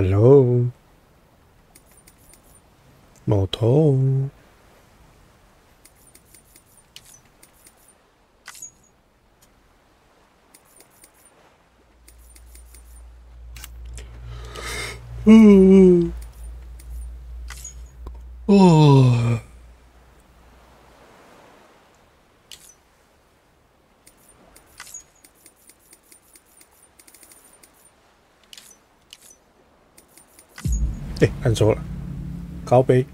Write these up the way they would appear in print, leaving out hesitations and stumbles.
Hello， 某头。哦。按错了，高杯。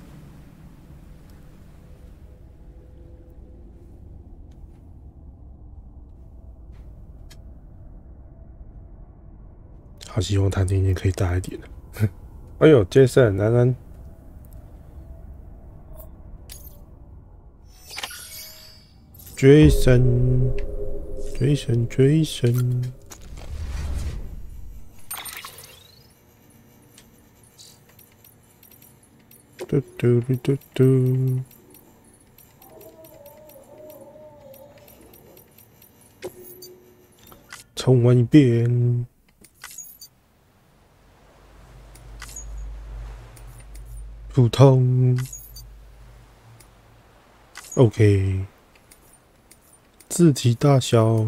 好希望他今天可以大一点的。哎呦，杰森，楠楠。追神，追神，追神。嘟嘟嘟嘟嘟。重玩一遍。普通。OK。字体大小，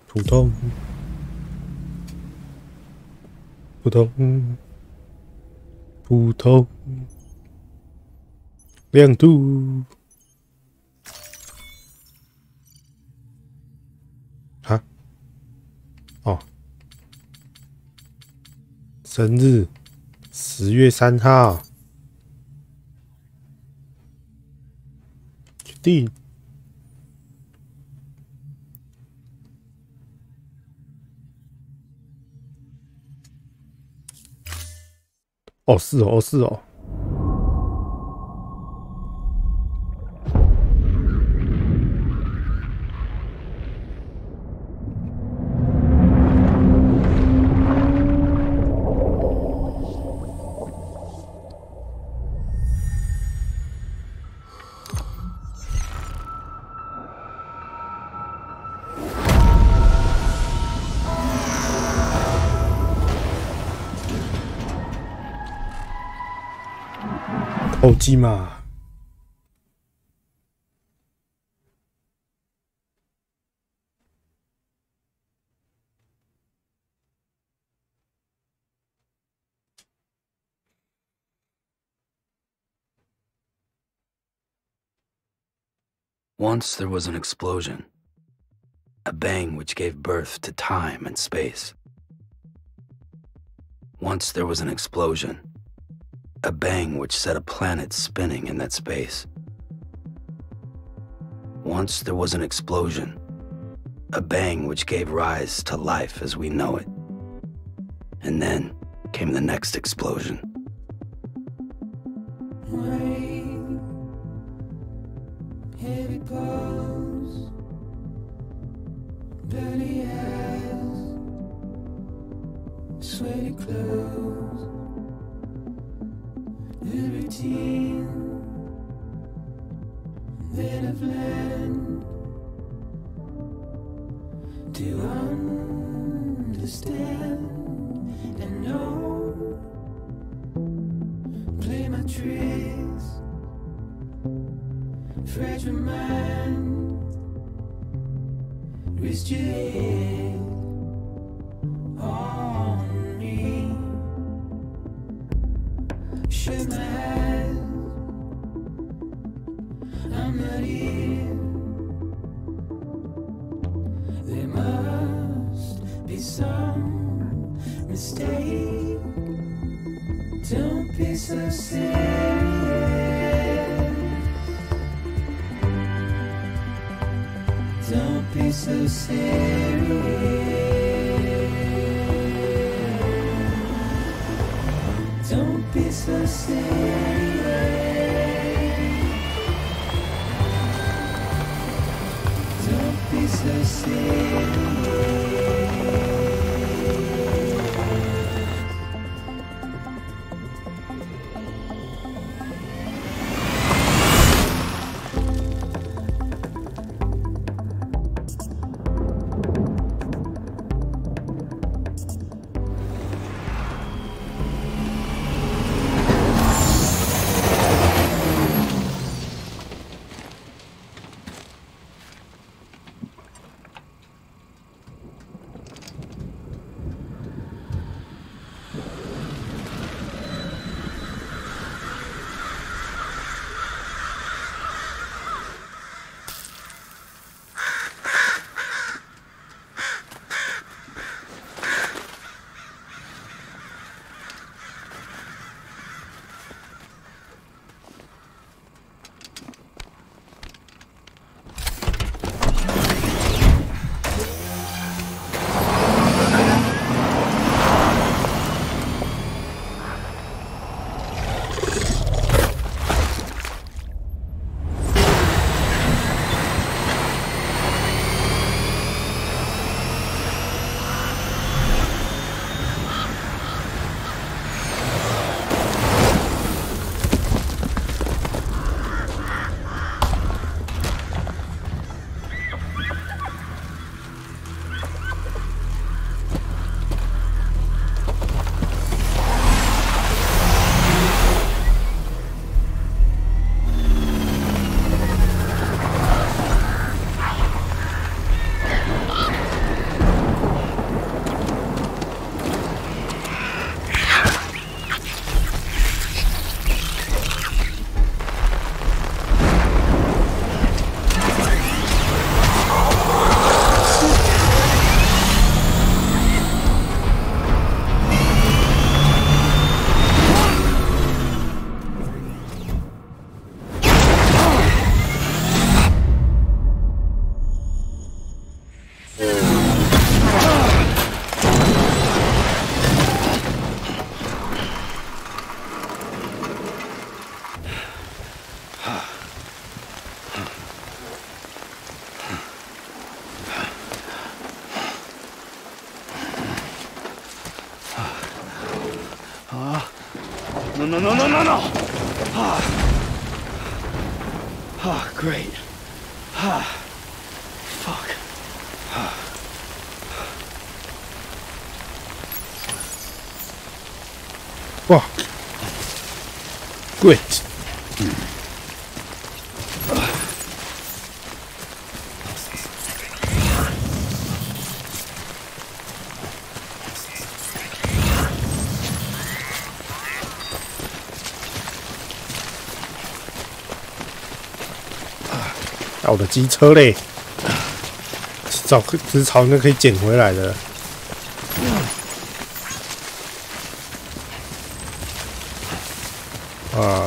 普通，普通，普通，亮度，啊，哦，生日10月3号，决定。哦，是哦，是哦。口技嘛。Once there was an explosion, a bang which gave birth to time and space. Once there was an explosion, a bang which set a planet spinning in that space. Once there was an explosion, a bang which gave rise to life as we know it. And then came the next explosion. Heavy clothes, dirty eyes, sweaty clothes, the routine that I've learned to understand and know. Play my tricks. Fragile mind, rest your head on me. Shut my eyes, I'm not here. There must be some mistake. Don't be so serious. Don't be so serious. Don't be so serious. Don't be so serious. No, no, no, no, no, no! Great. Fuck. Wow. Great.我的机车嘞，只草应该可以捡回来的。啊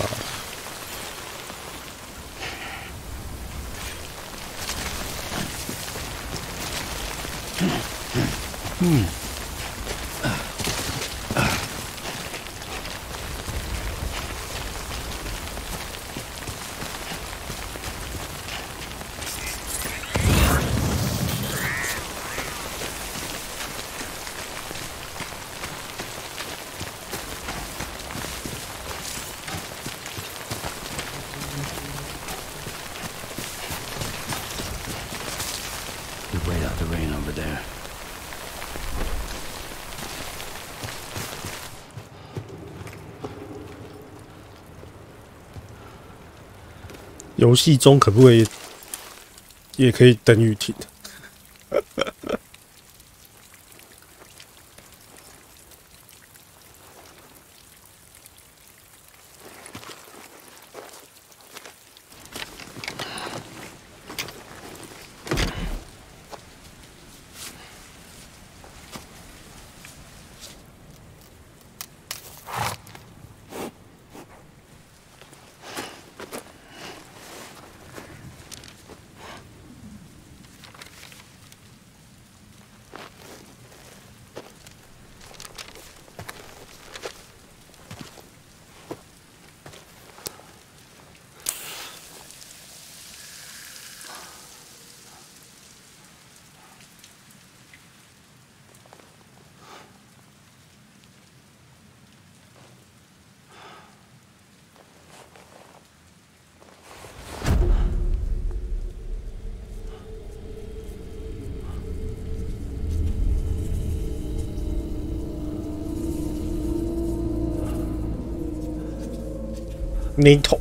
，Wait out the rain over there. 游戏中可不可以也可以等雨停？那头。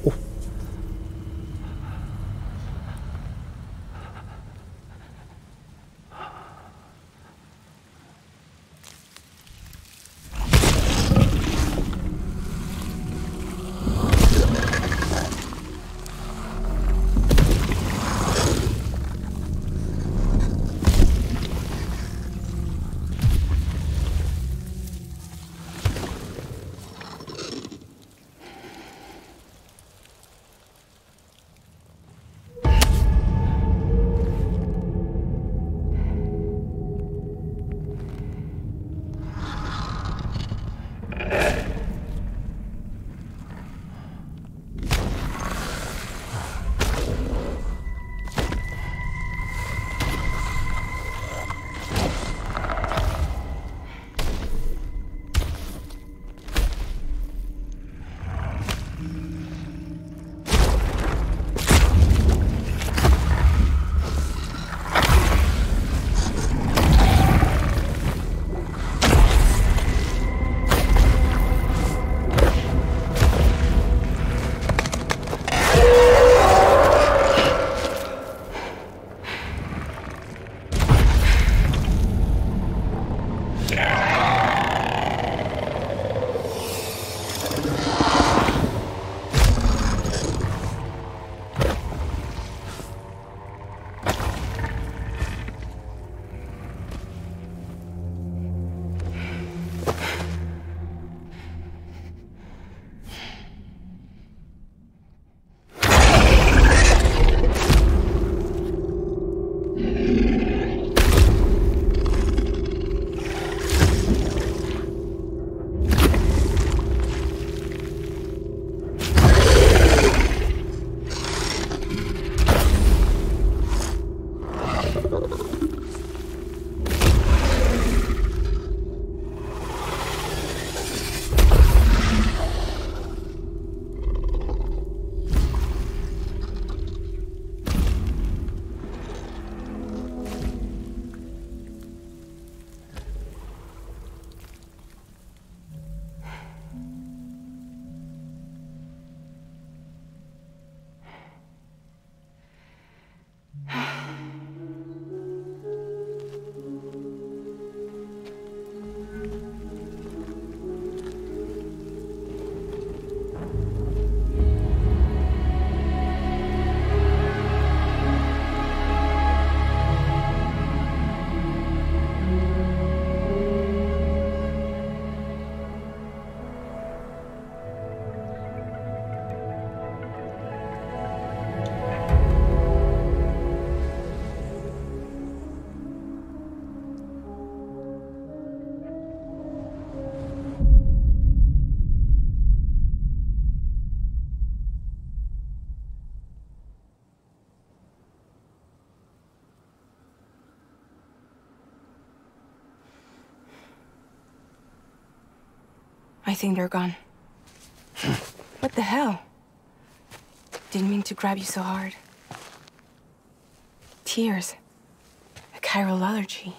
I think they're gone. What the hell? Didn't mean to grab you so hard. Tears. A chiral allergy.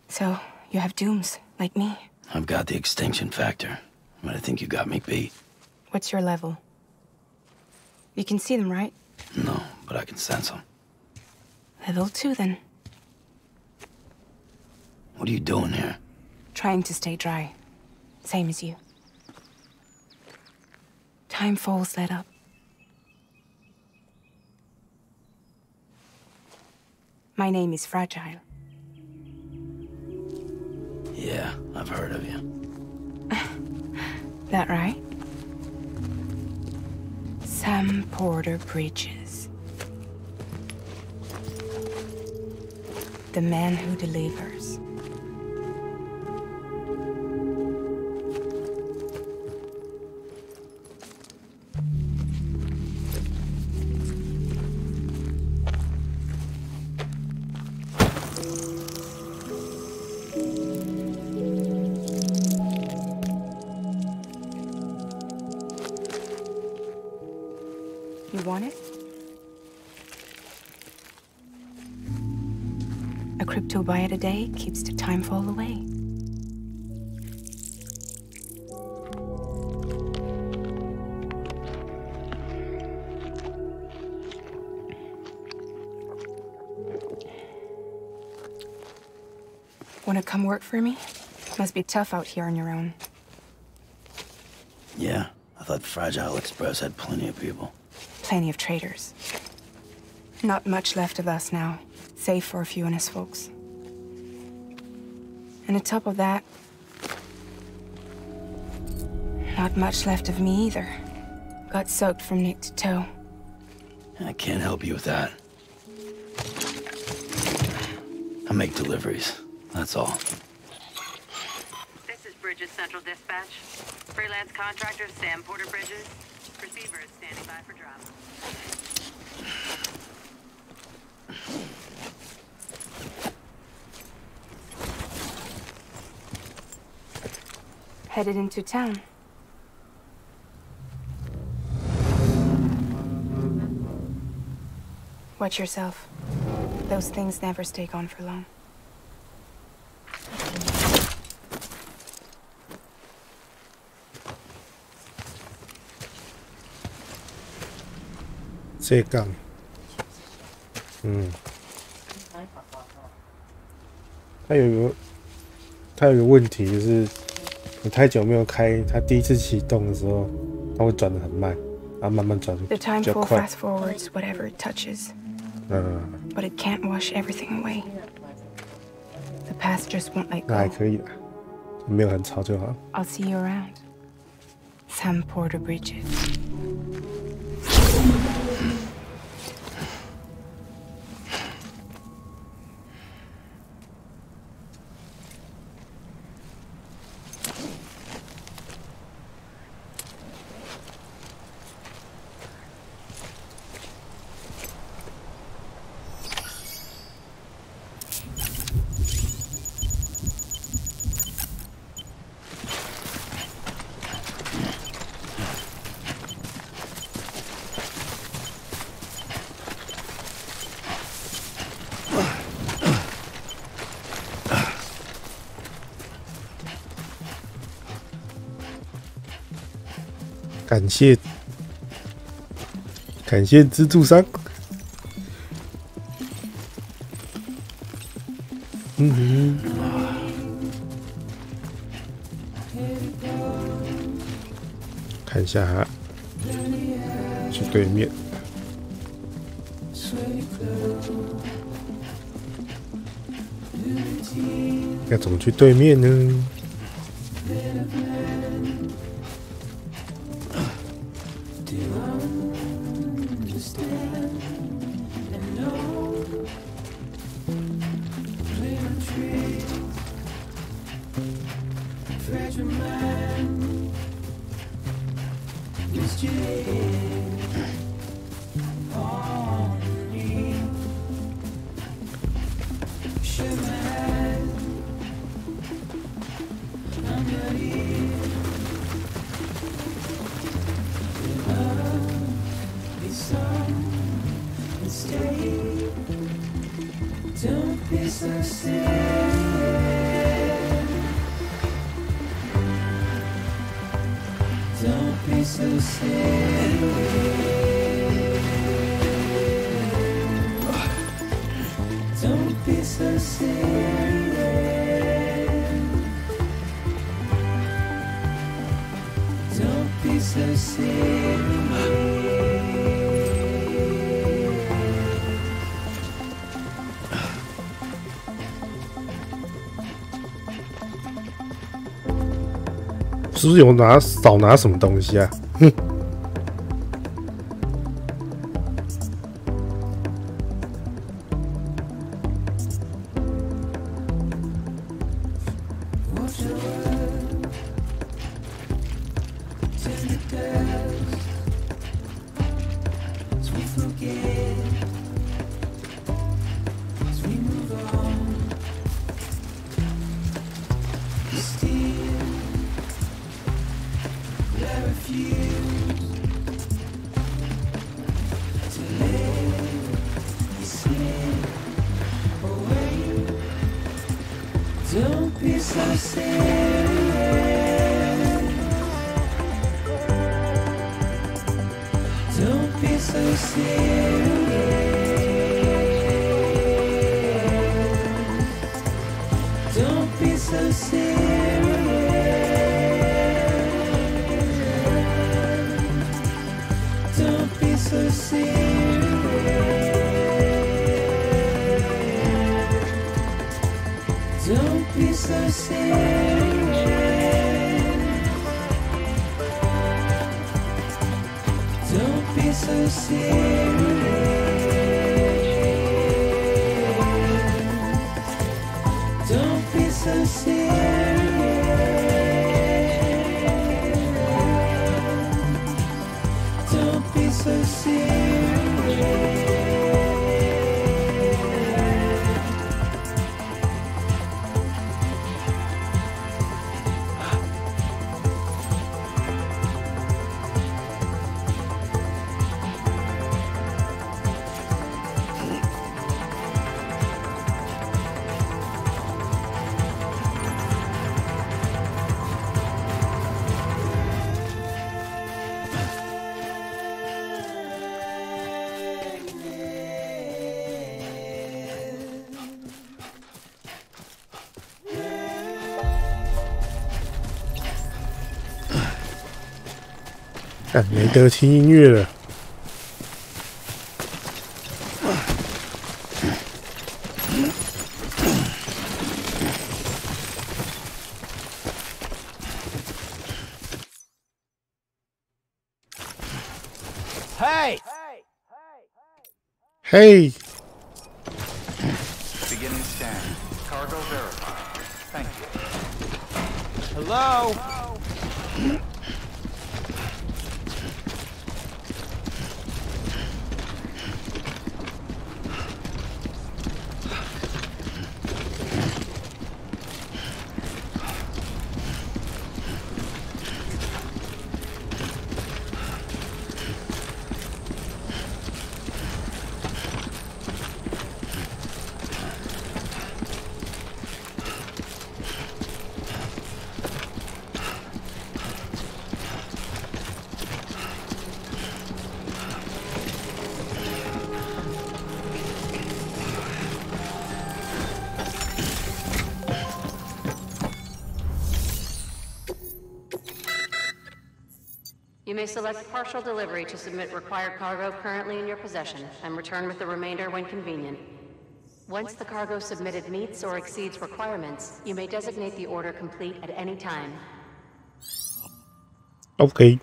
So, you have dooms, like me. I've got the extinction factor, but I think you got me beat. What's your level? You can see them, right? No, but I can sense them. Level 2, then. What are you doing here? Trying to stay dry. Same as you. Time falls let up. My name is Fragile. Yeah, I've heard of you. That right? Sam Porter Bridges. The man who delivers. You want it? A crypto byte a day keeps the time fall away. Wanna come work for me? Must be tough out here on your own. Yeah, I thought Fragile Express had plenty of people. Plenty of traitors. Not much left of us now, save for a few honest folks. And on top of that, not much left of me either. Got soaked from neck to toe. I can't help you with that. I make deliveries, that's all. This is Bridges Central Dispatch. Freelance contractor Sam Porter Bridges. Receiver is standing by for drop. Headed into town. Watch yourself. Those things never stay gone for long.这杠，它有一个问题，就是你太久没有开，它第一次启动的时候，它会转得很慢，然后慢慢转 The 比 time 较 full 快。 fast forwards whatever it touches, but it can't wash everything away. The past just won't let 那还 go. 可以啦，没有很吵就好。 I'll see you around. Sam Porter Bridges. 感谢资助商。看一下，去对面。要怎么去对面呢？ I'm not even so serious. Don't be so serious. Don't be so serious. Don't be so serious. 是不是有少拿什么东西啊？哼。Don't be so serious. Don't be so serious. Don't be so serious. Don't be so serious. Don't be so serious. Don't be so serious. Don't be so serious. Don't be so serious.没得听音乐了。Hey! Hey! Beginning scan. Cargo verified. Thank you. Hello? You may select partial delivery to submit required cargo currently in your possession and return with the remainder when convenient. Once the cargo submitted meets or exceeds requirements, you may designate the order complete at any time. Okay.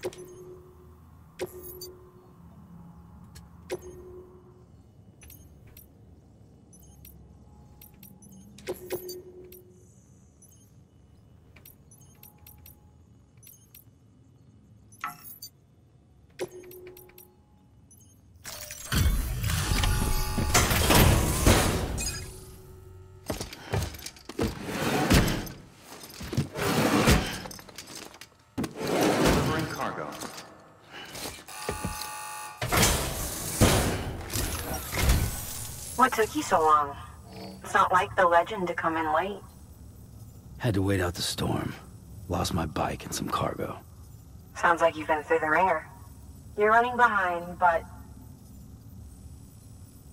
What took you so long? It's not like the legend to come in late. Had to wait out the storm. Lost my bike and some cargo. Sounds like you've been through the ringer. You're running behind, but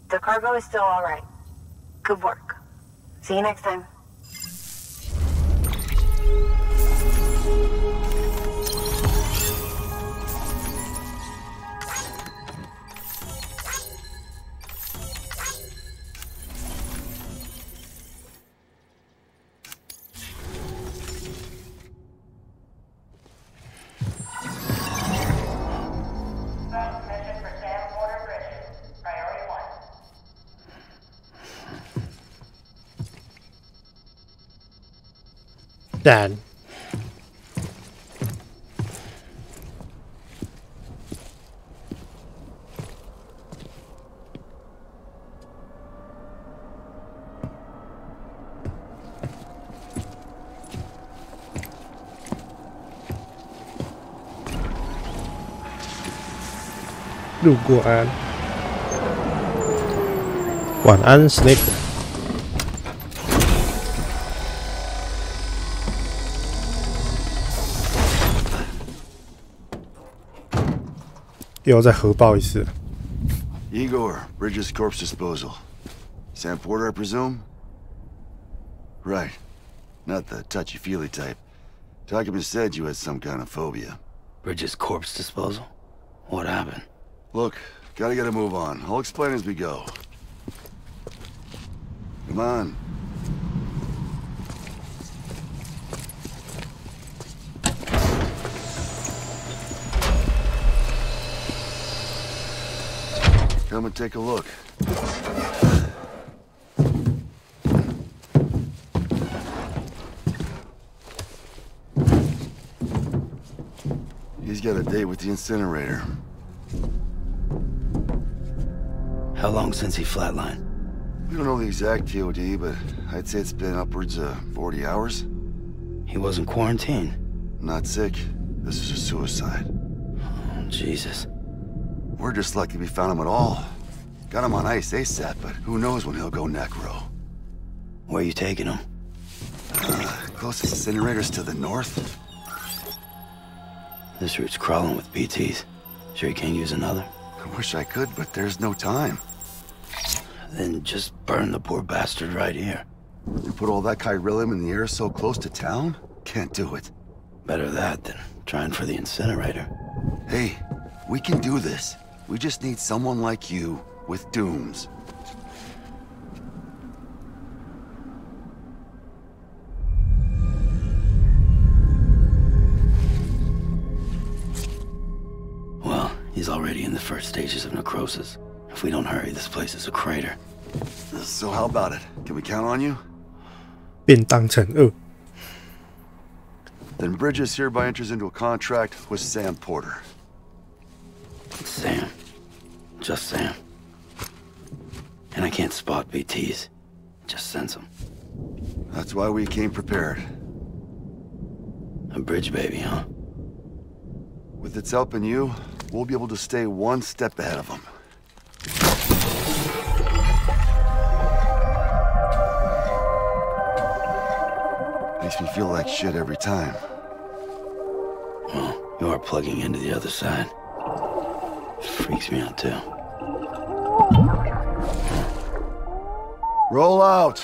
the cargo is still all right. Good work. See you next time. Dan， 路过安，晚安 ，Snake。又要再核爆一次。Igor, Bridges corpse disposal. Sam Porter, I presume? Right. Not the touchy-feely type. Documents said you had some kind of phobia. Bridges corpse disposal? What happened? Look, gotta get a move on. I'll explain as we go. Come on. Come and take a look. He's got a date with the incinerator. How long since he flatlined? We don't know the exact TOD, but I'd say it's been upwards of 40 hours. He wasn't quarantined? Not sick. This is a suicide. Oh, Jesus. We're just lucky we found him at all. Got him on ice ASAP, but who knows when he'll go necro. Where you taking him? Closest incinerator's to the north. This route's crawling with BTs. Sure you can't use another? I wish I could, but there's no time. Then just burn the poor bastard right here. You put all that chiralium in the air so close to town? Can't do it. Better that than trying for the incinerator. Hey, we can do this. We just need someone like you with dooms. Well, he's already in the first stages of necrosis. If we don't hurry, this place is a crater. So how about it? Can we count on you? 便当成2。 Then Bridges hereby enters into a contract with Sam Porter. Sam. Just Sam. And I can't spot BTs. Just sense them. That's why we came prepared. A bridge baby, huh? With its help and you, we'll be able to stay one step ahead of them. Makes me feel like shit every time. Well, you are plugging into the other side. Freaks me out too. Roll out!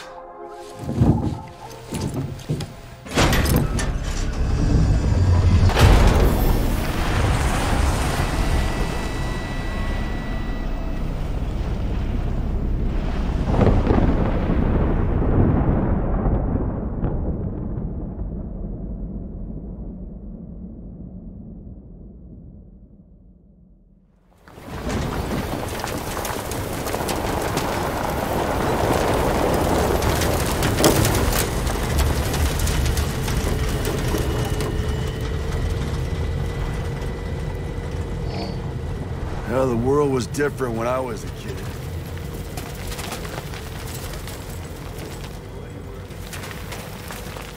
The world was different when I was a kid.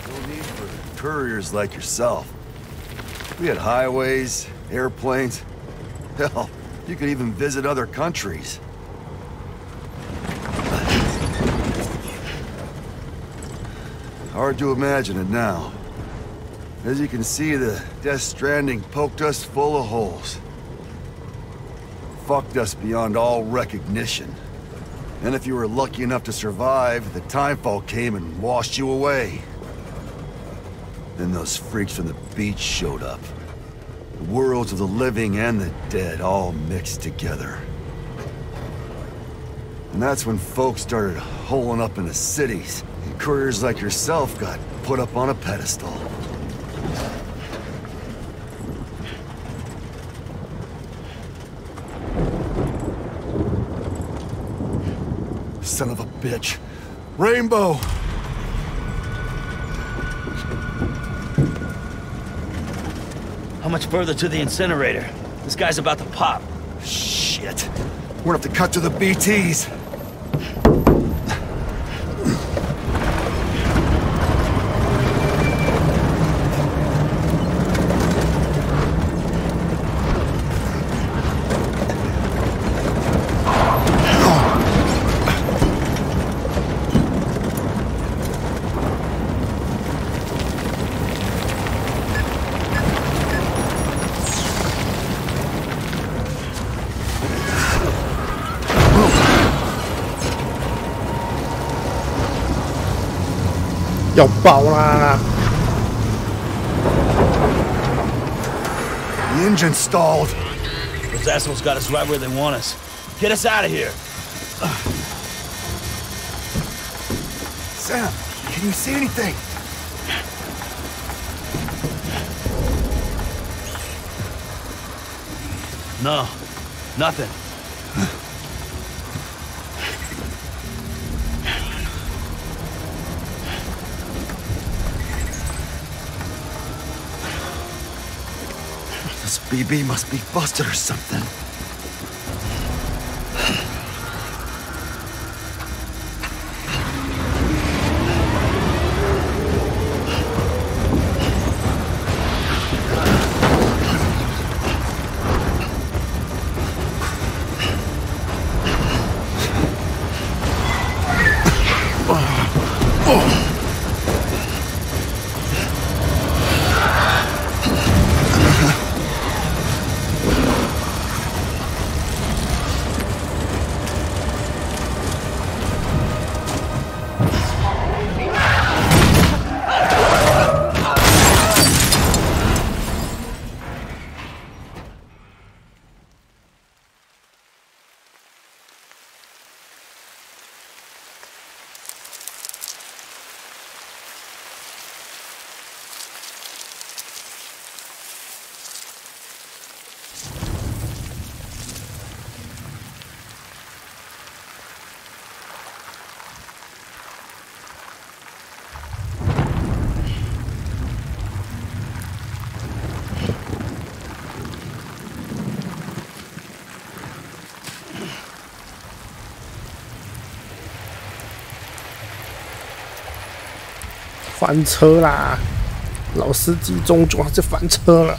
No need for couriers like yourself. We had highways, airplanes. Hell, you could even visit other countries. Hard to imagine it now. As you can see, the Death Stranding poked us full of holes. Fucked us beyond all recognition. And if you were lucky enough to survive, the timefall came and washed you away. Then those freaks from the beach showed up. The worlds of the living and the dead all mixed together. And that's when folks started holing up into cities. And couriers like yourself got put up on a pedestal. Son of a bitch. Rainbow! How much further to the incinerator? This guy's about to pop. Shit. We're gonna have to cut to the BTs.要爆啦 The engine stalled. Those assholes got us right where they want us. Get us out of here. Sam, can you see anything? No, nothing. This BB must be busted or something.翻车啦！老司机终究还是翻车了。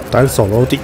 单手楼底。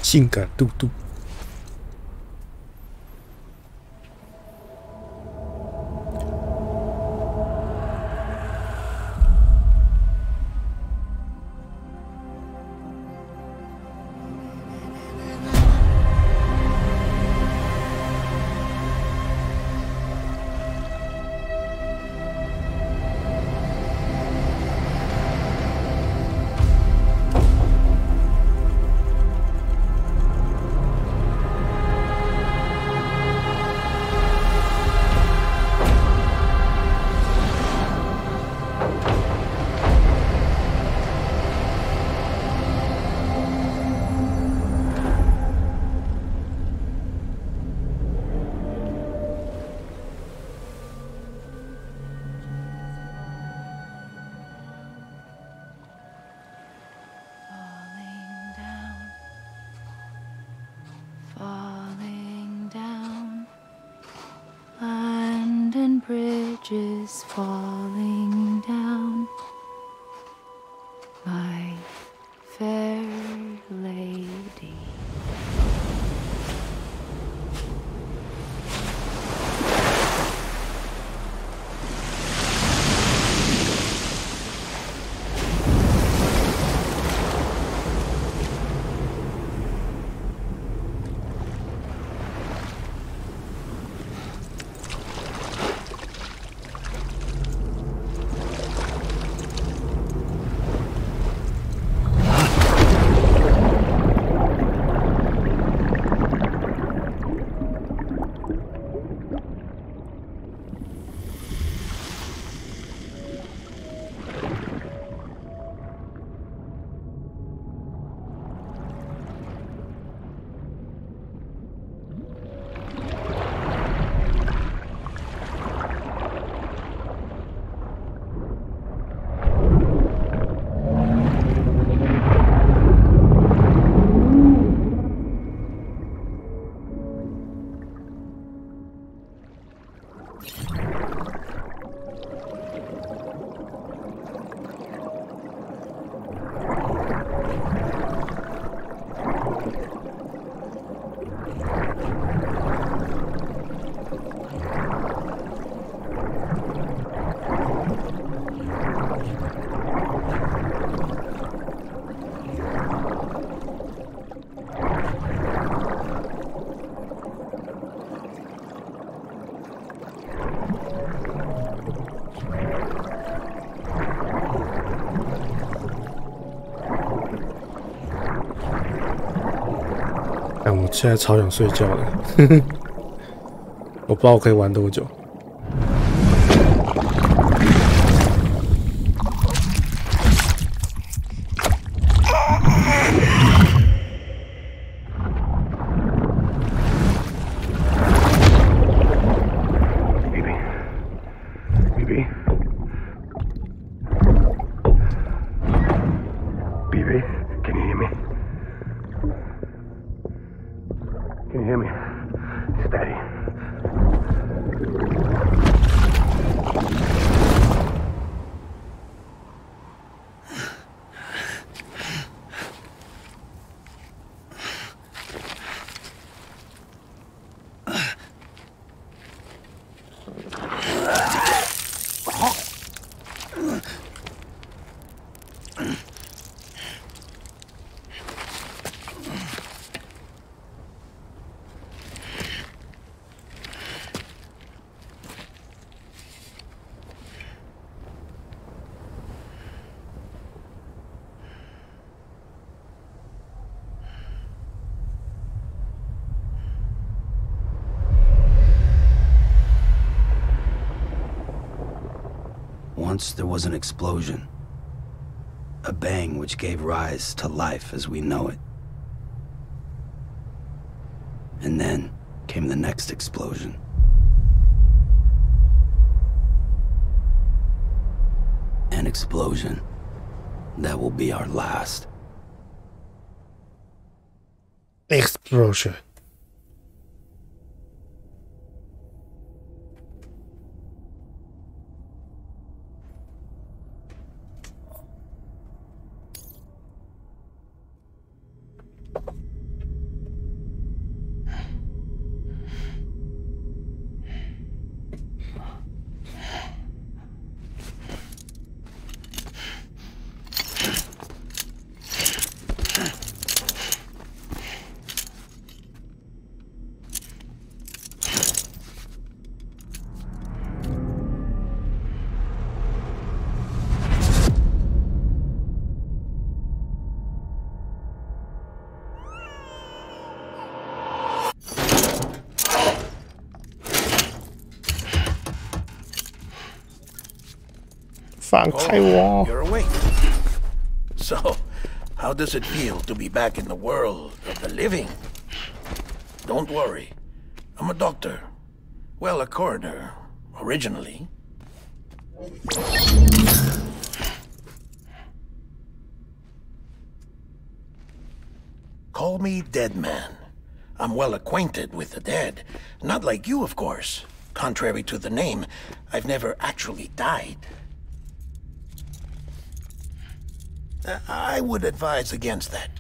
性感度度。Bridges falling down, my fair lady. 但我现在超想睡觉的，我不知道我可以玩多久。Once there was an explosion. A bang which gave rise to life as we know it. And then came the next explosion. An explosion that will be our last. Explosion. Oh, you're awake. So, how does it feel to be back in the world of the living? Don't worry. I'm a doctor. Well, a coroner, originally. Call me Dead Man. I'm well acquainted with the dead. Not like you, of course. Contrary to the name, I've never actually died. I would advise against that.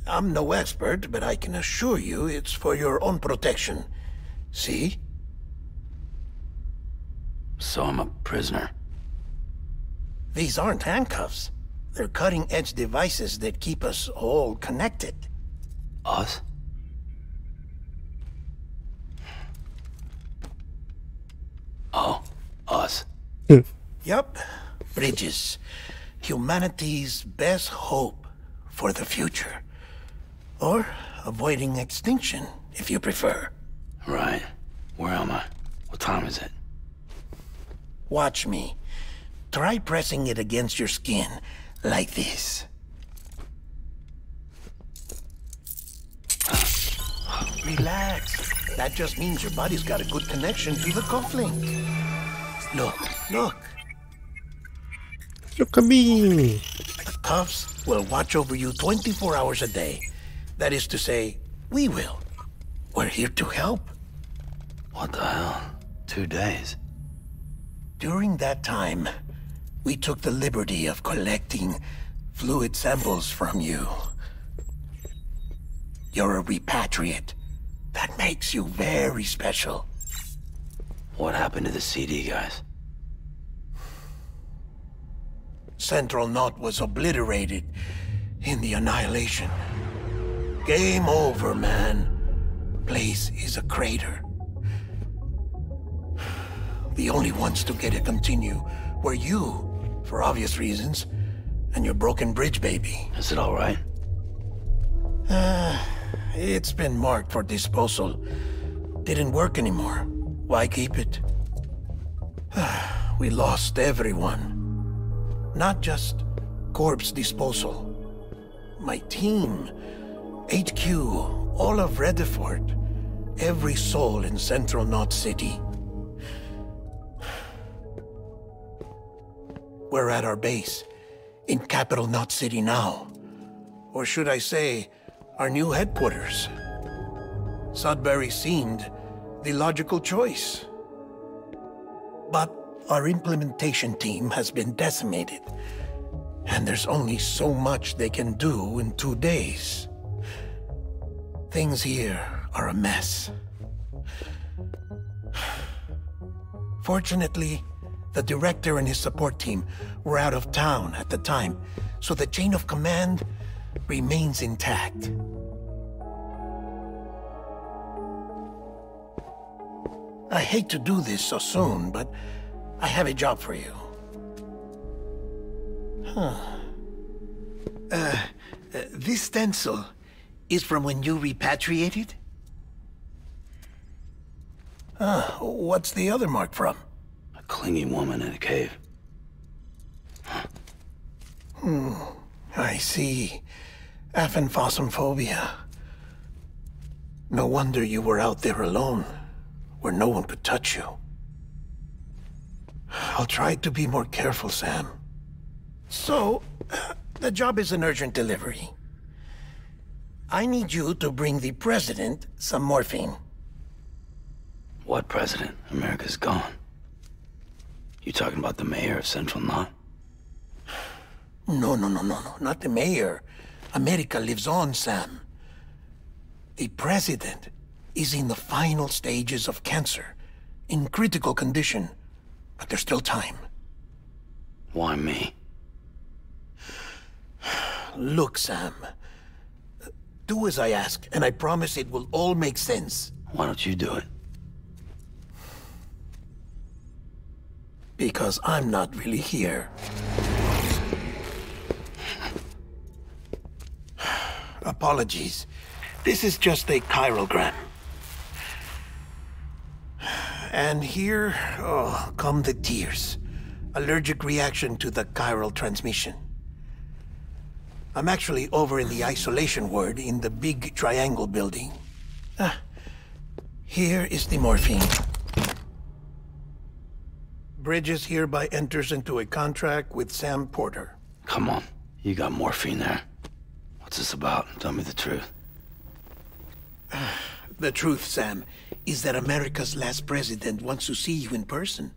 I'm no expert, but I can assure you it's for your own protection. See? So I'm a prisoner. These aren't handcuffs. They're cutting-edge devices that keep us all connected. Us? Oh, us. Yup. Bridges. Humanity's best hope for the future. Or avoiding extinction, if you prefer. Right. Where am I? What time is it? Watch me. Try pressing it against your skin, like this. Relax. That just means your body's got a good connection to the cufflink. Look, look. Look at me. The cuffs will watch over you 24 hours a day. That is to say, we will. We're here to help. What the hell? 2 days? During that time, we took the liberty of collecting fluid samples from you. You're a repatriate. That makes you very special. What happened to the CD guys? Central Knot was obliterated in the Annihilation. Game over, man. Place is a crater. The only ones to get to continue were you, for obvious reasons, and your broken bridge baby. Is it all right? It's been marked for disposal. Didn't work anymore. Why keep it? We lost everyone. Not just corpse disposal. My team, HQ, all of Redefort, every soul in Central Knot City. We're at our base, in capital Knot City now. Or should I say, our new headquarters. Sudbury seemed the logical choice. But our implementation team has been decimated, and there's only so much they can do in 2 days. Things here are a mess. Fortunately, the director and his support team were out of town at the time, so the chain of command remains intact. I hate to do this so soon, but I have a job for you. This stencil is from when you repatriated? What's the other mark from? A clingy woman in a cave. I see. Aphenphosmphobia. No wonder you were out there alone, where no one could touch you. I'll try to be more careful, Sam. So, the job is an urgent delivery. I need you to bring the president some morphine. What president? America's gone. You talking about the mayor of Central Knot? No, not the mayor. America lives on, Sam. The president is in the final stages of cancer, in critical condition, but there's still time. Why me? Look, Sam. Do as I ask, and I promise it will all make sense. Why don't you do it? Because I'm not really here. Apologies. This is just a chirogram. And here, come the tears. Allergic reaction to the chiral transmission. I'm actually over in the isolation ward in the big triangle building. Here is the morphine. Bridges hereby enters into a contract with Sam Porter. Come on, you got morphine there. What's this about? Tell me the truth. The truth, Sam, is that America's last president wants to see you in person.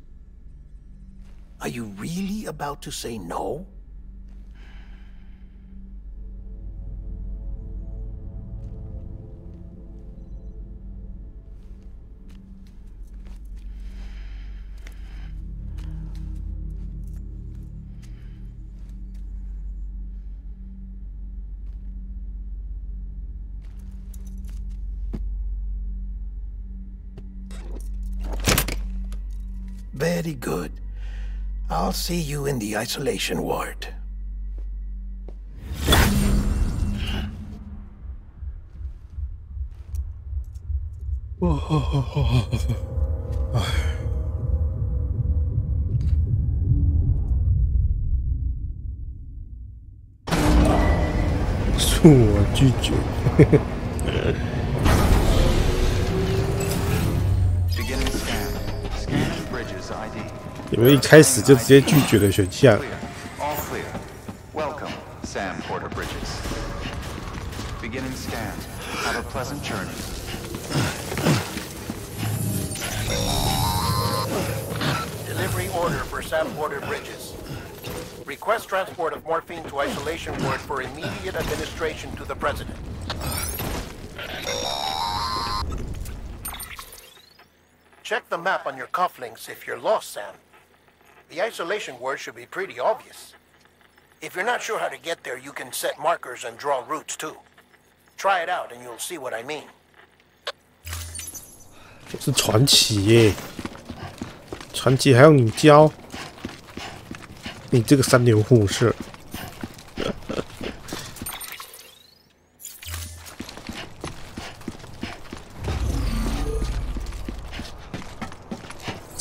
Are you really about to say no? Very good. I'll see you in the isolation ward.恕我拒绝。有没有一开始就直接拒绝的选项？ All clear. Welcome, Sam Porter Bridges. Beginning scan. Have a pleasant journey. Delivery order for Sam Porter Bridges. Request transport of morphine to isolation ward for immediate administration to the president. Check the map on your cufflinks if you're lost, Sam. The isolation word should be pretty obvious. If you're not sure how to get there, you can set markers and draw routes too. Try it out and you'll see what I mean. 这是传奇耶！传奇还要你教？你这个三流护士！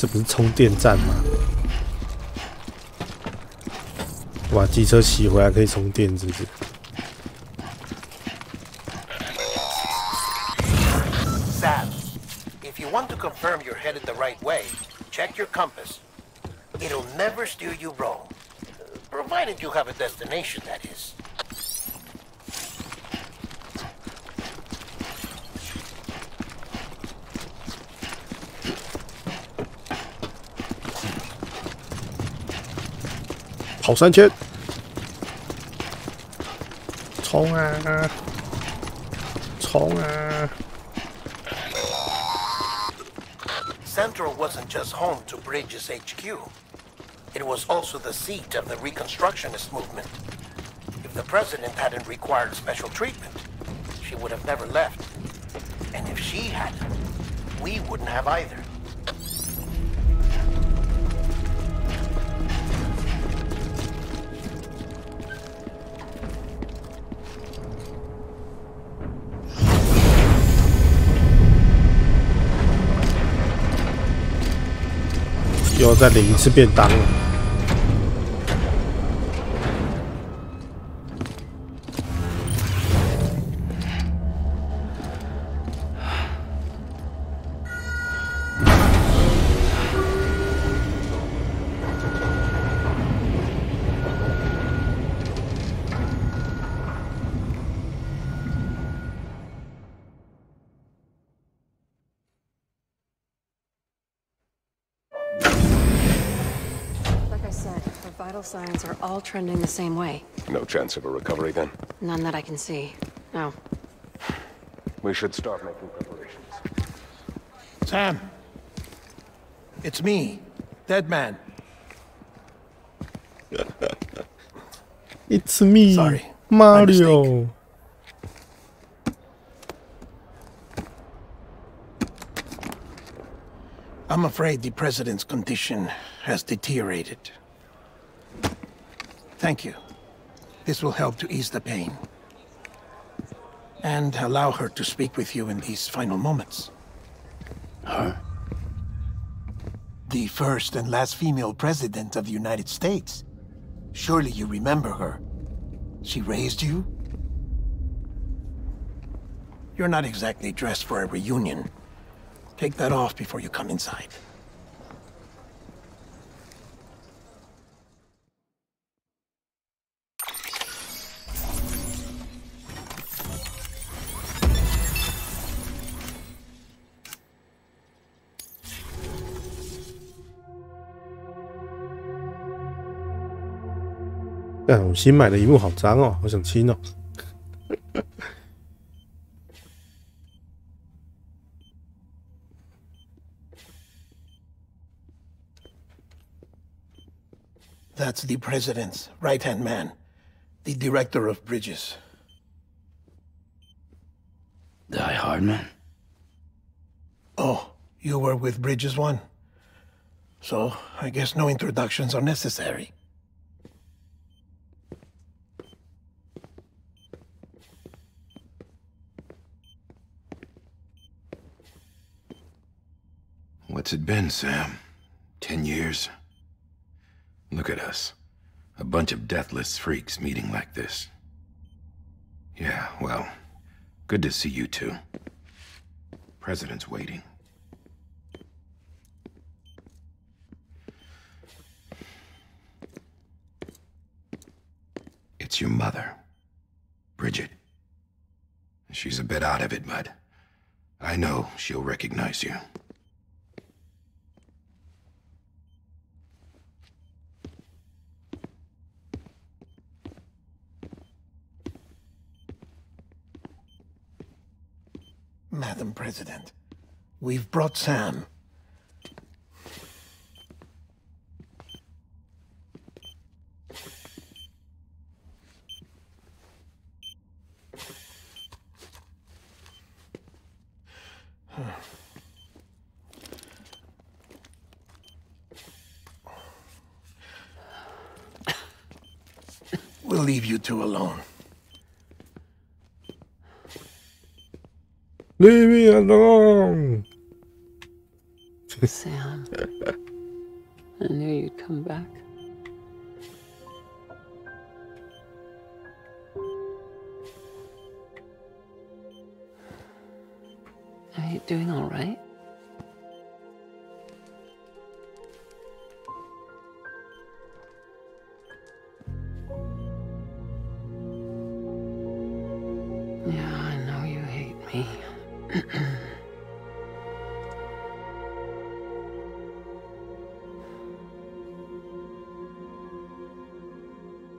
这不是充电站吗？我把机车骑回来可以充电，是不是？ Sam, if you want to confirm you're headed the right way, check your compass. It'll never steer you wrong. Provided you have a destination, that is. 跑3圈，冲啊！冲啊！ Central wasn't just home to Bridges HQ. It was also the seat of the Reconstructionist movement. If the president hadn't required special treatment, she would have never left. And if she hadn't, we wouldn't have either. 又再领一次便当了。Vital signs are all trending the same way. No chance of a recovery then? None that I can see. No. We should start making preparations. Sam. It's me, Dead Man. It's me, Sorry, Mario. I'm afraid the president's condition has deteriorated. Thank you. This will help to ease the pain. And allow her to speak with you in these final moments. Her? The first and last female president of the United States. Surely you remember her. She raised you? You're not exactly dressed for a reunion. Take that off before you come inside.哎，我新买的萤幕好脏哦，好想清哦。That's the president's right-hand man, the director of bridges. Die Hardman? Oh, you were with Bridges 1? So, I guess no introductions are necessary. What's it been, Sam? 10 years? Look at us. A bunch of deathless freaks meeting like this. Yeah, well, good to see you two. President's waiting. It's your mother, Bridget. She's a bit out of it, but I know she'll recognize you. Madam President, we've brought Sam. We'll leave you two alone. Leave me alone. Sam. I knew you'd come back. Are you doing all right? Yeah, I know you hate me.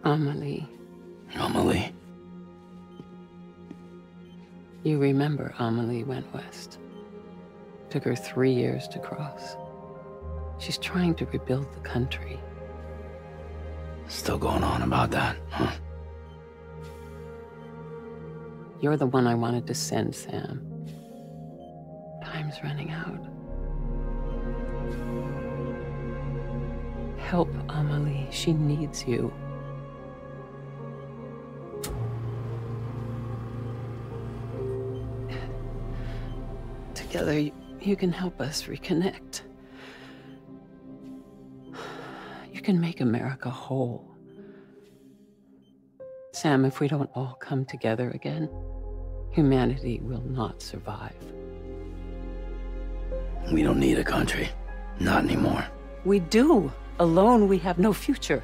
Amelie. Amelie? You remember Amelie went west. Took her 3 years to cross. She's trying to rebuild the country. Still going on about that, huh? You're the one I wanted to send, Sam. Time's running out. Help Amelie. She needs you. Together, you can help us reconnect. You can make America whole. Sam, if we don't all come together again, humanity will not survive. We don't need a country. Not anymore. We do. Alone, we have no future.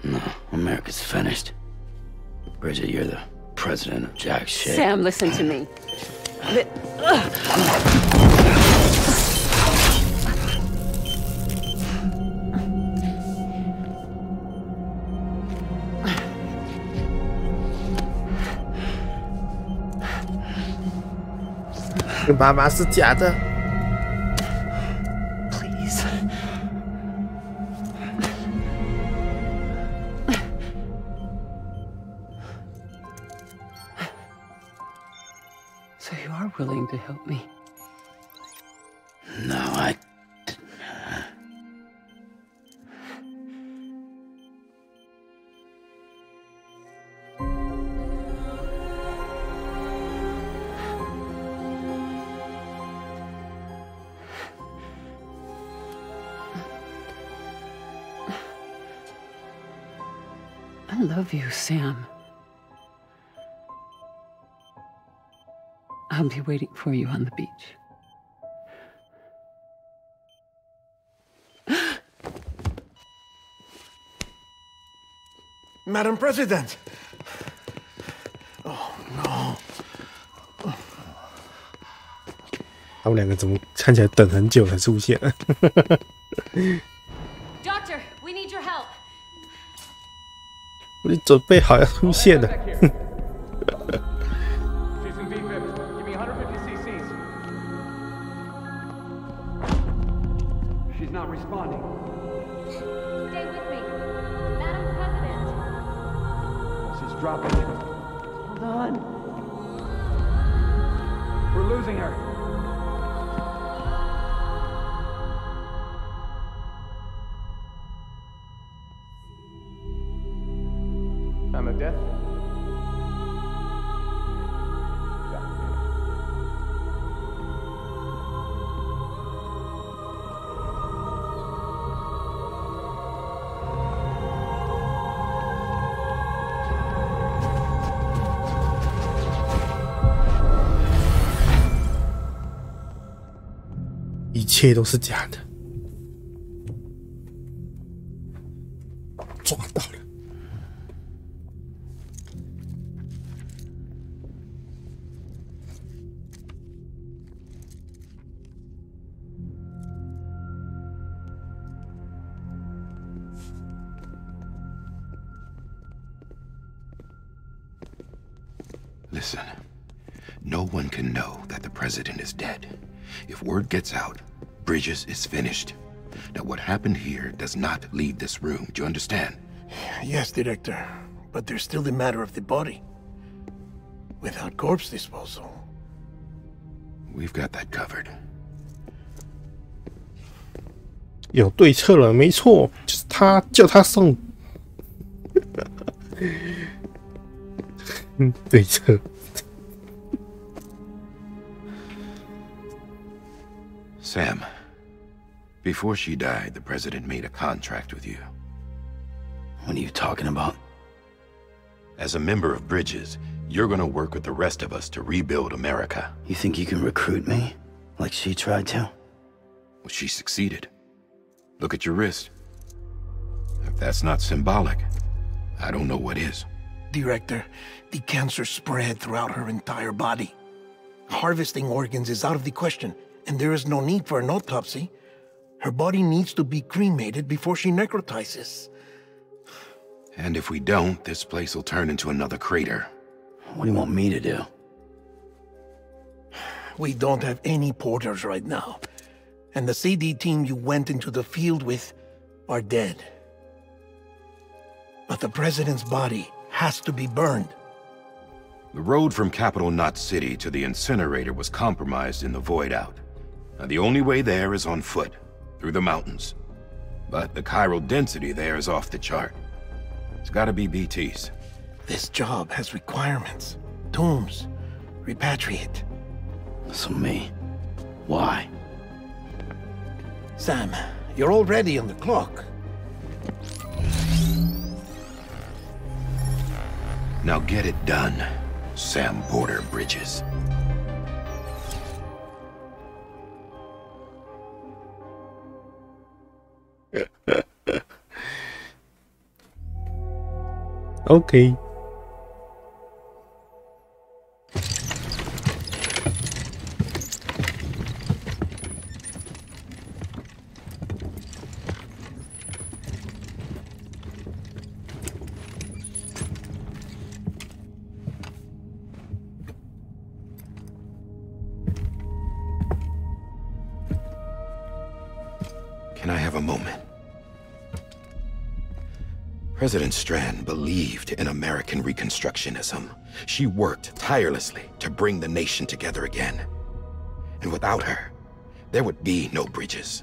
No, America's finished. Bridget, you're the president of jack shit. Sam, listen to me.妈妈是假的。 Please. So you are willing to help me? No, I... I love you, Sam. I'll be waiting for you on the beach. Madam President! Oh, no. 他们两个怎么看起来等很久才出现？Doctor, we need your help. 我已经准备好要出现了。She's not responding. Stay with me, Madam President. She's dropping. Hold on. We're losing her. Time of death? Yeah. 一切都是假的，抓到了。 Listen, no one can know that the president is dead. If word gets out, Bridges is finished. Now, what happened here does not leave this room. Do you understand? Yes, Director. But there's still the matter of the body. Without corpse disposal. We've got that covered. 有对策了，没错，就是他，叫他送。对策。Sam, Before she died, the president made a contract with you. What are you talking about? As a member of Bridges, you're gonna work with the rest of us to rebuild America. You think you can recruit me? Like she tried to? Well, she succeeded. Look at your wrist. If that's not symbolic, I don't know what is. Director, the cancer spread throughout her entire body. Harvesting organs is out of the question, and there is no need for an autopsy. Her body needs to be cremated before she necrotizes. And if we don't, this place will turn into another crater. What do you want me to do? We don't have any porters right now. And the CD team you went into the field with are dead. But the president's body has to be burned. The road from Capital Knot City to the incinerator was compromised in the void out. Now, the only way there is on foot, through the mountains. But the chiral density there is off the chart. It's gotta be BT's. This job has requirements. Tombs. Repatriate. So me. Why? Sam, you're already on the clock. Now get it done, Sam Porter Bridges. Okay. Can I have a moment? President Strand believed in American Reconstructionism. She worked tirelessly to bring the nation together again. And without her, there would be no Bridges.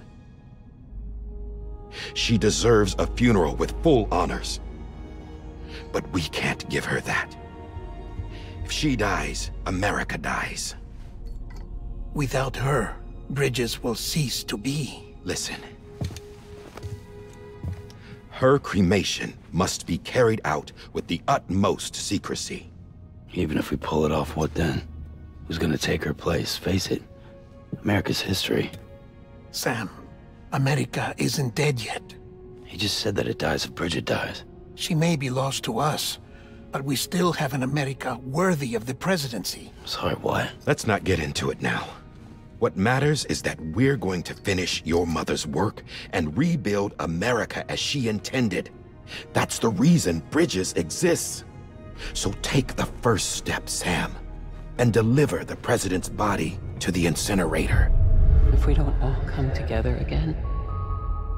She deserves a funeral with full honors. But we can't give her that. If she dies, America dies. Without her, Bridges will cease to be. Listen. Her cremation must be carried out with the utmost secrecy. Even if we pull it off, what then? Who's gonna take her place? Face it, America's history. Sam, America isn't dead yet. He just said that it dies if Bridget dies. She may be lost to us, but we still have an America worthy of the presidency. Sorry, what? Let's not get into it now. What matters is that we're going to finish your mother's work and rebuild America as she intended. That's the reason Bridges exists. So take the first step, Sam, and deliver the president's body to the incinerator. If we don't all come together again,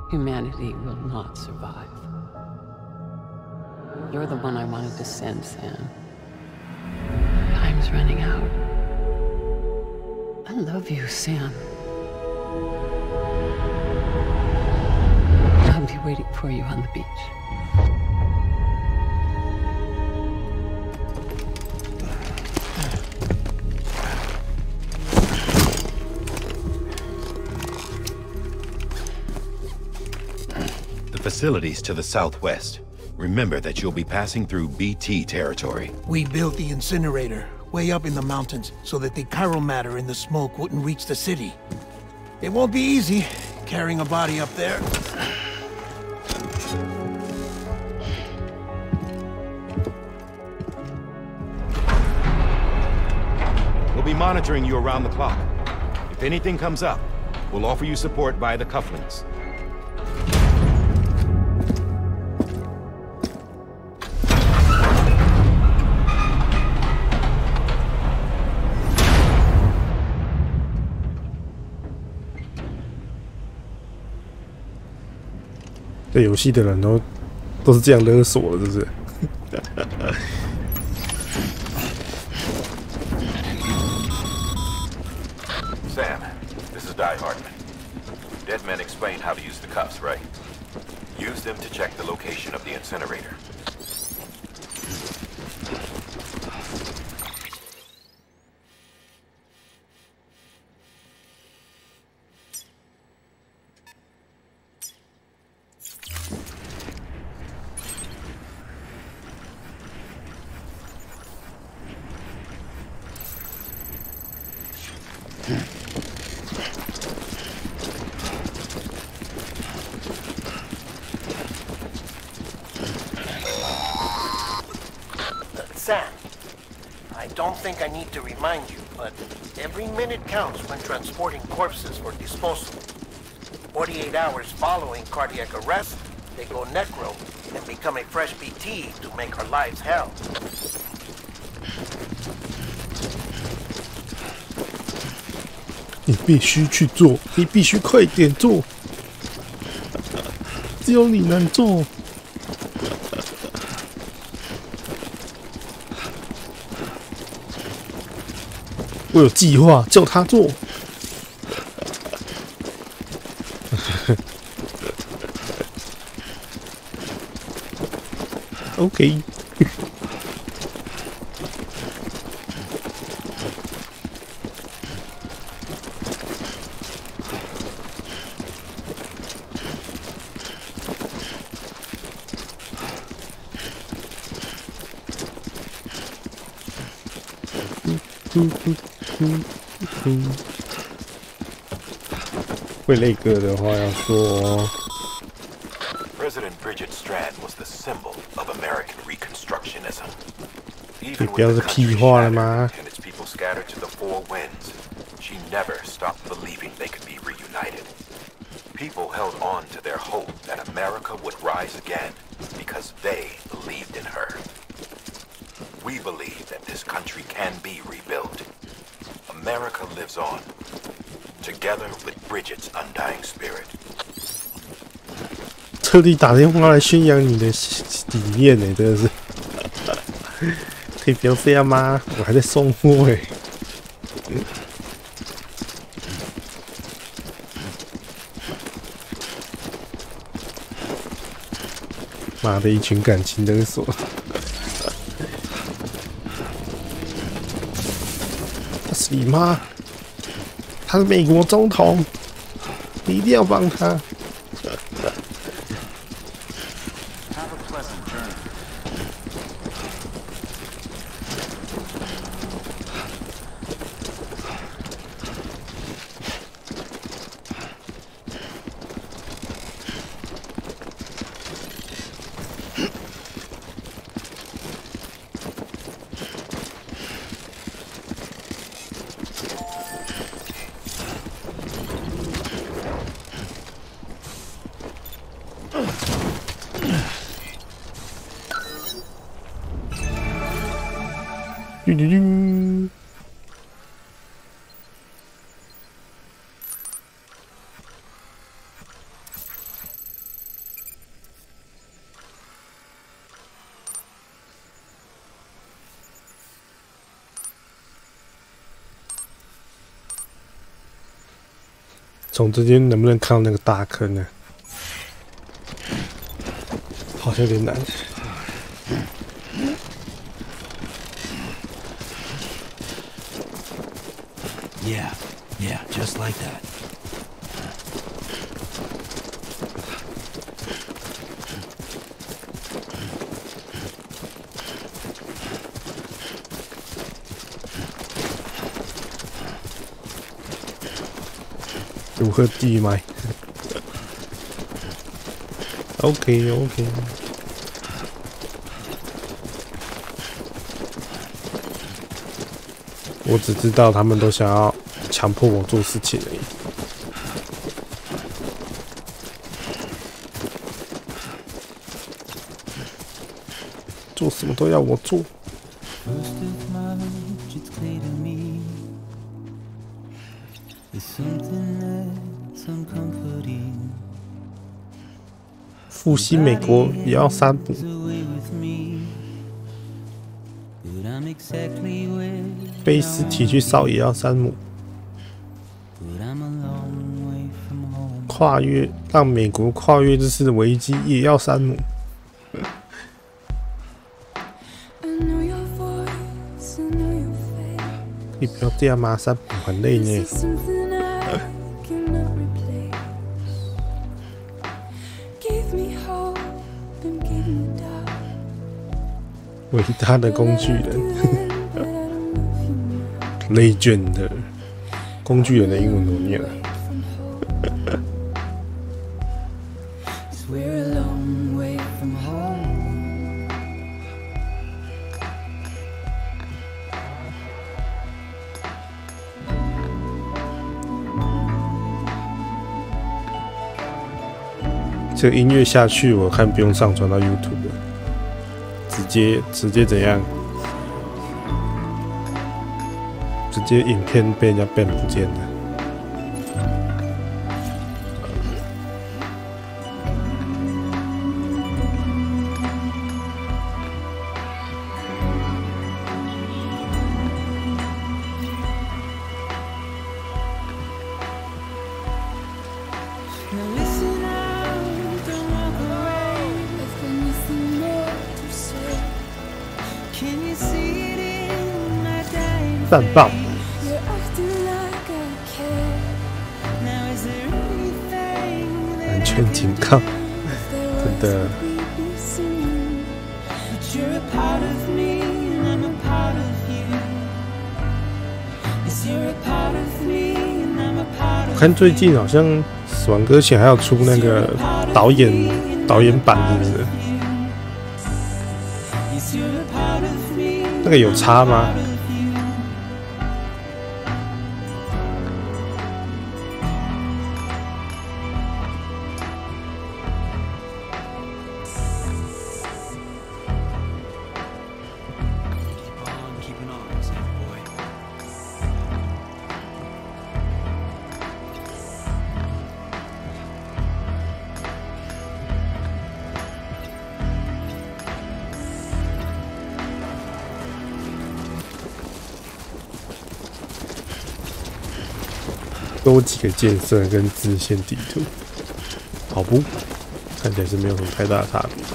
humanity will not survive. You're the one I wanted to send, Sam. Time's running out. I love you, Sam. I'll be waiting for you on the beach. The facilities to the southwest. Remember that you'll be passing through BT territory. We built the incinerator way up in the mountains so that the chiral matter in the smoke wouldn't reach the city. It won't be easy carrying a body up there. We'll be monitoring you around the clock. If anything comes up, we'll offer you support via the cufflinks.这游戏的人都是这样勒索的，是不是？ Sam, this is Die Hartman. Dead men explained how to use the cuffs, right? Use them to check the location of the incinerator. don't think I need to remind you, but every minute counts when transporting corpses for disposal. 48 hours following cardiac arrest, they go necro and become a fresh BT to make our lives hell. 你必须去做，你必须快点做，只有你能做。我有计划，叫他做。OK。会那个的话要说 President Bridget Strand was the symbol of American Reconstructionism. 你不要是屁话了吗？ And its people scattered to the four winds. She never stopped believing they could be reunited. People held on to their hope that America would rise again because they believed in her. We believe that this country can be rebuilt. America lives on, together with Bridget's undying spirit. 特地打电话来宣扬你的理念呢，真的是，可以不要这样吗？我还在送货哎。妈的，一群感情勒索。他是你妈，他是美国总统，你一定要帮他。从这边能不能看到那个大坑呢？好像有点难。Yeah, just like that. 如何地买 ？OK。我只知道他们都想要强迫我做事情而已。做什么都要我做。复兴美国也要删补。背尸体去烧也要删补。跨越让美国跨越这次的危机也要删补。可以不要这样吗？删补很累呢。伟大的工具人，Legend 的工具人的英文怎么念啊？这个音乐下去，我看不用上传到 YouTube 了，直接怎样？直接影片被人家 ban 不见了。赞爆！安全警告，真的。我看最近好像《死亡搁浅》还要出那个导演版，是不是？那个有差吗？多几个建设跟支线地图，好不？看起来是没有什么太大的差别。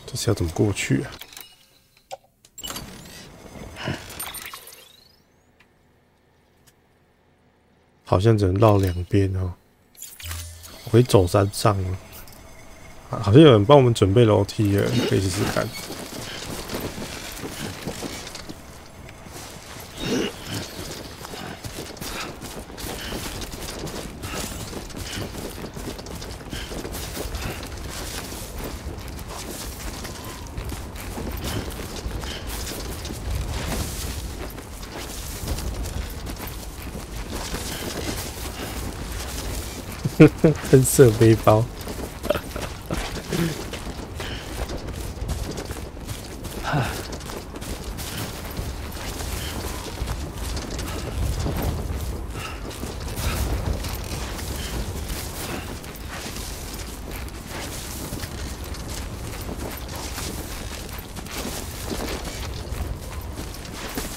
这是要怎么过去啊？好像只能绕两边哦。我可以走山上吗？好像有人帮我们准备楼梯了，可以试试看。喷射背包，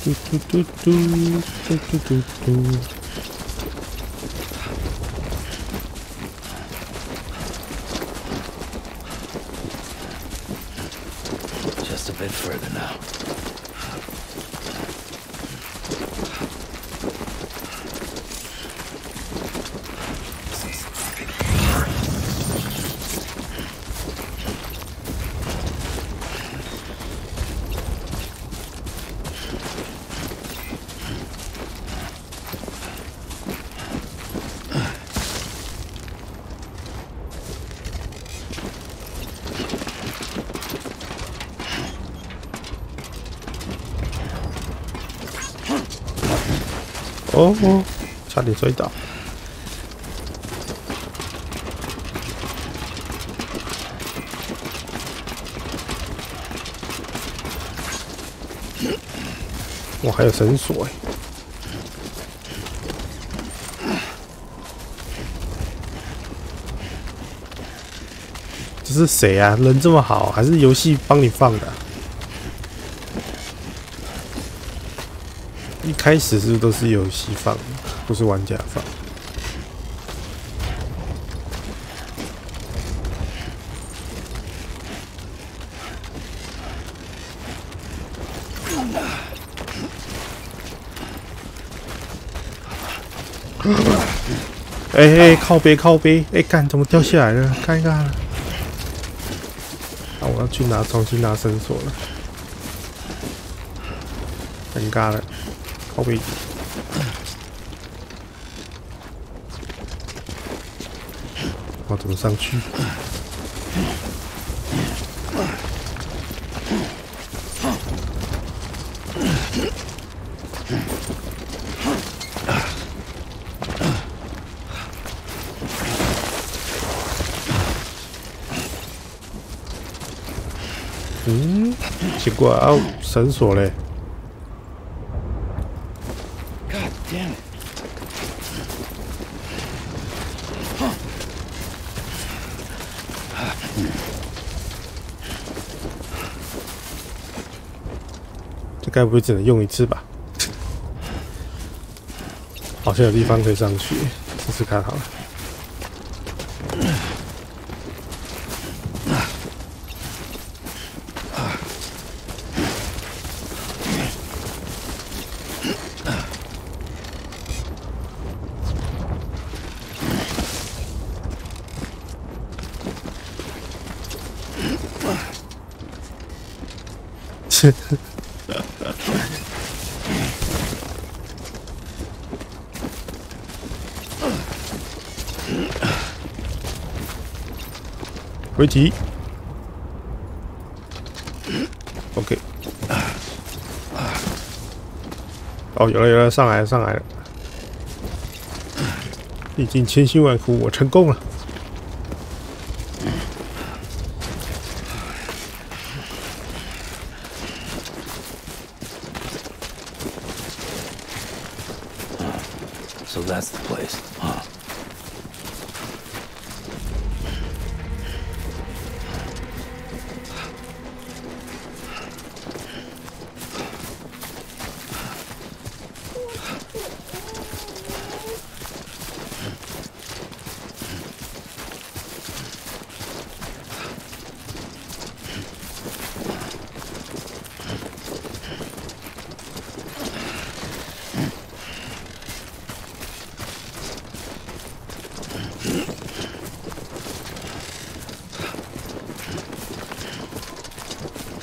嘟嘟嘟嘟嘟嘟嘟嘟。A bit further now.哦，差点摔倒。哇，还有绳索哎！这是谁啊？人这么好，还是游戏帮你放的啊？一开始是不是都是游戏放，不是玩家放？哎，靠背靠背，哎，干怎么掉下来了？尴尬了。啊，我要去重新拿绳索了，尴尬了，靠背。我怎么上去？奇怪啊，绳索嘞 God damn it. 这该不会只能用一次吧？好像有地方可以上去，试试看好了。回击 ，OK。哦，有了，上来了！历尽千辛万苦，我成功了。So that's the place, huh?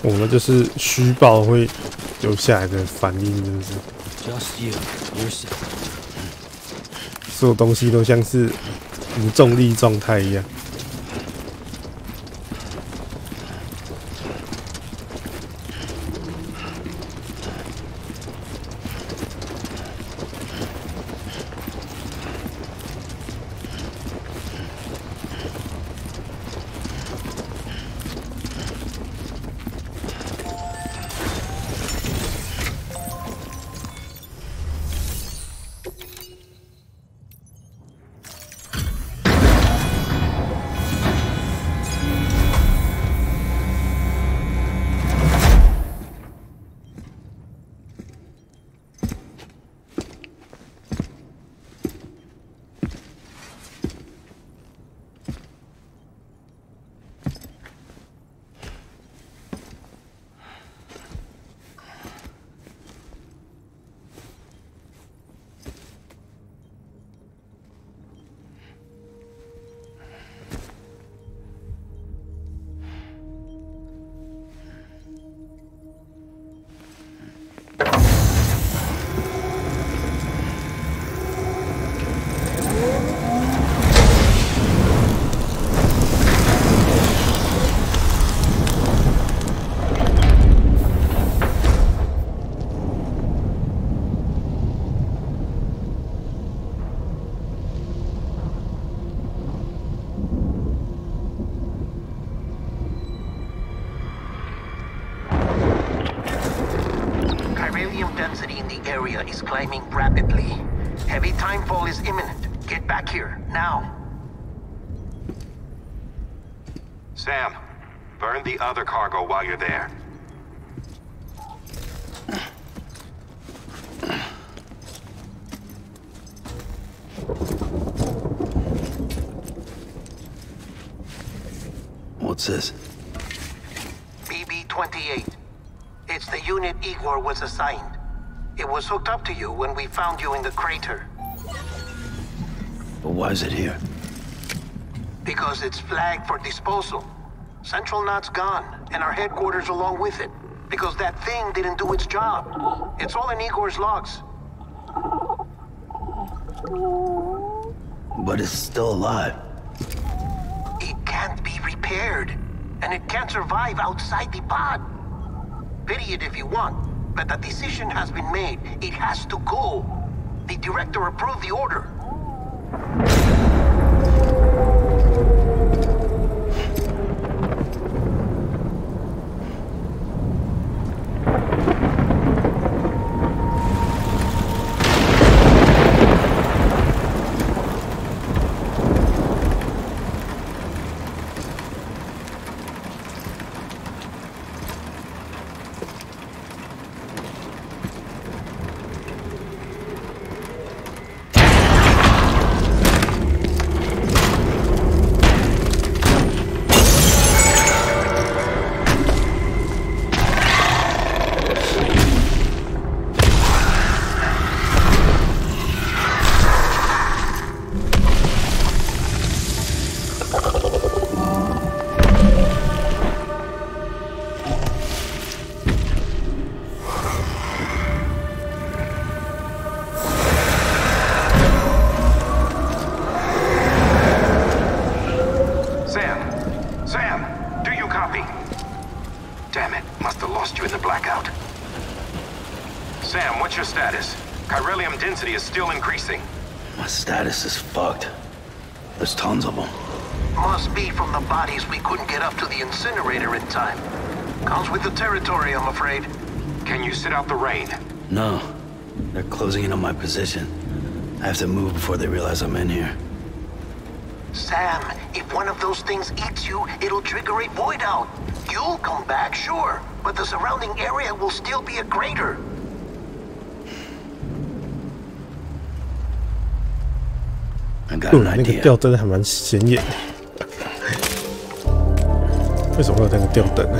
我们就是虚爆会留下来的反应，真的是。Just you, yourself. 所有东西都像是无重力状态一样。Density in the area is climbing rapidly. Heavy timefall is imminent. Get back here, now. Sam, burn the other cargo while you're there. What's this? BB-28. It's the unit Igor was assigned. It was hooked up to you when we found you in the crater. But why is it here? Because it's flagged for disposal. Central Knot's gone, and our headquarters along with it. Because that thing didn't do its job. It's all in Igor's logs. But it's still alive. It can't be repaired. And it can't survive outside the pod. Pity it if you want, but the decision has been made. It has to go. The director approved the order. Is still increasing. My status is fucked. There's tons of them. Must be from the bodies we couldn't get up to the incinerator in time. Comes with the territory, I'm afraid. Can you sit out the rain? No. They're closing in on my position. I have to move before they realize I'm in here. Sam, if one of those things eats you, it'll trigger a void out. You'll come back, sure, but the surrounding area will still be a crater. I got 对， an 那个 idea. 吊灯还蛮显眼的。为什么会有那个吊灯呢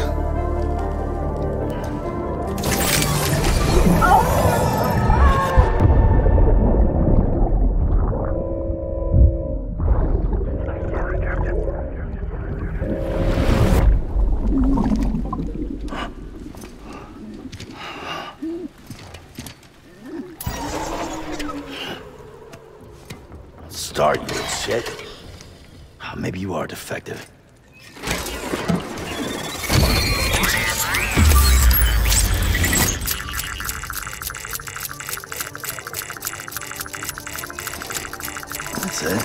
？Start, you shit. Maybe you are defective. That's it.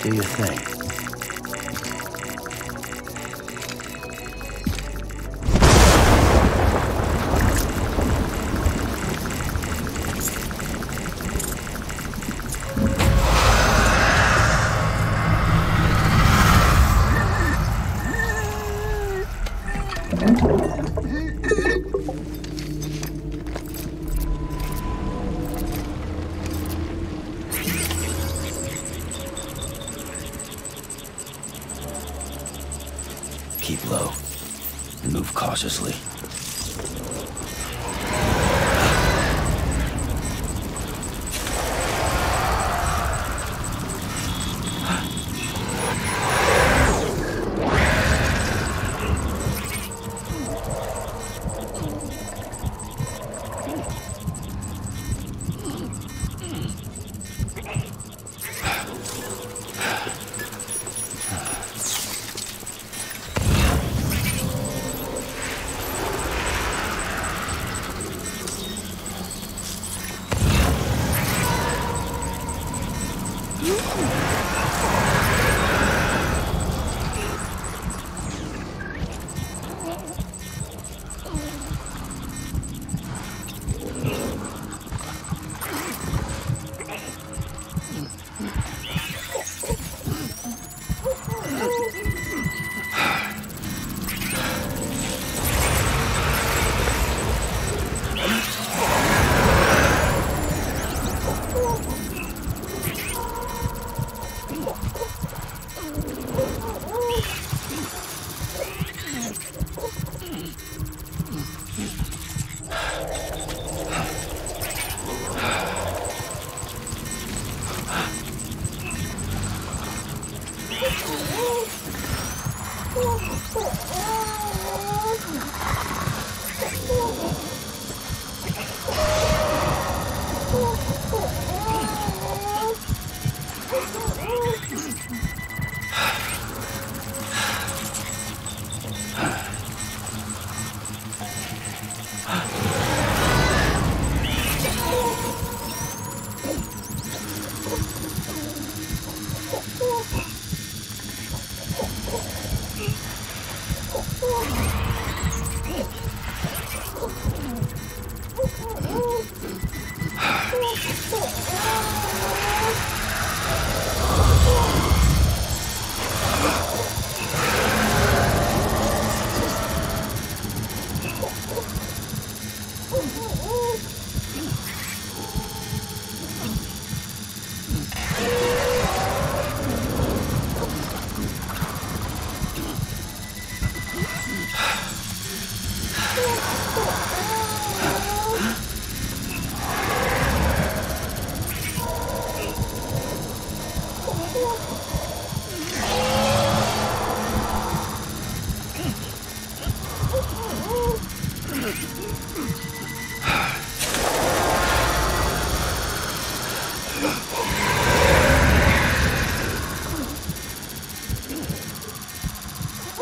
Do your thing. Keep low and move cautiously.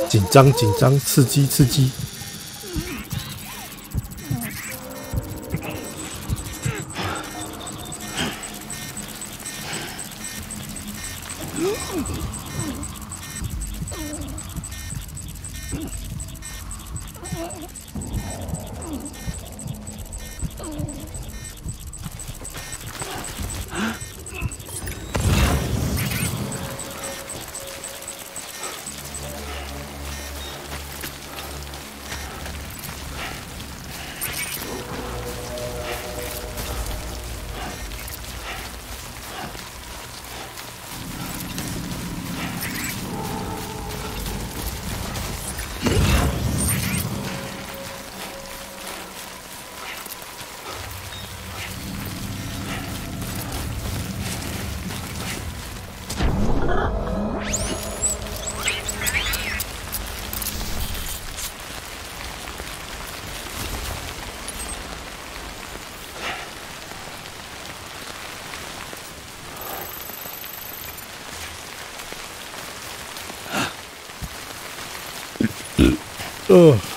紧张紧张，刺激刺激。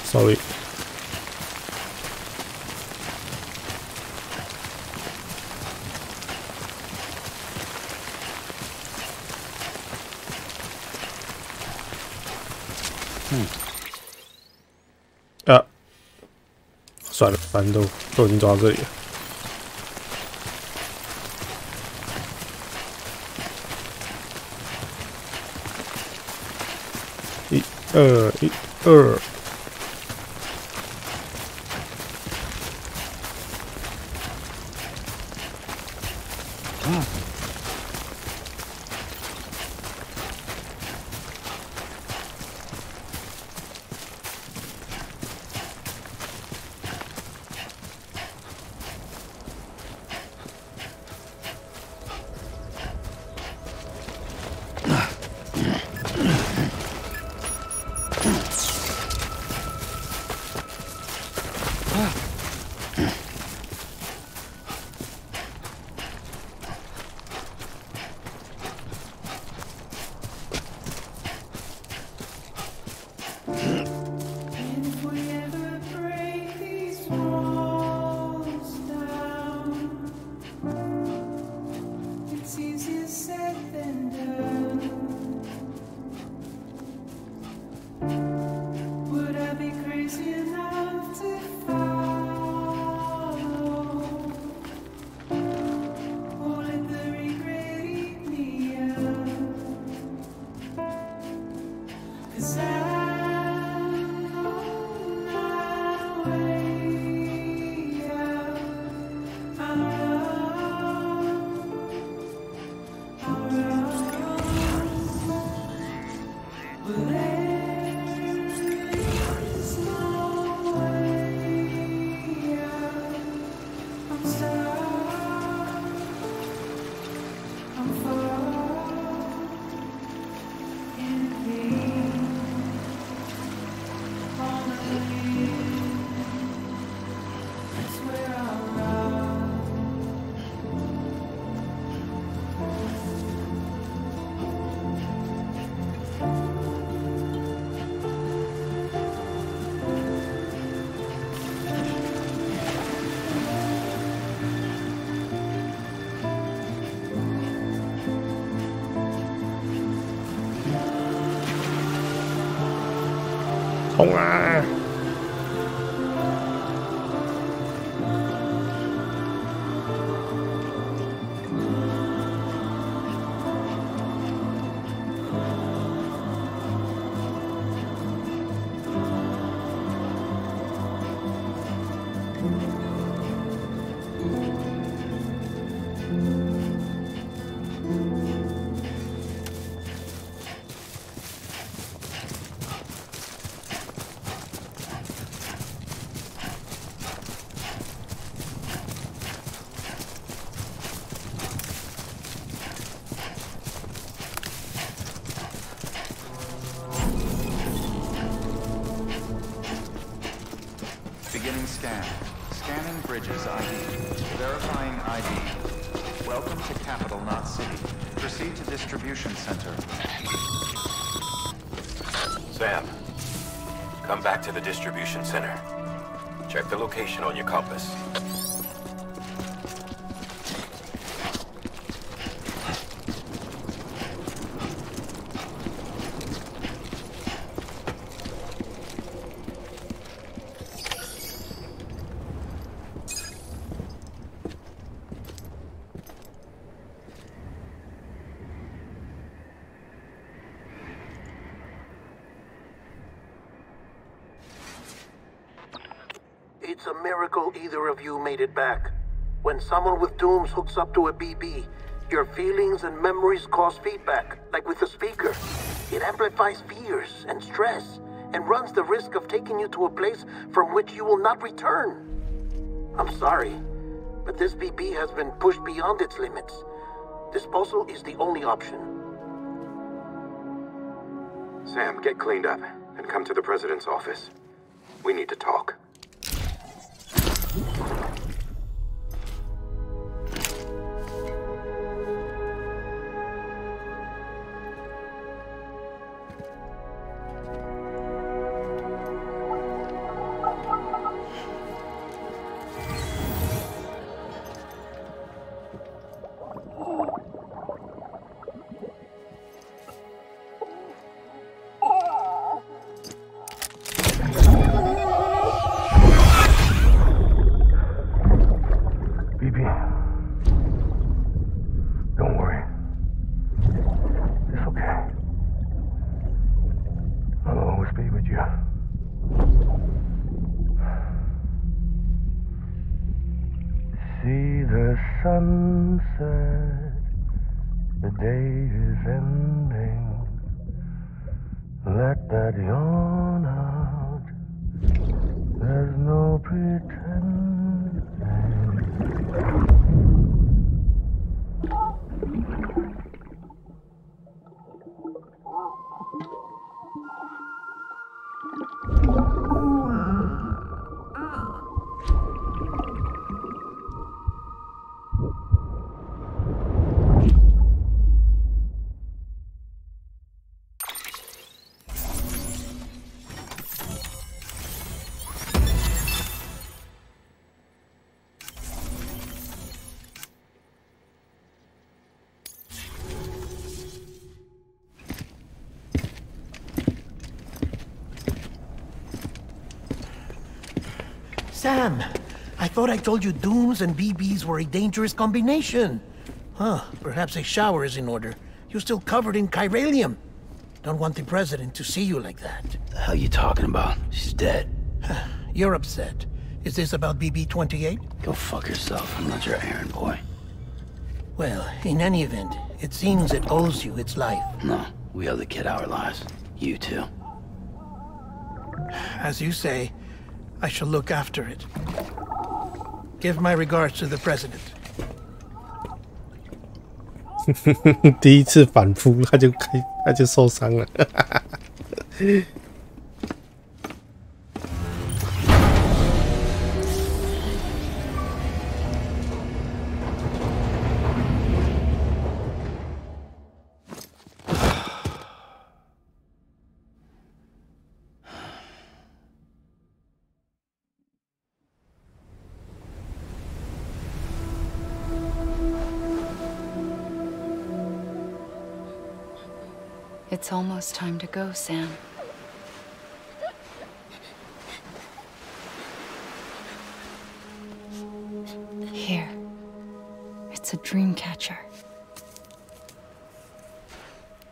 sorry。算了，反正都已经走到这里了。1、2、1、2。冲啊！Beginning scan. Scanning bridges ID. Verifying ID. Welcome to Capital Knot City. Proceed to distribution center. Sam, come back to the distribution center. Check the location on your compass. It's a miracle either of you made it back. When someone with dooms hooks up to a BB, your feelings and memories cause feedback, like with a speaker. It amplifies fears and stress, and runs the risk of taking you to a place from which you will not return. I'm sorry, but this BB has been pushed beyond its limits. Disposal is the only option. Sam, get cleaned up and come to the president's office. We need to talk. Don't worry. It's okay. I'll always be with you. See the sunset. The day is ending. Let that yawn out. There's no pretending. Sam, I thought I told you dooms and BBs were a dangerous combination. Huh, perhaps a shower is in order. You're still covered in chiralium. Don't want the president to see you like that. The hell you talking about? She's dead. You're upset. Is this about BB-28? Go fuck yourself. I'm not your errand boy. Well, in any event, it seems it owes you its life. No, we owe the kid our lives. You too. As you say, I shall look after it. Give my regards to the president. 第一次反扑，他就受伤了。It's almost time to go, Sam. Here. It's a dream catcher.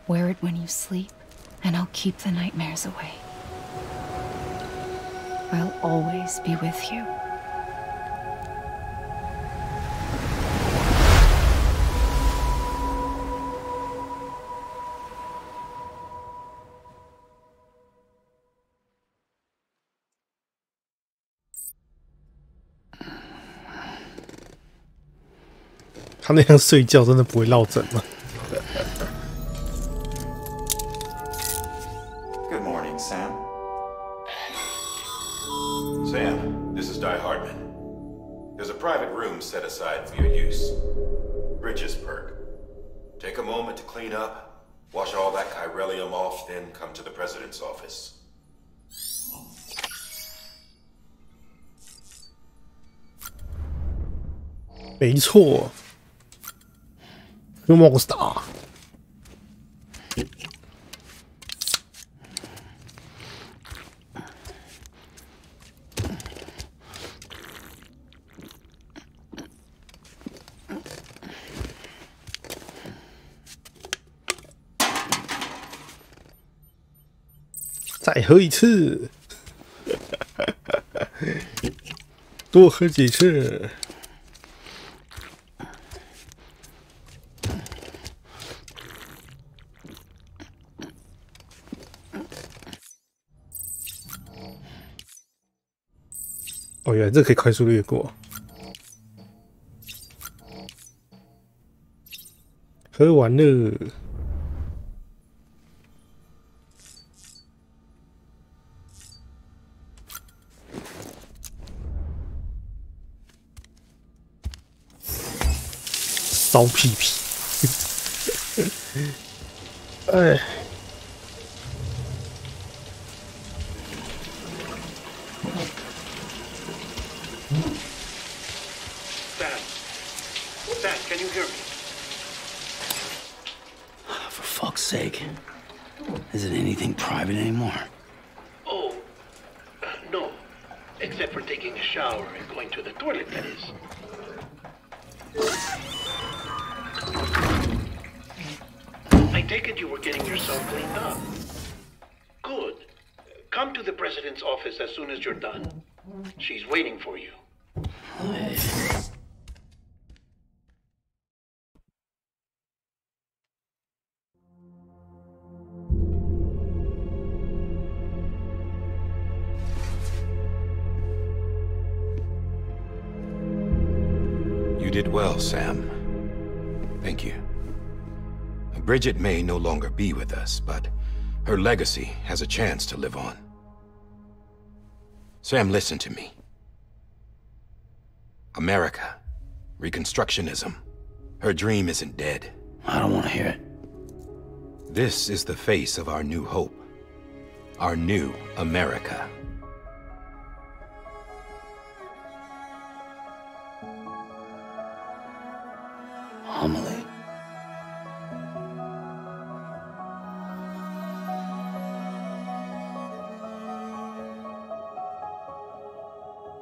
Wear it when you sleep, and I'll keep the nightmares away. I'll always be with you.他那样睡觉真的不会落枕吗？ Good morning, Sam. Sam, this is Di Hardman. There's a private room set aside for your use. Bridges perk. Take a moment to clean up, Wash all that chiralium off, then come to the president's office. 没错 ，Monster。再喝一次，多喝几次。哦，原来这可以快速略过。喝完了。骚屁屁，哎， Sam, can you hear me? For fuck's sake. Isn't anything private anymore? Oh, no. Except for taking a shower and going to the toilet, that is. I take it you were getting yourself cleaned up. Good. Come to the president's office as soon as you're done. She's waiting for you. You did well, Sam. Thank you. Bridget may no longer be with us, but her legacy has a chance to live on. Sam, listen to me. America, Reconstructionism, her dream isn't dead. I don't want to hear it. This is the face of our new hope. Our new America. Amelie.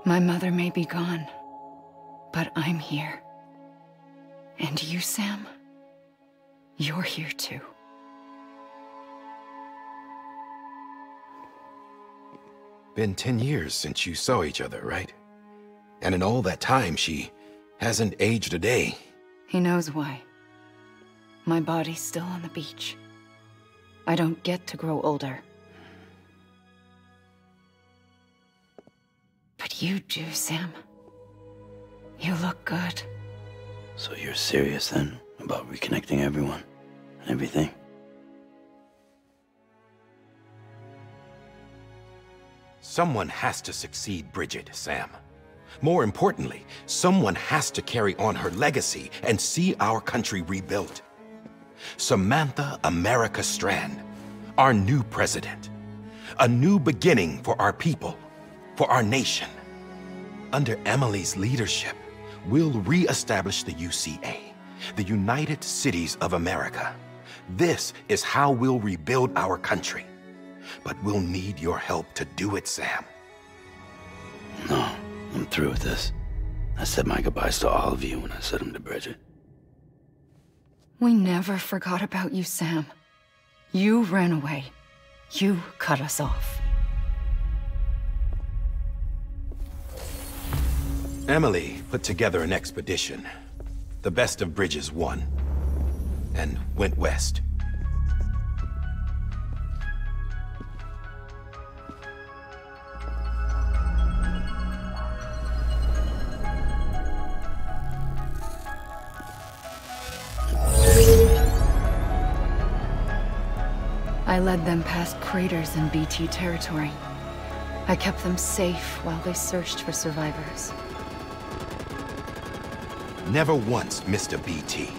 My mother may be gone, but I'm here. And you, Sam, you're here too. Been 10 years since you saw each other, right? And in all that time, she hasn't aged a day. He knows why. My body's still on the beach. I don't get to grow older. But you do, Sam. You look good. So you're serious then about reconnecting everyone and everything? Someone has to succeed Bridget, Sam. More importantly, someone has to carry on her legacy and see our country rebuilt. Samantha America Strand, our new president. A new beginning for our people, for our nation. Under Emily's leadership, we'll re-establish the UCA, the United Cities of America. This is how we'll rebuild our country. But we'll need your help to do it, Sam. No, I'm through with this. I said my goodbyes to all of you when I said them to Bridget. We never forgot about you, Sam. You ran away. You cut us off. Emily put together an expedition. The best of Bridges won. And went west. I led them past craters in BT territory. I kept them safe while they searched for survivors. Never once missed a BT.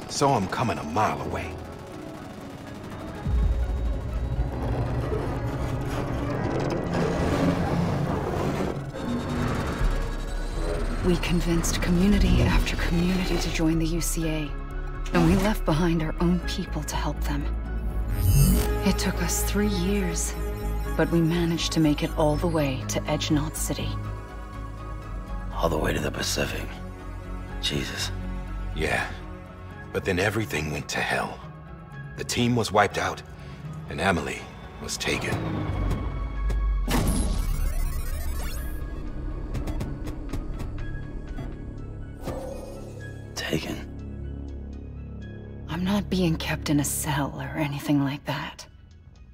Saw him coming a mile away. We convinced community after community to join the UCA, and we left behind our own people to help them. It took us 3 years, but we managed to make it all the way to Edgenot City. All the way to the Pacific. Jesus. Yeah, but then everything went to hell. The team was wiped out, and Emily was taken. Taken? I'm not being kept in a cell or anything like that.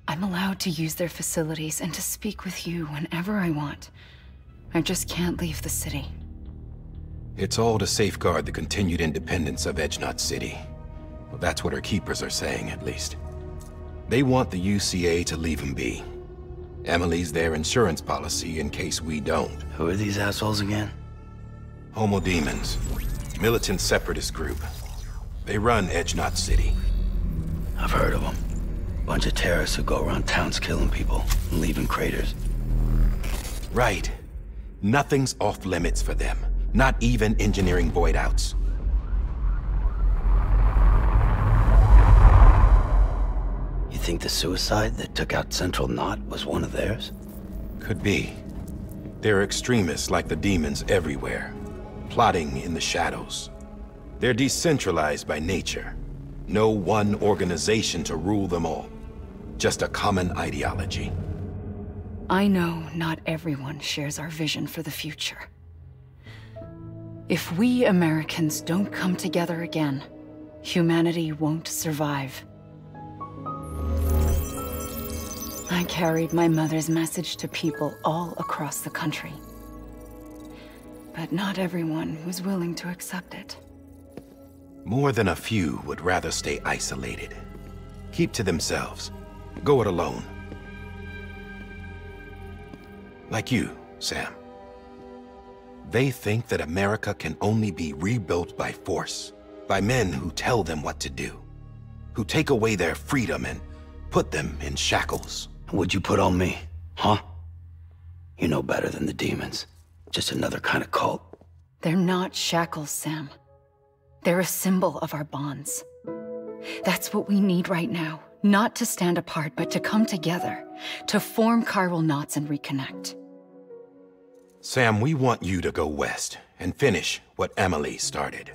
I'm allowed to use their facilities and to speak with you whenever I want. I just can't leave the city. It's all to safeguard the continued independence of Edgenot City. Well, that's what our keepers are saying, at least. They want the UCA to leave him be. Emily's their insurance policy in case we don't. Who are these assholes again? Homo Demons. Militant separatist group. They run Edgenot City. I've heard of them. Bunch of terrorists who go around towns killing people and leaving craters. Right. Nothing's off limits for them. Not even engineering void outs. You think the suicide that took out Central Knot was one of theirs? Could be. There are extremists like the demons everywhere, plotting in the shadows. They're decentralized by nature. No one organization to rule them all. Just a common ideology. I know not everyone shares our vision for the future. If we Americans don't come together again, humanity won't survive. I carried my mother's message to people all across the country. But not everyone was willing to accept it. More than a few would rather stay isolated. Keep to themselves. Go it alone. Like you, Sam. They think that America can only be rebuilt by force, by men who tell them what to do, who take away their freedom and put them in shackles. What'd you put on me, huh? You know better than the demons. Just another kind of cult. They're not shackles, Sam. They're a symbol of our bonds. That's what we need right now. Not to stand apart, but to come together, to form chiral knots and reconnect. Sam, we want you to go west and finish what Emily started.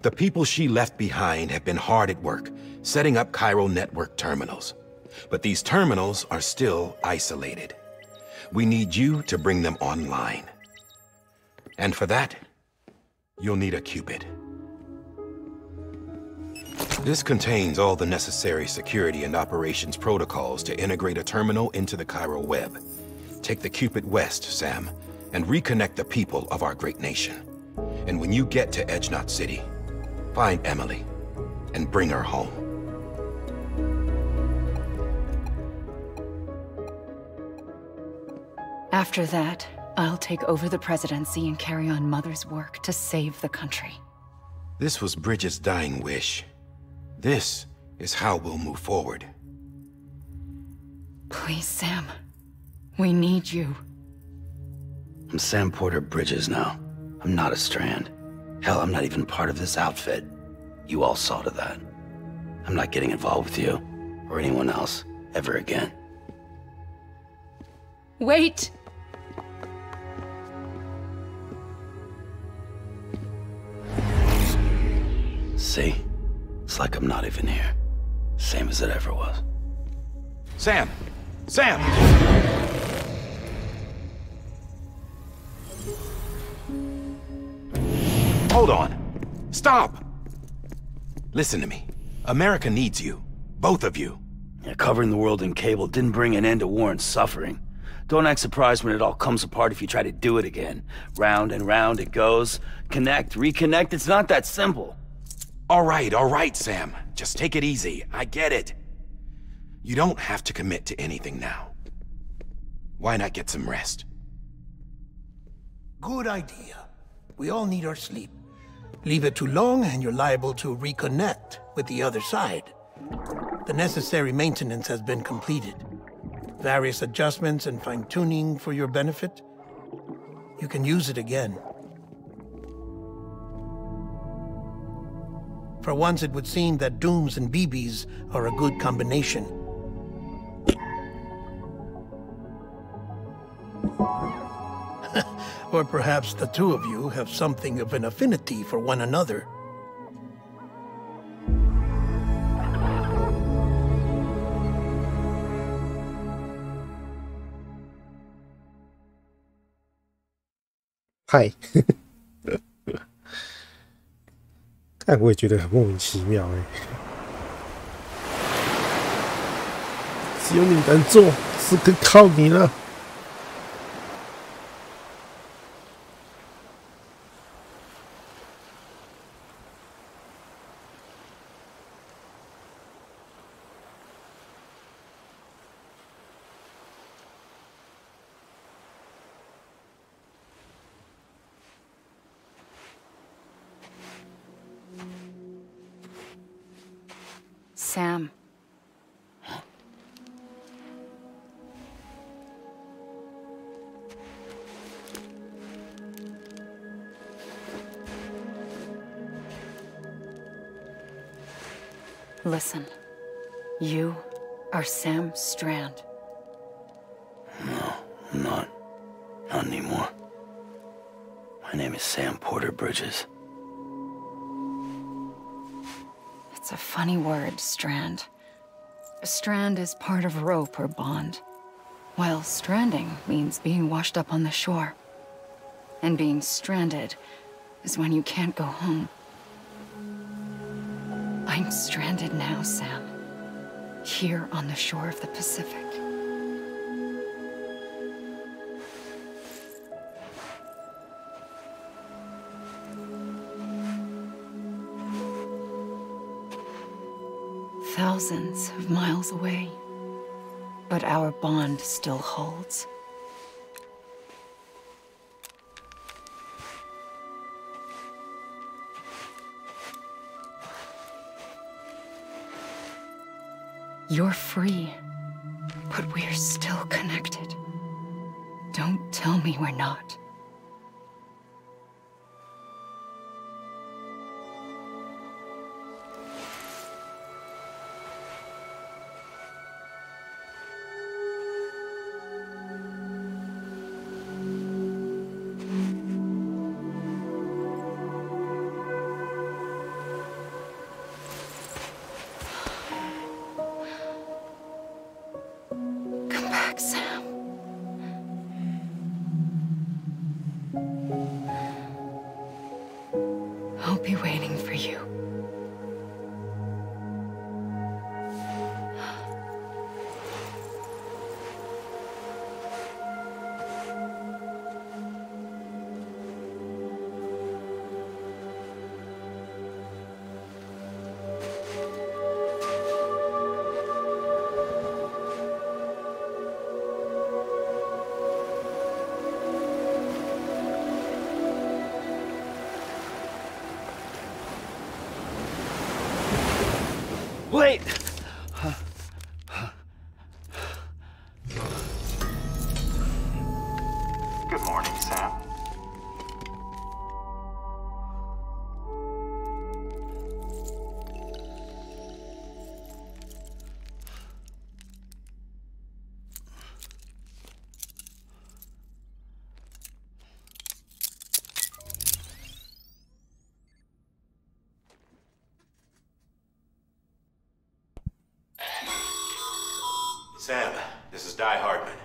The people she left behind have been hard at work, setting up chiral network terminals. But these terminals are still isolated. We need you to bring them online. And for that, you'll need a Cupid. This contains all the necessary security and operations protocols to integrate a terminal into the chiral web. Take the Cupid west, Sam, and reconnect the people of our great nation. And when you get to Edgenot City, find Emily and bring her home. After that, I'll take over the presidency and carry on Mother's work to save the country. This was Bridget's dying wish. This is how we'll move forward. Please, Sam. We need you. I'm Sam Porter Bridges now. I'm not a Strand. Hell, I'm not even part of this outfit. You all saw to that. I'm not getting involved with you, or anyone else, ever again. Wait! See? It's like I'm not even here. Same as it ever was. Sam! Sam! Hold on! Stop! Listen to me. America needs you. Both of you. Yeah, covering the world in cable didn't bring an end to war and suffering. Don't act surprised when it all comes apart if you try to do it again. Round and round it goes. Connect, reconnect, it's not that simple. All right, Sam. Just take it easy. I get it. You don't have to commit to anything now. Why not get some rest? Good idea. We all need our sleep. Leave it too long and you're liable to reconnect with the other side. The necessary maintenance has been completed. Various adjustments and fine-tuning for your benefit. You can use it again. For once, it would seem that Dooms and BBs are a good combination. Or perhaps the two of you have something of an affinity for one another. Hi 但我也觉得很莫名其妙哎，只有你能做，是更靠你了。Sam. Listen, you are Sam Strand. No, I'm not. Not anymore. My name is Sam Porter Bridges. It's a funny word, strand. A strand is part of rope or bond, while stranding means being washed up on the shore. And being stranded is when you can't go home. I'm stranded now, Sam. Here on the shore of the Pacific. Thousands of miles away, but our bond still holds. You're free, but we're still connected. Don't tell me we're not. Sam. I'll be waiting for you. Wait! Good morning, Sam. Sam, this is Die Hardman.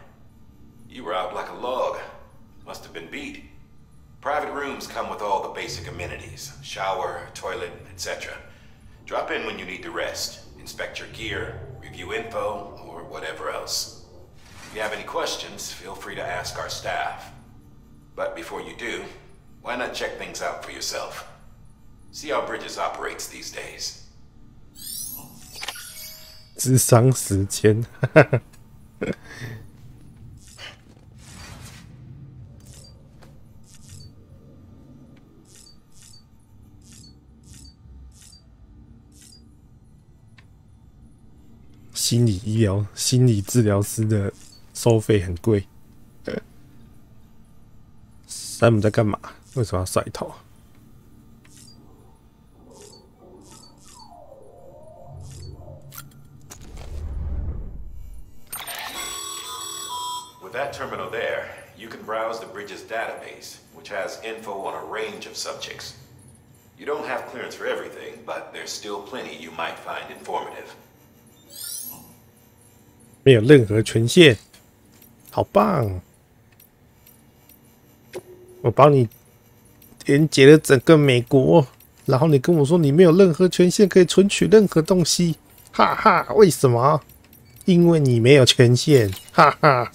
You were out like a log. Must have been beat. Private rooms come with all the basic amenities. Shower, toilet, etc. Drop in when you need to rest. Inspect your gear, review info, or whatever else. If you have any questions, feel free to ask our staff. But before you do, why not check things out for yourself? See how Bridges operates these days. 智商时间，心理医疗、心理治疗师的收费很贵。山姆在干嘛？为什么要甩头？ that terminal there, you can browse the bridge's database, which has info on a range of subjects. You don't have clearance for everything, but there's still plenty you might find informative. 没有任何权限，好棒！我帮你连接了整个美国，然后你跟我说你没有任何权限可以存取任何东西，哈哈！为什么？因为你没有权限，哈哈。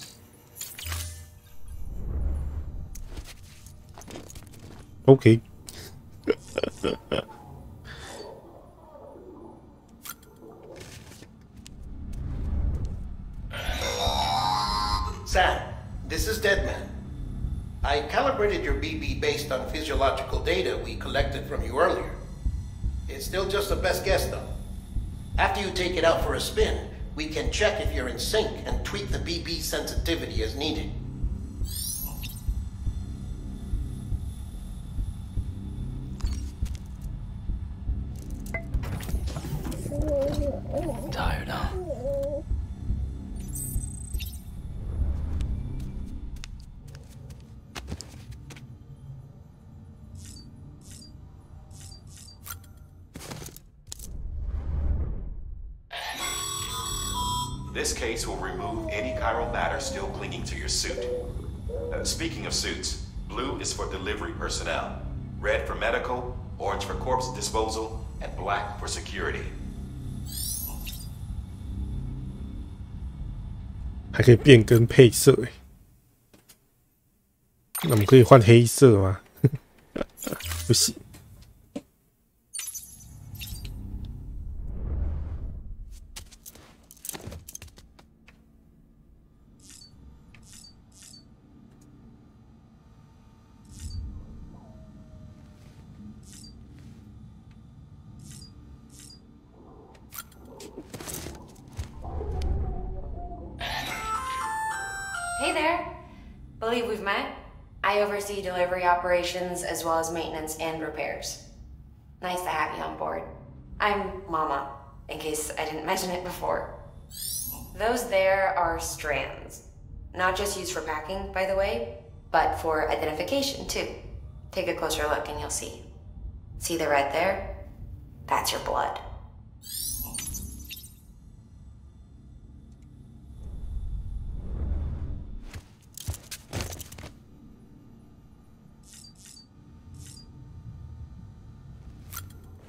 OK。Sam, this is Deadman. I calibrated your BB based on physiological data we collected from you earlier. It's still just a best guess, though. After you take it out for a spin, we can check if you're in sync and tweak the BB sensitivity as needed. Tired, huh? This case will remove any chiral matter still clinging to your suit. Speaking of suits, blue is for delivery personnel, red for medical, orange for corpse disposal, and black for security. 还可以变更配色诶，那我们可以换黑色吗？不行。Hey there. Believe we've met? I oversee delivery operations as well as maintenance and repairs. Nice to have you on board. I'm Mama, in case I didn't mention it before. Those there are strands. Not just used for packing, by the way, but for identification too. Take a closer look and you'll see. See the red there? That's your blood.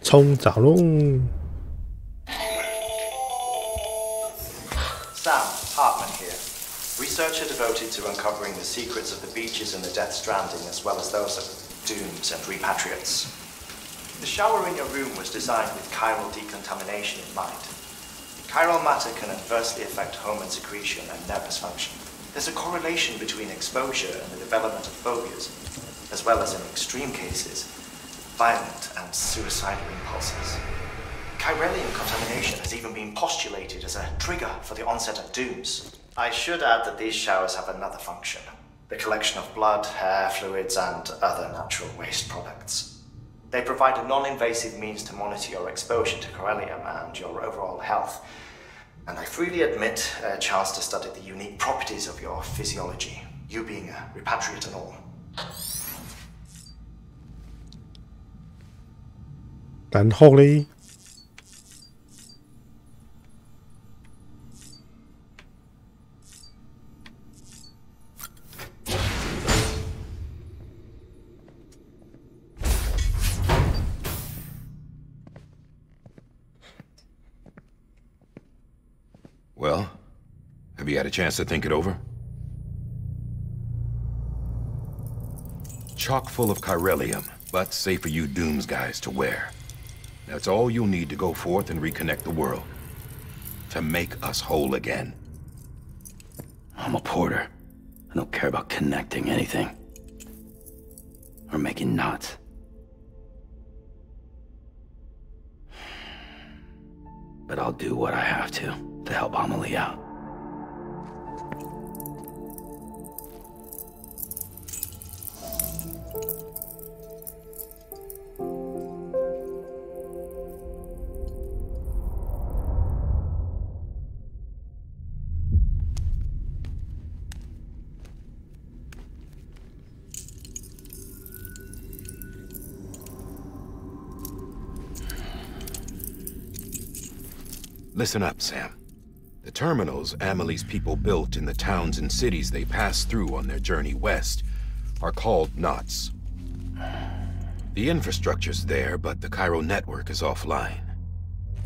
冲澡喽 Sam, Hartman here. Researcher devoted to uncovering the secrets of the beaches in the Death Stranding as well as those of dooms and repatriates. The shower in your room was designed with chiral decontamination in mind. Chiral matter can adversely affect hormone secretion and nervous function. There's a correlation between exposure and the development of phobias, as well as in extreme cases, violent and suicidal impulses. Chiralium contamination has even been postulated as a trigger for the onset of dooms. I should add that these showers have another function: the collection of blood, hair, fluids, and other natural waste products. They provide a non-invasive means to monitor your exposure to chiralium and your overall health. And I freely admit a chance to study the unique properties of your physiology, you being a repatriate and all. 然后嘞，Well, have you had a chance to think it over? Chock full of chiralium, but safe for you Dooms guys to wear. That's all you'll need to go forth and reconnect the world. To make us whole again. I'm a porter. I don't care about connecting anything. Or making knots. But I'll do what I have to help Amelie out. Listen up, Sam. The terminals Amelie's people built in the towns and cities they passed through on their journey west are called knots. The infrastructure's there, but the Cairo network is offline.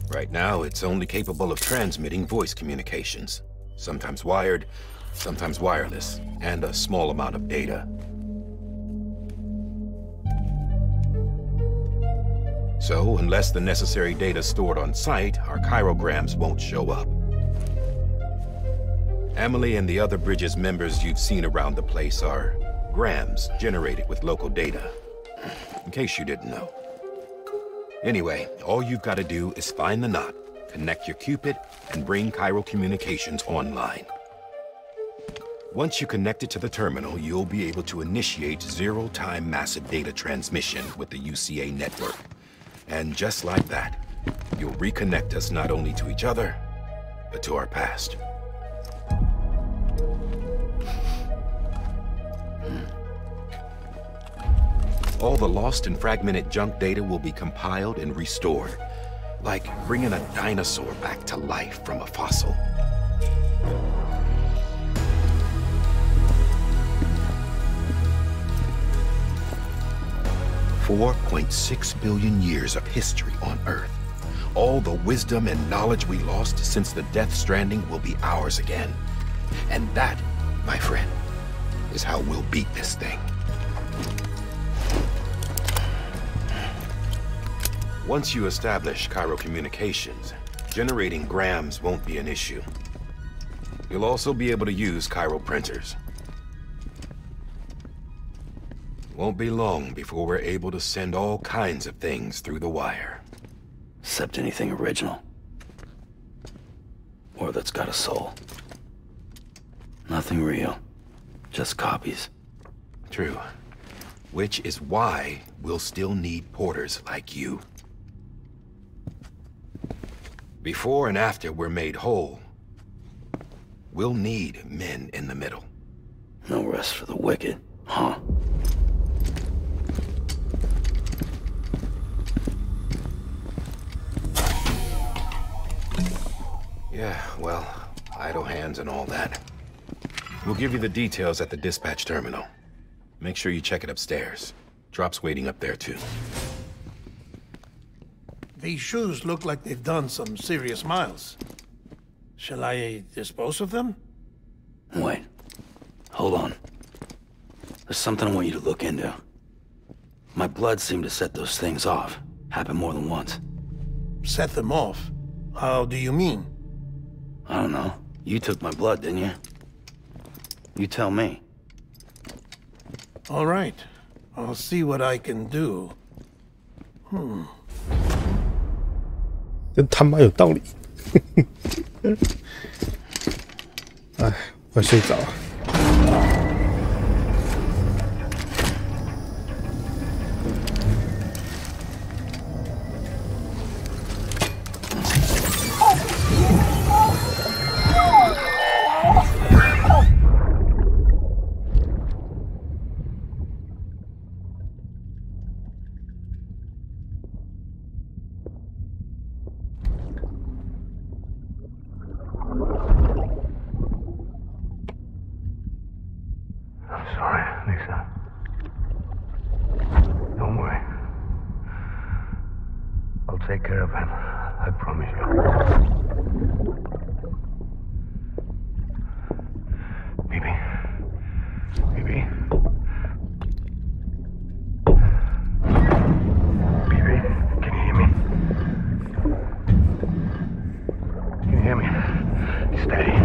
Right now, it's only capable of transmitting voice communications, sometimes wired, sometimes wireless, and a small amount of data. So, unless the necessary data is stored on site, our chirograms won't show up. Amelie and the other Bridges members you've seen around the place are grams generated with local data, in case you didn't know. Anyway, all you've got to do is find the knot, connect your Cupid, and bring Cairo communications online. Once you connect it to the terminal, you'll be able to initiate zero-time massive data transmission with the UCA network. And just like that, you'll reconnect us not only to each other, but to our past. All the lost and fragmented junk data will be compiled and restored, like bringing a dinosaur back to life from a fossil. $4.6 billion years of history on Earth. All the wisdom and knowledge we lost since the Death Stranding will be ours again. And that, my friend, is how we'll beat this thing. Once you establish Cairo communications, generating grams won't be an issue. You'll also be able to use Cairo printers. Won't be long before we're able to send all kinds of things through the wire. Except anything original. Or that's got a soul. Nothing real. Just copies. True. Which is why we'll still need porters like you. Before and after we're made whole, we'll need men in the middle. No rest for the wicked, huh? Yeah, well, idle hands and all that. We'll give you the details at the dispatch terminal. Make sure you check it upstairs. Drop's waiting up there, too. These shoes look like they've done some serious miles. Shall I dispose of them? Wait. Hold on. There's something I want you to look into. My blood seemed to set those things off. Happened more than once. Set them off? How do you mean? I don't know. You took my blood, didn't you? You tell me. All right. I'll see what I can do. 真他妈有道理。哎，快睡着了。Take care of him. I promise you. Baby. Baby. Baby, can you hear me? Can you hear me? Steady.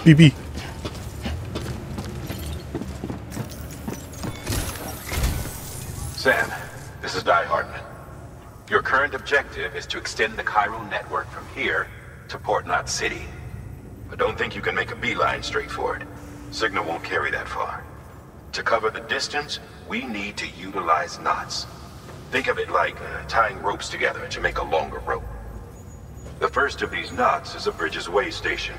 BB. Sam, This is Die Hartman. Your current objective is to extend the Cairo network from here to Port Knot City. But don't think you can make a beeline straight for it. Signal won't carry that far. To cover the distance, we need to utilize knots. Think of it like tying ropes together to make a longer rope. The first of these knots is a Bridges Way station.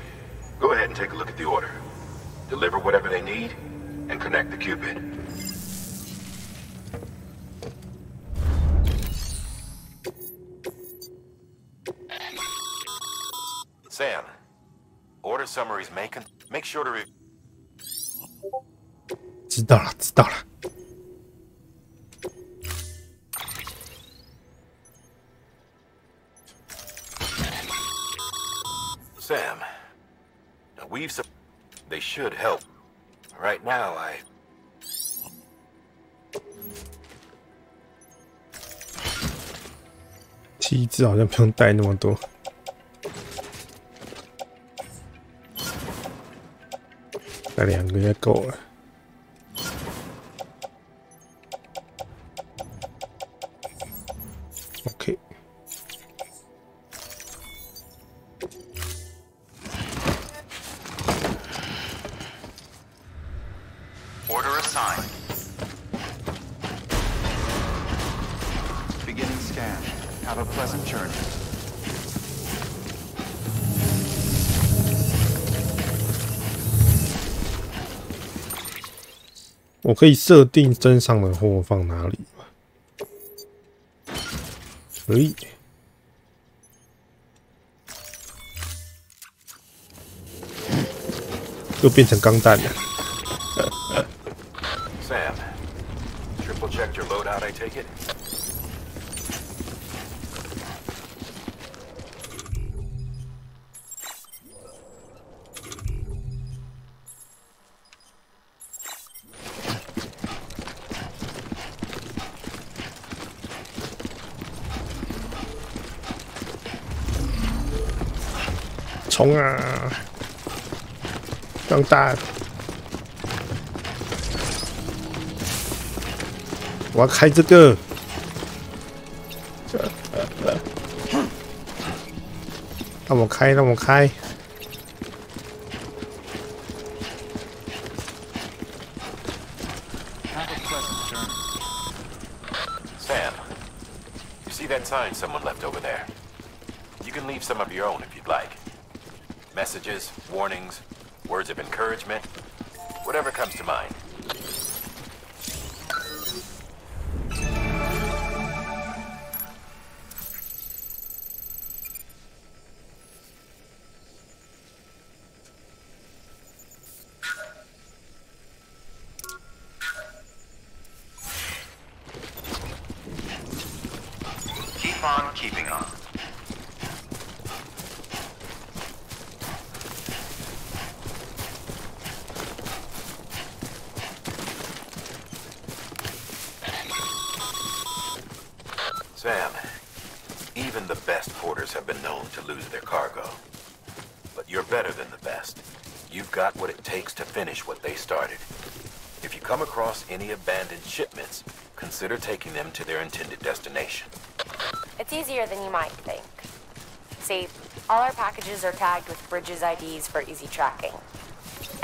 Go ahead and take a look at the order. Deliver whatever they need, and connect the Cupid. Sam, order summaries make sure to read. 知道了，知道了。Sam, now they should help. Right now, 旗帜好像不用带那么多，带2个就够了。OK。 Order assigned. Beginning scan. Have a pleasant journey. 我可以设定身上的货放哪里吗？可以。又变成钢弹了。Sam, triple checked your loadout, I take it? "冲啊！钢弹！我要开这个。让我开，让我开。Sam, you see that sign someone left over there? You can leave some of your own if you'd like. Messages, warnings, words of encouragement, whatever comes to mind. Keep on keeping on. Sam, even the best porters have been known to lose their cargo. But you're better than the best. You've got what it takes to finish what they started. If you come across any abandoned shipments, consider taking them to their intended destination. It's easier than you might think. See, all our packages are tagged with Bridges IDs for easy tracking.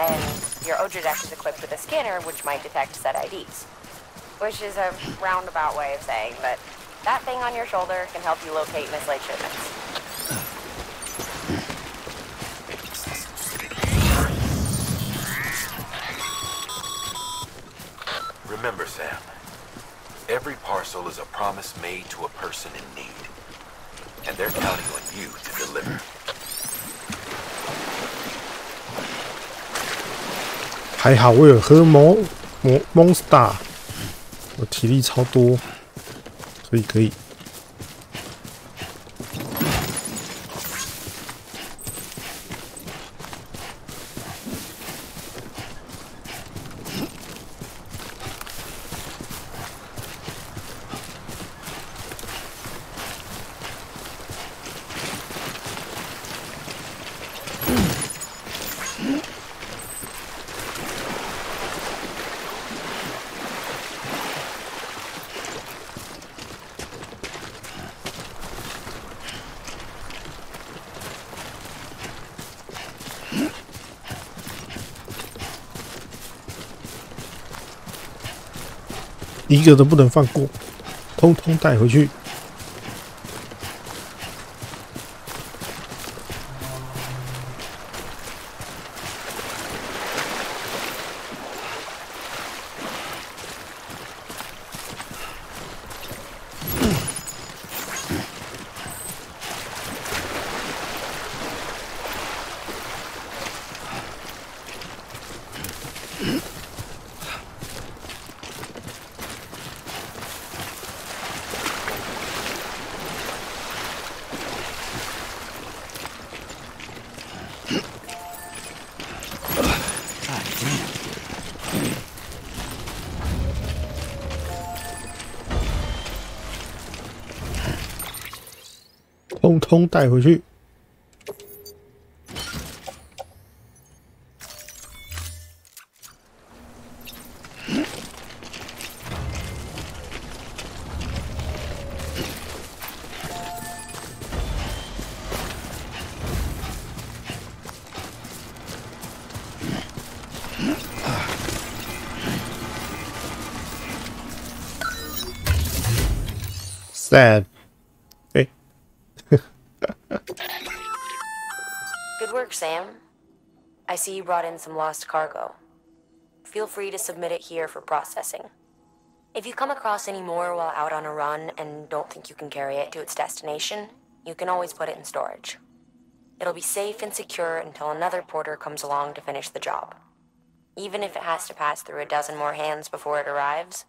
And your Odra deck is equipped with a scanner which might detect said IDs. Which is a roundabout way of saying that that thing on your shoulder can help you locate mislaid shipments. Remember, Sam, every parcel is a promise made to a person in need. And they're counting on you to deliver. 还好我有喝Monster， 我体力超多，可以。一个都不能放过，通通带回去。通通带回去。Sad. Hey. Good work, Sam. I see you brought in some lost cargo. Feel free to submit it here for processing. If you come across any more while out on a run and don't think you can carry it to its destination, you can always put it in storage. It'll be safe and secure until another porter comes along to finish the job. Even if it has to pass through a dozen more hands before it arrives,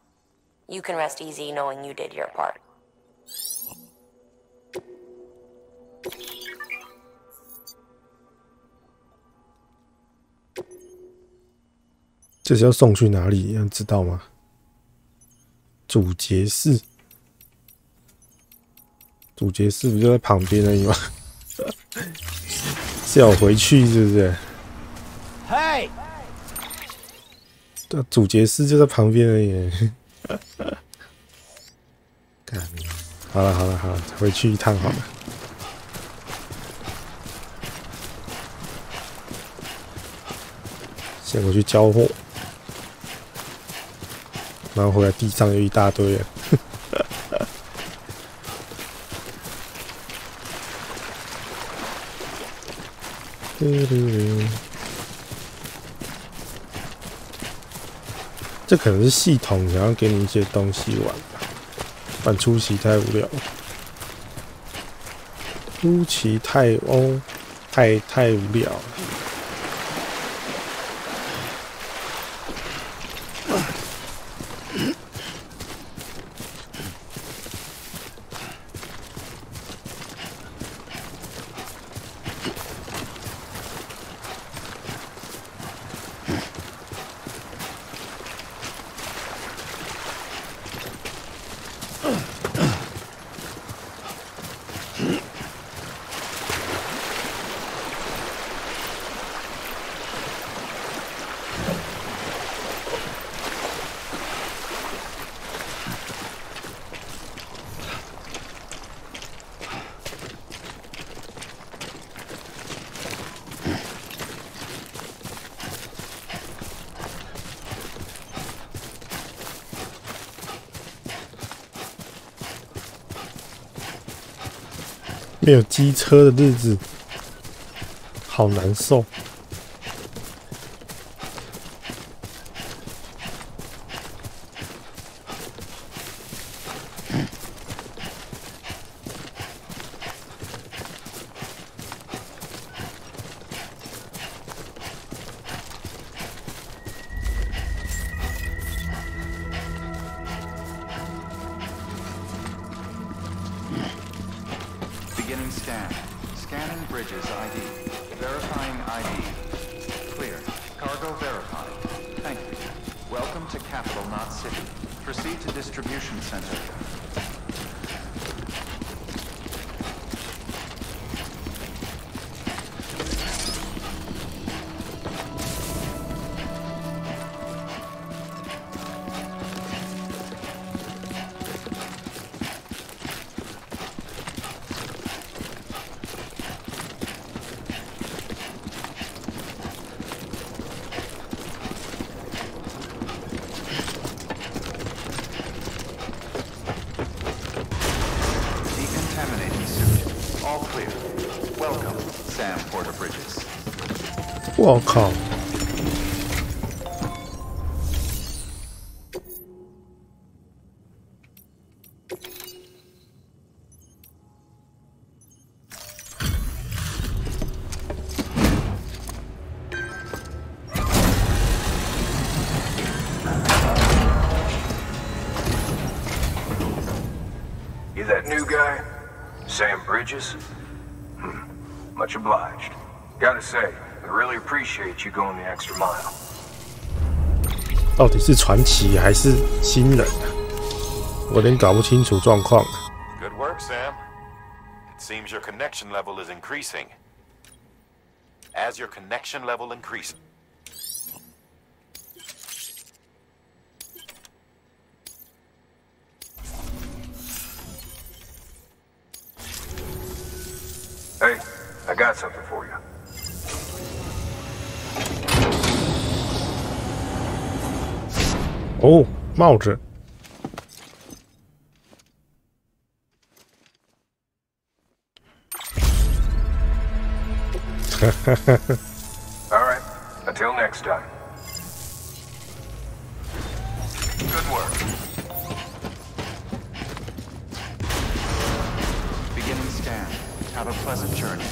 you can rest easy knowing you did your part. 这是要送去哪里？要知道吗？主节室，主节室不就在旁边而已吗？是要回去是不是？嘿，对，主节室就在旁边而已。干，好了好了好了，回去一趟好了。先回去交货。 然后回来，地上有一大堆了。这可能是系统想要给你一些东西玩吧，不然出奇太无聊了。出奇太无聊了。 没有机车的日子，好难受。Beginning scan. Scanning bridges ID. Verifying ID. Clear. Cargo verified. Thank you. Welcome to Capital Knot City. Proceed to distribution center. Sam Porter Bridges. 我靠！You that new guy? Sam Bridges? Much obliged. Gotta say, I really appreciate you going the extra mile. 到底是传奇还是新人啊？我有点搞不清楚状况。Good work, Sam. It seems your connection level is increasing. As your connection level increases. Hey, I got something for you. 哦，帽子。All right, until next time. Good work. Beginning scan. Have a pleasant journey.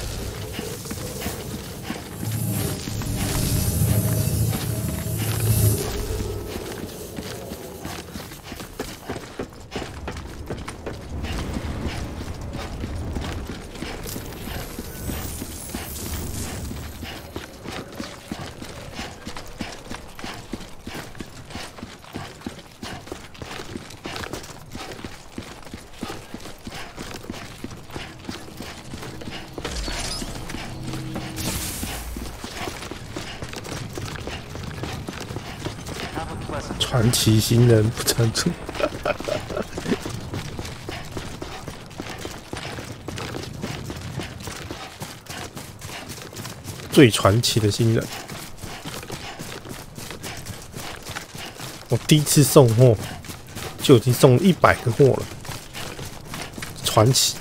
Have a pleasant 传奇新人不成处。最传奇的新人，我第一次送货就已经送了100个货了，传奇。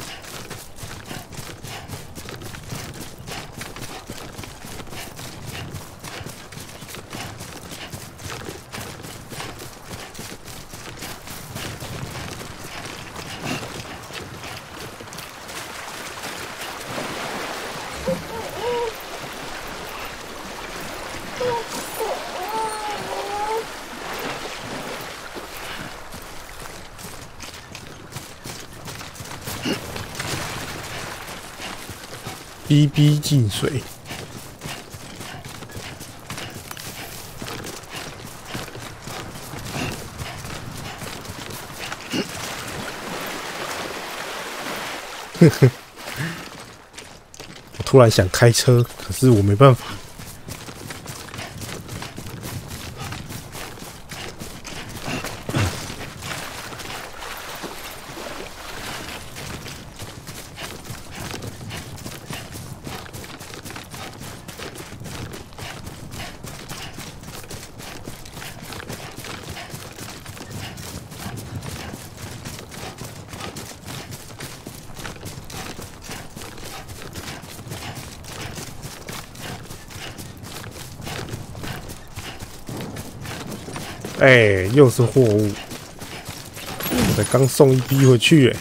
BB 进水，呵呵。我突然想开车，可是我没办法。哎，又是货物，才刚送一批回去，哎，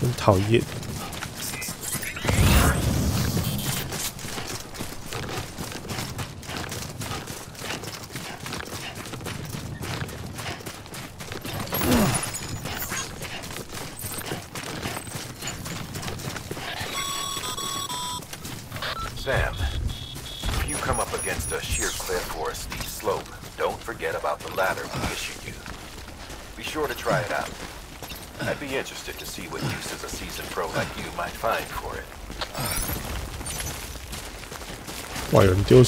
真讨厌。Sam, if you come up against a sheer cliff or a steep slope, don't forget about the ladder we issued you. Be sure to try it out. I'd be interested to see what uses a seasoned pro like you might find for it. 哇，有人丢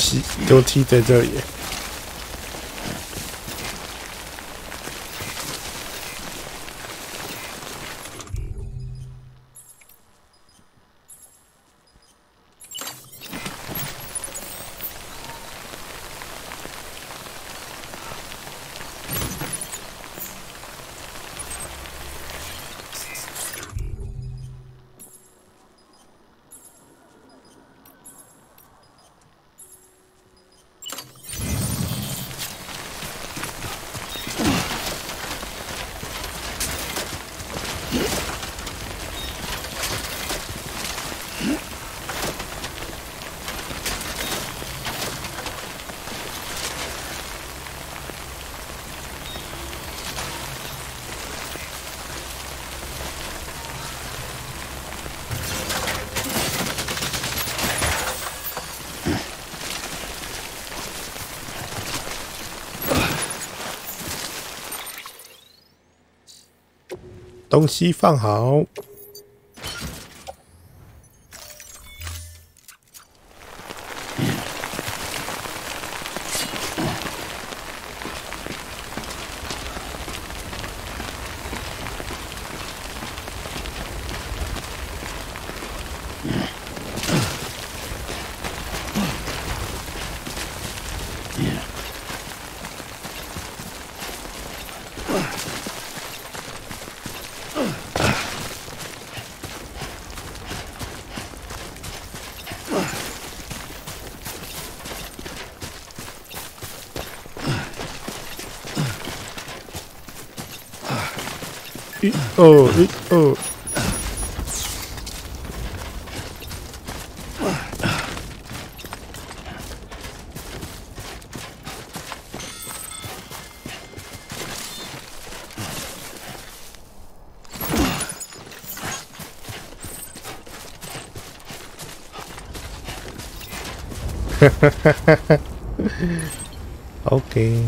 梯在这里。东西放好。哦。OK。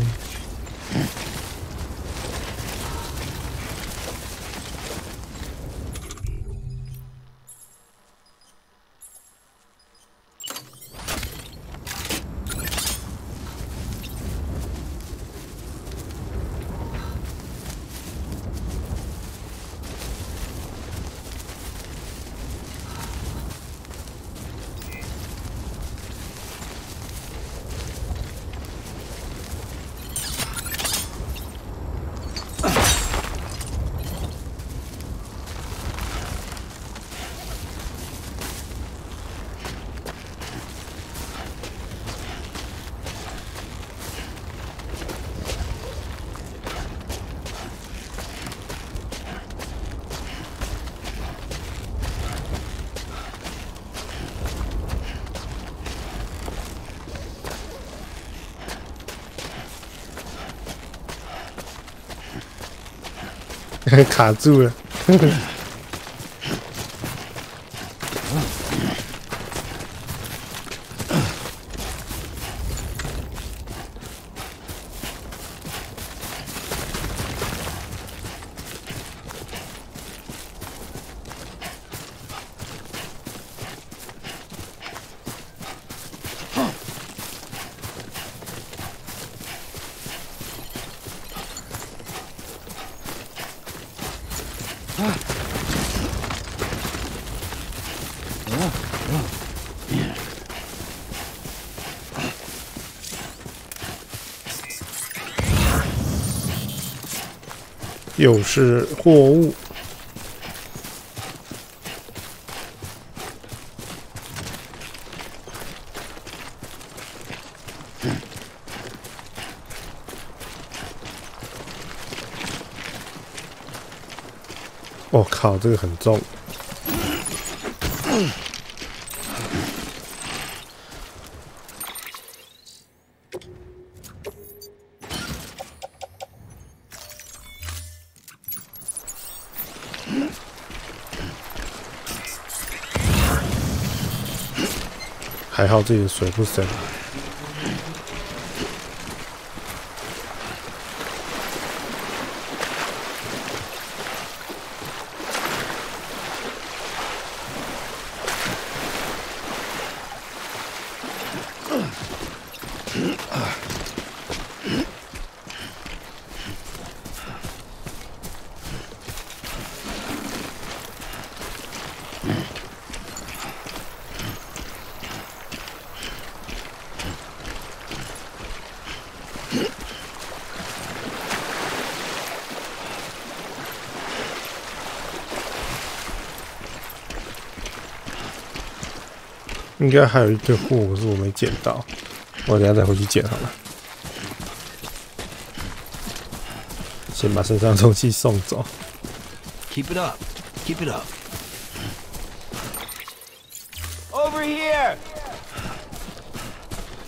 卡住了。又是货物。我靠，这个很重。还好这里水不深。应该还有一堆货，可是我没捡到，我等下再回去捡好了。先把身上的东西送走。Keep it up, keep it up. Over here.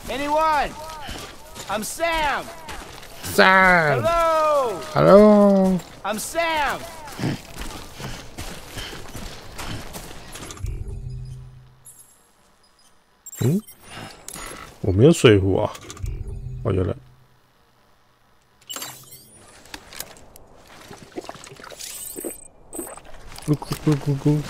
Anyone? I'm Sam. Sam. Hello. Hello. I'm Sam. 嗯，我没有水壶啊，哦，有了。咕咕咕咕咕。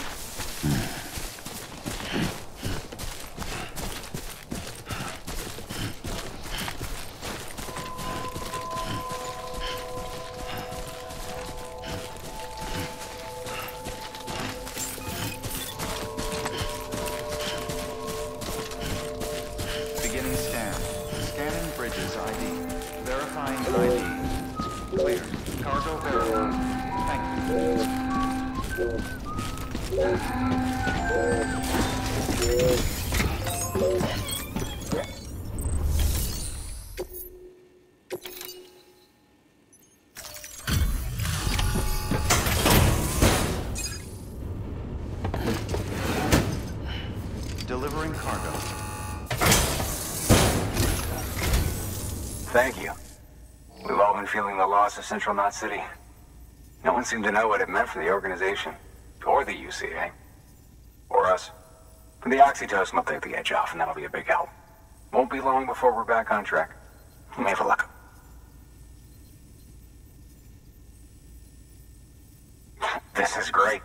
Beginning scan. Scanning bridges ID. Verifying ID. Clear. Cargo verified. Thank you. Delivering cargo. Thank you. We've all been feeling the loss of Central Knot City. No one seemed to know what it meant for the organization, or the UCA, or us. But the oxytocin will take the edge off, and that'll be a big help. Won't be long before we're back on track. You may have luck. This is great.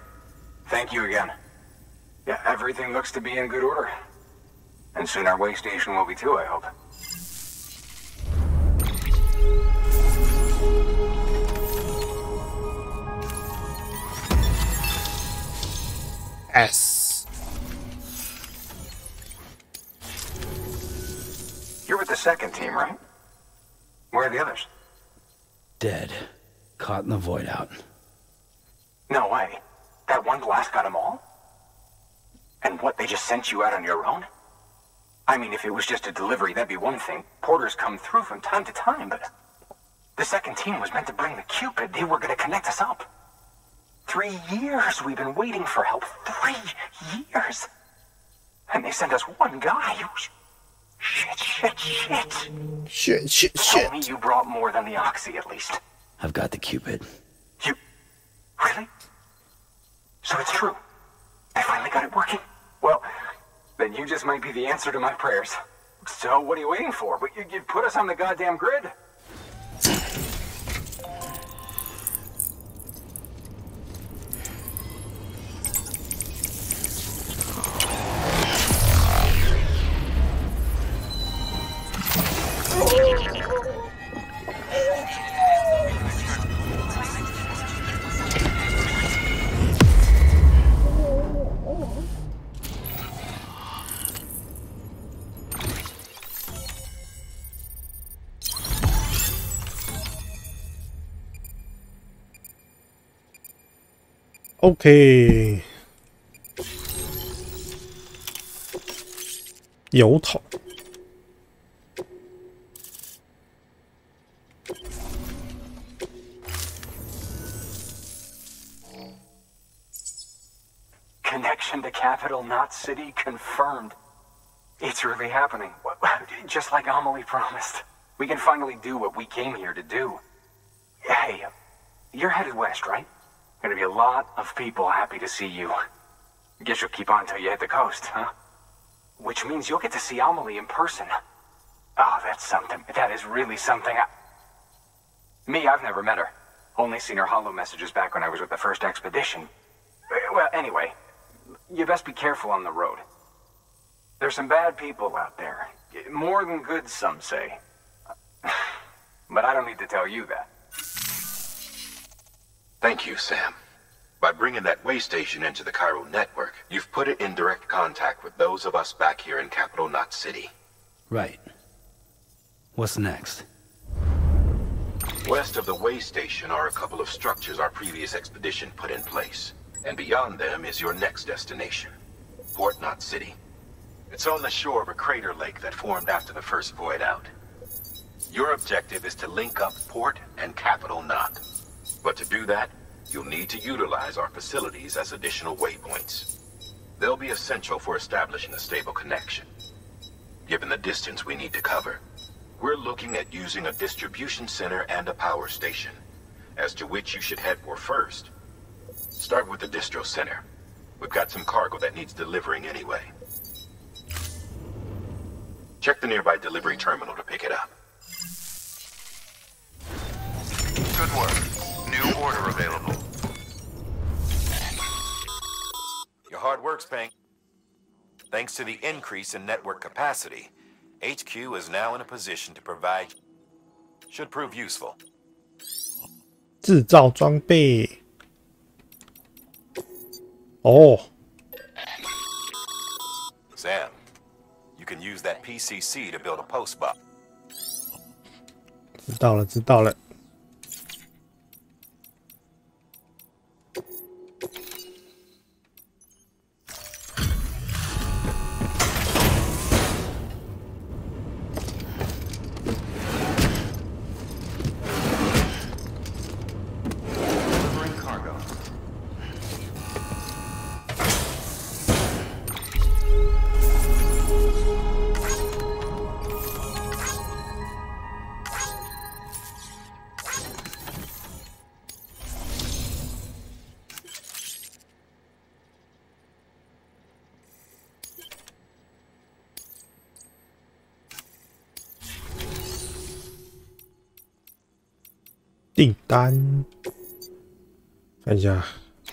Thank you again. Yeah, everything looks to be in good order. And soon our way station will be too, I hope. S. You're with the second team, right? Where are the others? Dead. Caught in the void out. No way. That one blast got them all? And what, they just sent you out on your own? I mean, if it was just a delivery, that'd be one thing. Porters come through from time to time, but... The second team was meant to bring the Cupid. They were gonna connect us up. 3 years we've been waiting for help. 3 years! And they sent us one guy. Shit. Tell me you brought more than the Oxy, at least. I've got the Cupid. You... Really? So it's true. I finally got it working. Well, then you just might be the answer to my prayers. So what are you waiting for? But you'd put us on the goddamn grid. OK， 油桶。Connection to Capital Knot City confirmed. It's really happening. Just like Amelie promised. We can finally do what we came here to do. Hey, you're headed west, right? Gonna be a lot of people happy to see you. Guess you'll keep on till you hit the coast, huh? Which means you'll get to see Amelie in person. Oh, that's something. That is really something. Me, I've never met her. Only seen her holo messages back when I was with the first expedition. Well, anyway, you best be careful on the road. There's some bad people out there. More than good, some say. But I don't need to tell you that. Thank you, Sam. By bringing that way station into the Cairo network, you've put it in direct contact with those of us back here in Capital Knot City. Right. What's next? West of the way station are a couple of structures our previous expedition put in place. And beyond them is your next destination, Port Knot City. It's on the shore of a crater lake that formed after the first void out. Your objective is to link up Port and Capital Knot. But to do that, you'll need to utilize our facilities as additional waypoints. They'll be essential for establishing a stable connection. Given the distance we need to cover, we're looking at using a distribution center and a power station, as to which you should head for first. Start with the distro center. We've got some cargo that needs delivering anyway. Check the nearby delivery terminal to pick it up. Good work. New order available. works, Peng. Thanks to the increase in network capacity, HQ is now in a position to provide. Should prove useful. 制造装备。哦。Sam, you can use that PCC to build a post box. 知道了，知道了。订单，看一下，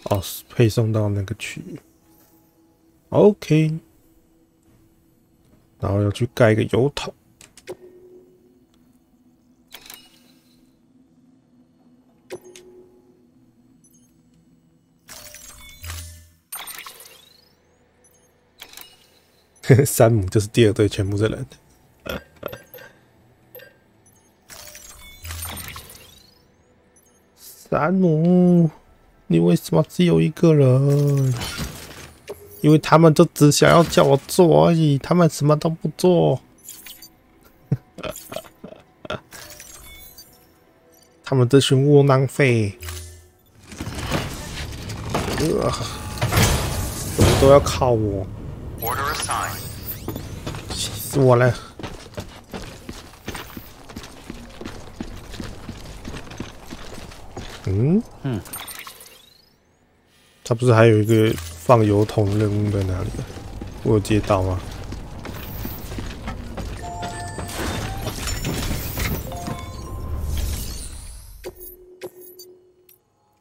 哦，配送到那个区域 ，OK， 然后要去盖一个油桶，山姆就是第二队全部的人。山姆，你为什么只有一个人？因为他们都只想要叫我做而已，他们什么都不做。他们这群窝囊废，什么都要靠我，气死我了！他不是还有一个放油桶任务在哪里？我有接到吗？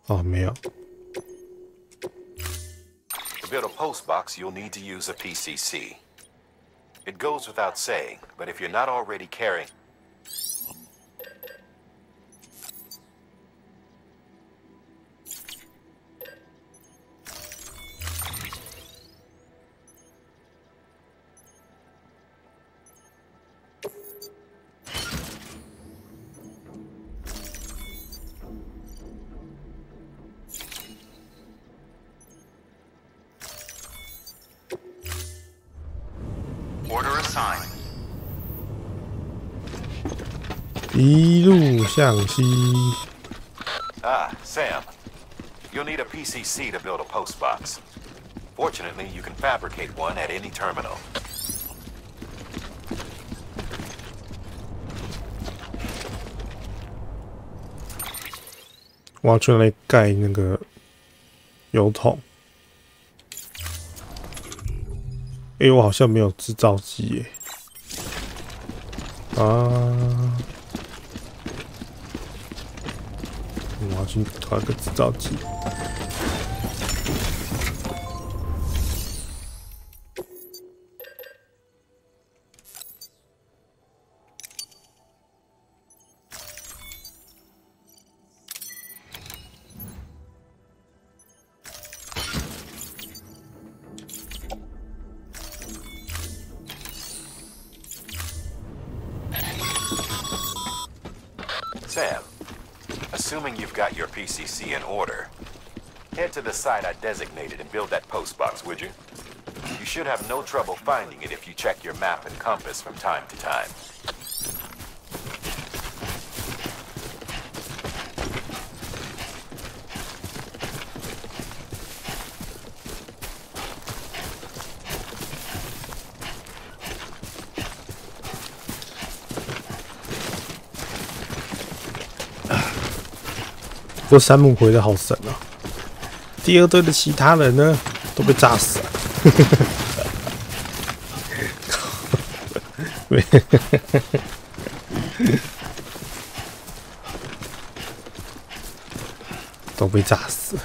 哦，没有。To build a post box, you'll need to use a PCC. It goes without saying, but if you're not already carrying. Order assigned. 一路向西。Ah, Sam. You'll need a PCC to build a post box. Fortunately, you can fabricate one at any terminal. 我要去那里盖那个油桶。我好像没有制造机耶。我要去搞一个制造机。Sam, assuming you've got your PCC in order, head to the site I designated and build that post box, would you? You should have no trouble finding it if you check your map and compass from time to time. 不过山姆回的好神啊！第二队的其他人呢，都被炸死了。都被炸死了。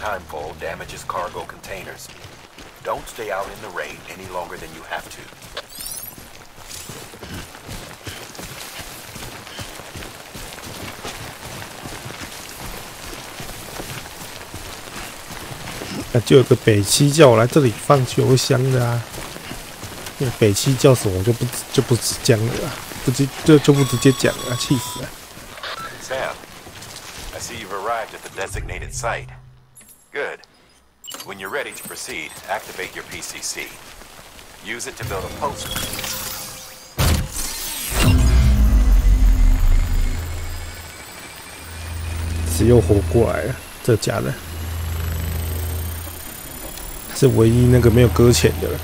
time fall damages cargo containers. Don't stay out in the rain any longer than you have to. 那就有个北七叫我来这里放油箱的啊。那个北七叫什么我就不讲了啊，就不直接讲了，气死了。Sam, I see you've arrived at the designated site. Good. When you're ready to proceed, activate your PCC. Use it to build a post. 只有活过来了，这假的，是唯一那个没有搁浅的了。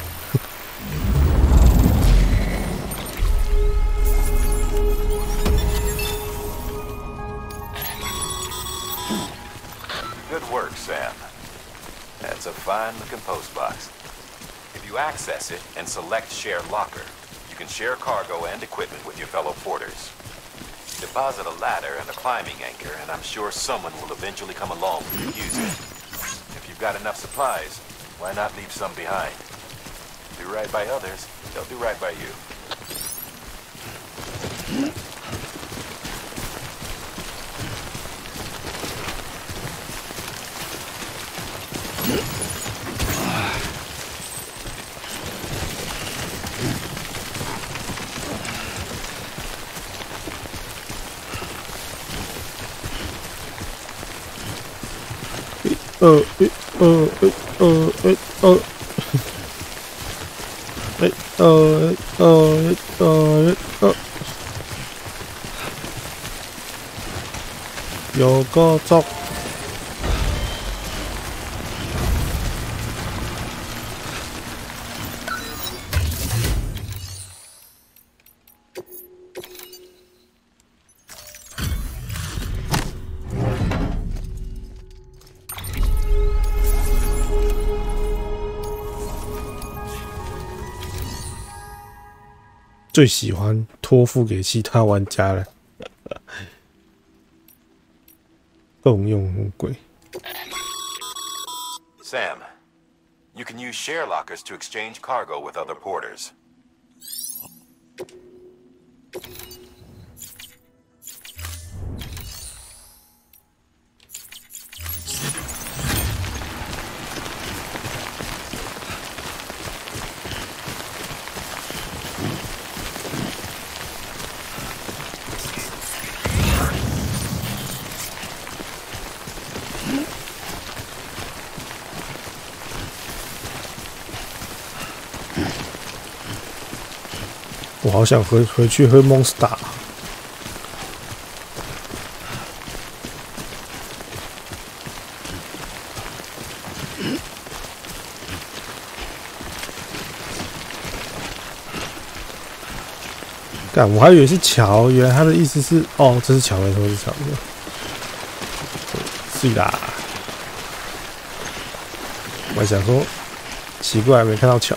Good work, Sam. That's a fine-looking post box. If you access it and select Share Locker, you can share cargo and equipment with your fellow porters. Deposit a ladder and a climbing anchor, and I'm sure someone will eventually come along to use it. If you've got enough supplies, why not leave some behind? Do right by others, they'll do right by you.有个走。最喜欢托付给其他玩家了，共用乌龟。Sam, you can use share lockers to exchange cargo with other porters. 我好想回去喝 Monster。干，我还以为是桥，原来他的意思是，哦，这是桥没错，是桥没错。是啦，我还想说，奇怪，没看到桥。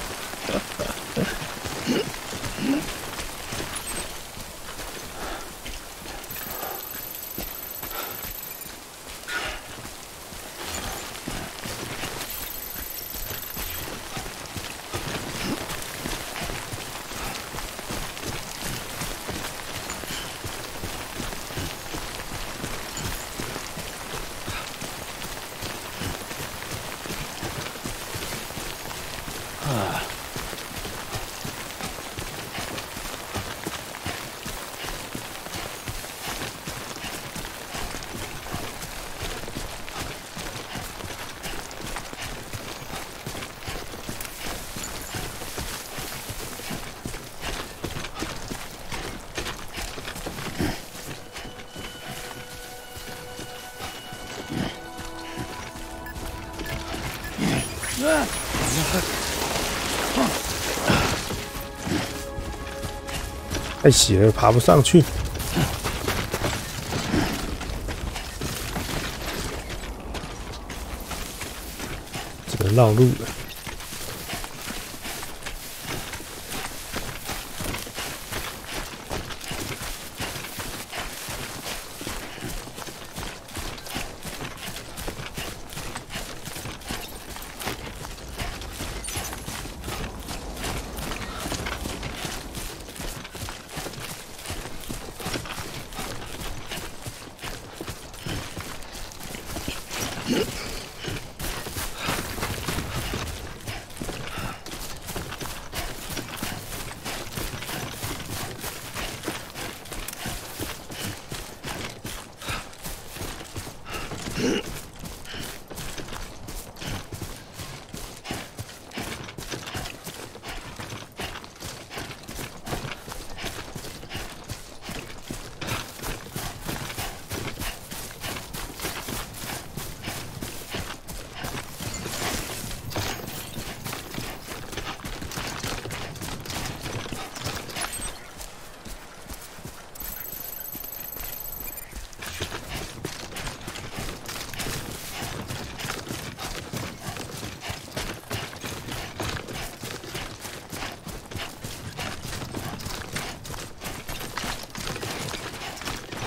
太斜了，爬不上去，只能绕路了。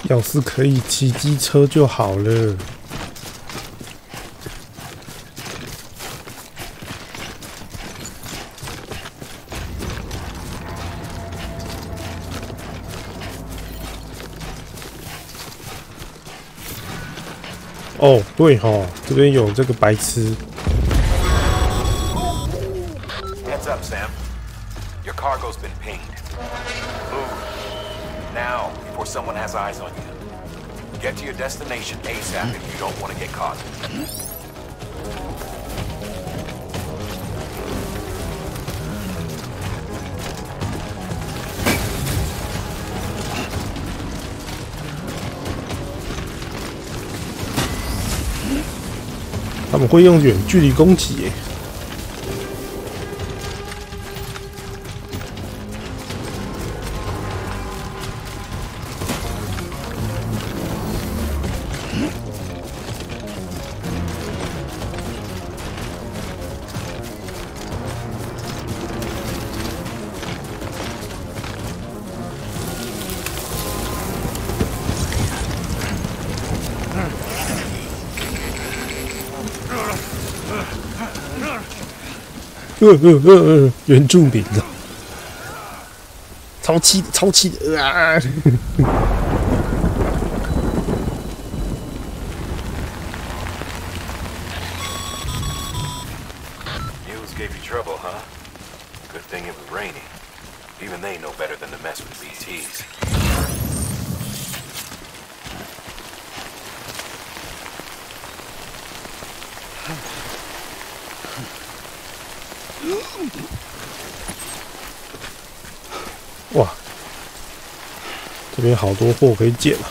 要是可以骑机车就好了。哦，对齁，这边有这个白痴。Heads up, Sam. Your cargo's been pinged. Move. Now, before someone has eyes on you. Get to your destination ASAP if you don't want to get caught. 他们会用远距离攻击耶。原住民的，超气的，超气的啊！ Mules gave you trouble, huh? Good thing it was raining. Even they know better than to mess with BTs. 哇，这边好多货可以捡啊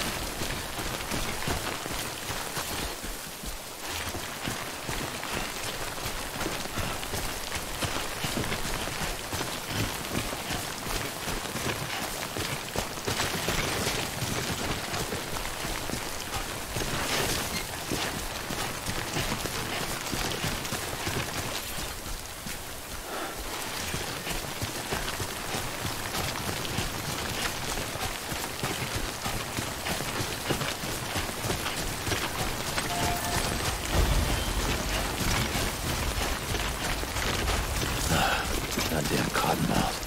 ！Goddamn cottonmouth.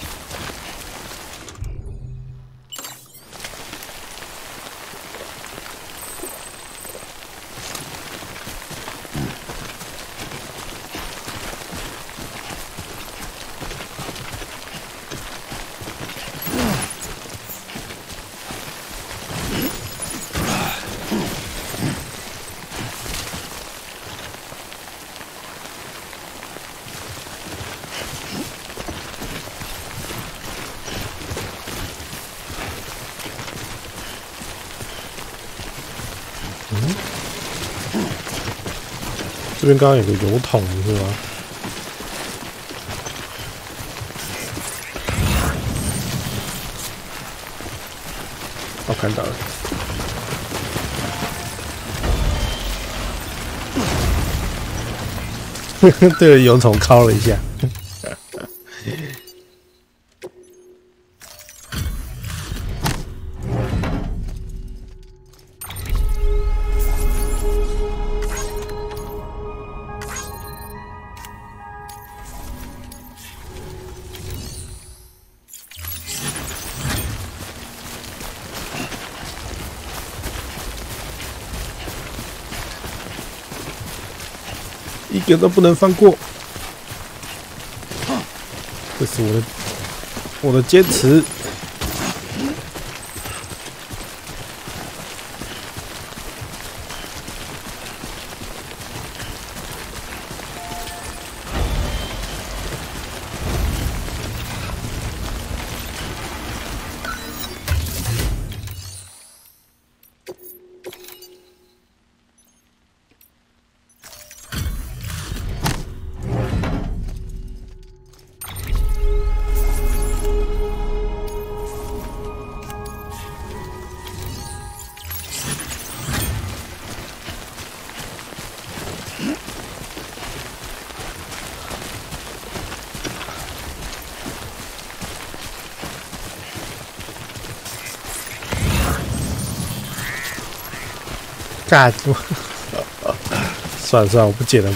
嗯，这边刚刚有个油桶是吗？我看到了。对着油桶敲了一下。一个都不能放过。这是我的坚持。干！算了，我不捡了。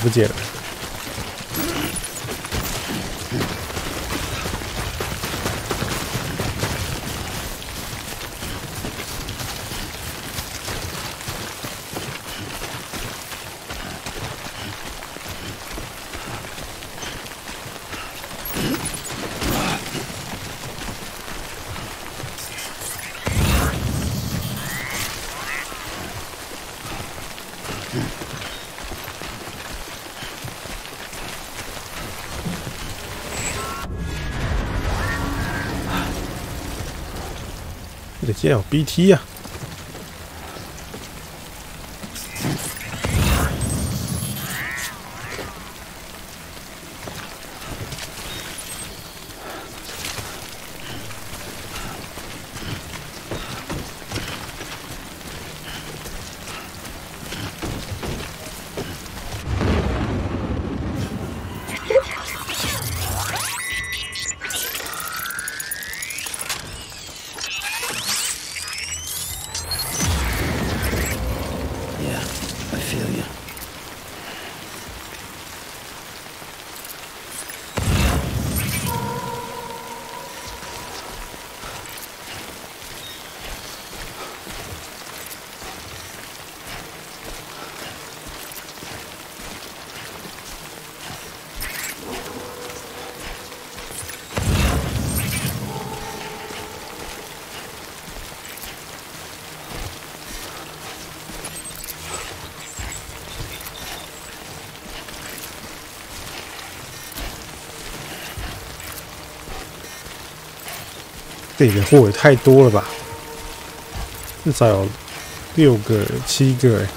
这竟然有 BT 呀！这里的货也太多了吧，至少有6个、7个哎。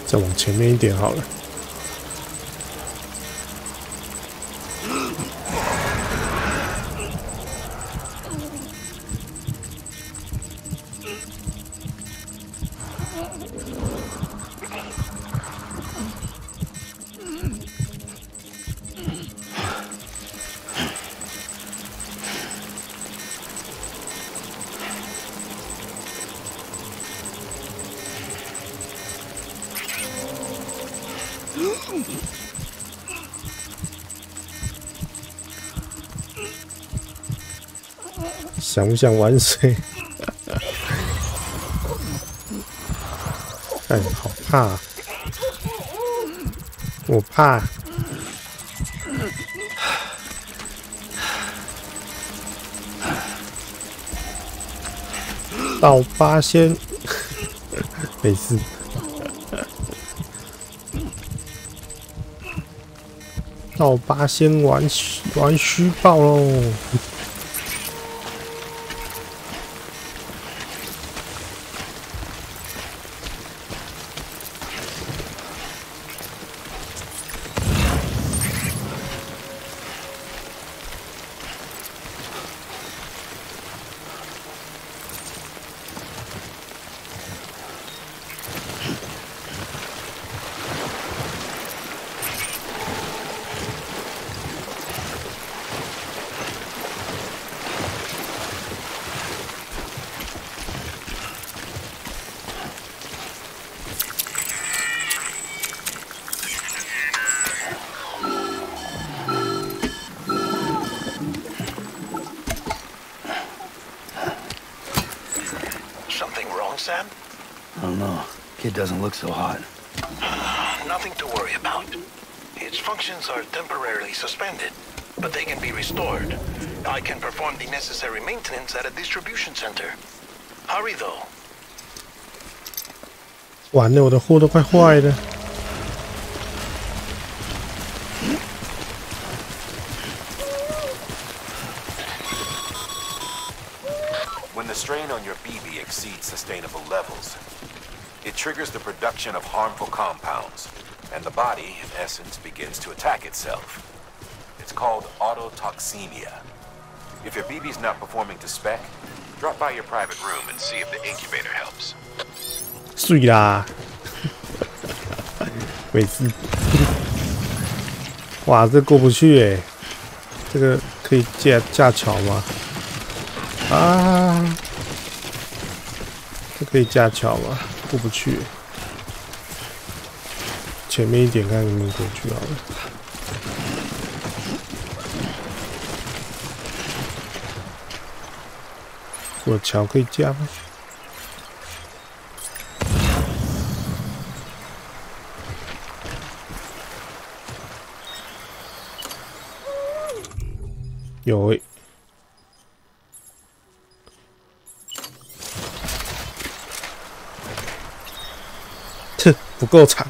再往前面一点好了。想不想玩水？哎，好怕！我怕。倒八仙，没事。倒八仙玩虚爆喽！Sam? I don't know. Kid doesn't look so hot. Nothing to worry about. Its functions are temporarily suspended, but they can be restored. I can perform the necessary maintenance at a distribution center. Hurry, though. 完了，我的货都快坏了。When the strain on your BB exceeds sustainable levels, it triggers the production of harmful compounds, and the body, in essence, begins to attack itself. It's called autotoxemia. If your BB's not performing to spec, drop by your private room and see if the incubator helps. 碎啦，没事。哇，这过不去哎，这个可以架桥吗？啊，这可以架桥吗？过不去。前面一点看能不能过去好了。我桥可以架吗？有诶。不够长。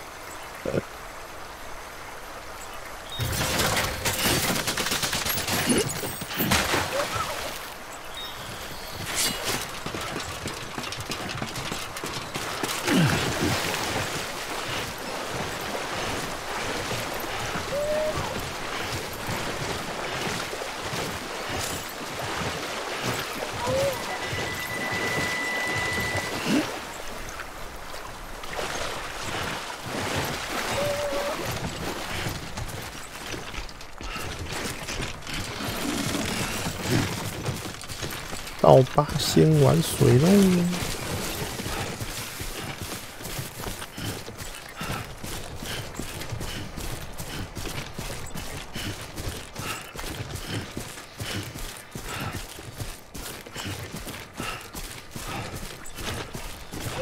到吧，先玩水喽。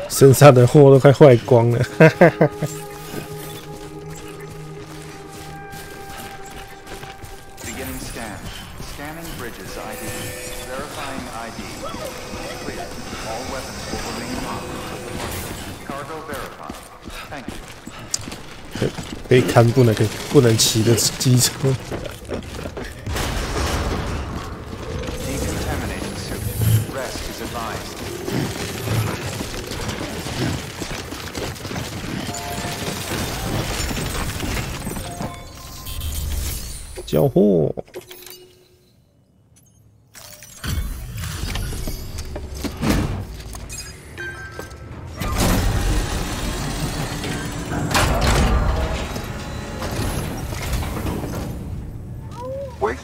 身上的货都快坏光了，哈哈哈。可以看不能骑的机车。交货。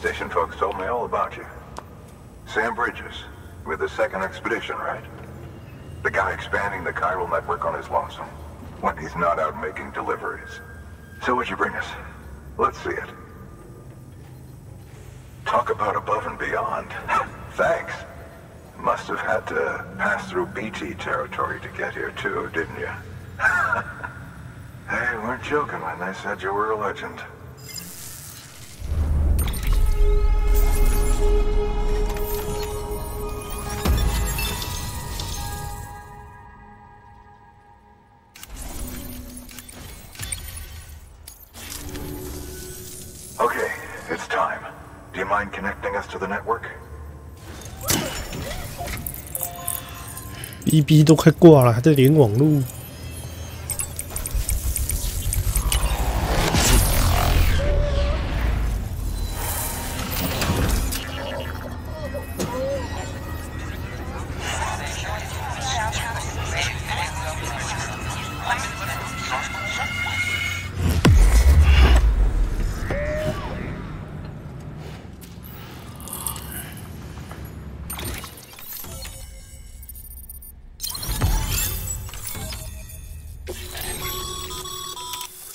Station folks told me all about you. Sam Bridges, with the second expedition, right? The guy expanding the chiral network on his lonesome, when he's not out making deliveries. So what'd you bring us? Let's see it. Talk about above and beyond. Thanks. Must have had to pass through BT territory to get here too, didn't you? They weren't joking when they said you were a legend. Okay, it's time. Do you mind connecting us to the network? BB 都快挂了，还在连网路。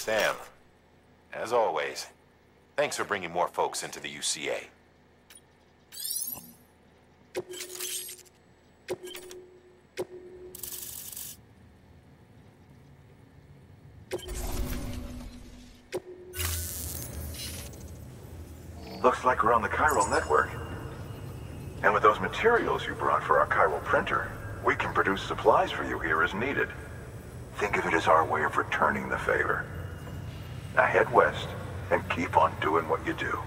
Sam, as always, thanks for bringing more folks into the UCA. Looks like we're on the chiral network. And with those materials you brought for our chiral printer, we can produce supplies for you here as needed. Think of it as our way of returning the favor. Now head west and keep on doing what you do.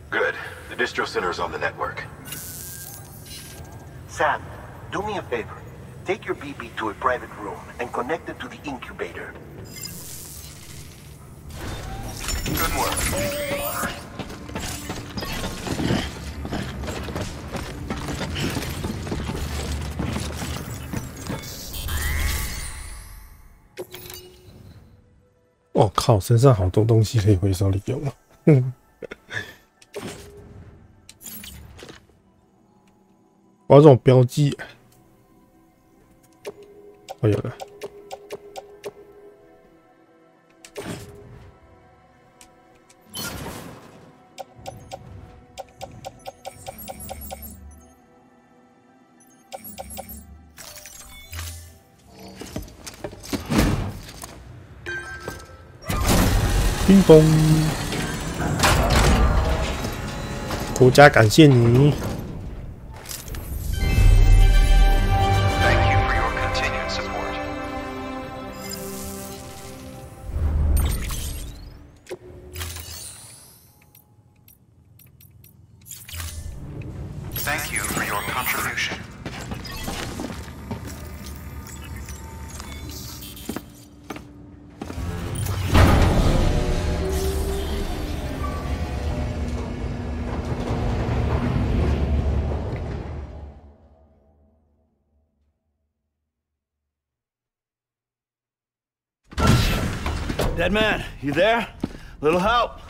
Good. The distro center is on the network. Sam, do me a favor. Take your BB to a private room and connect it to the incubator. Good work.哦靠，身上好多东西可以回收利用啊！我要这种标记。我有了。冰崩，国家感谢你。Thank you for your contribution. Dead man, you there? Little help?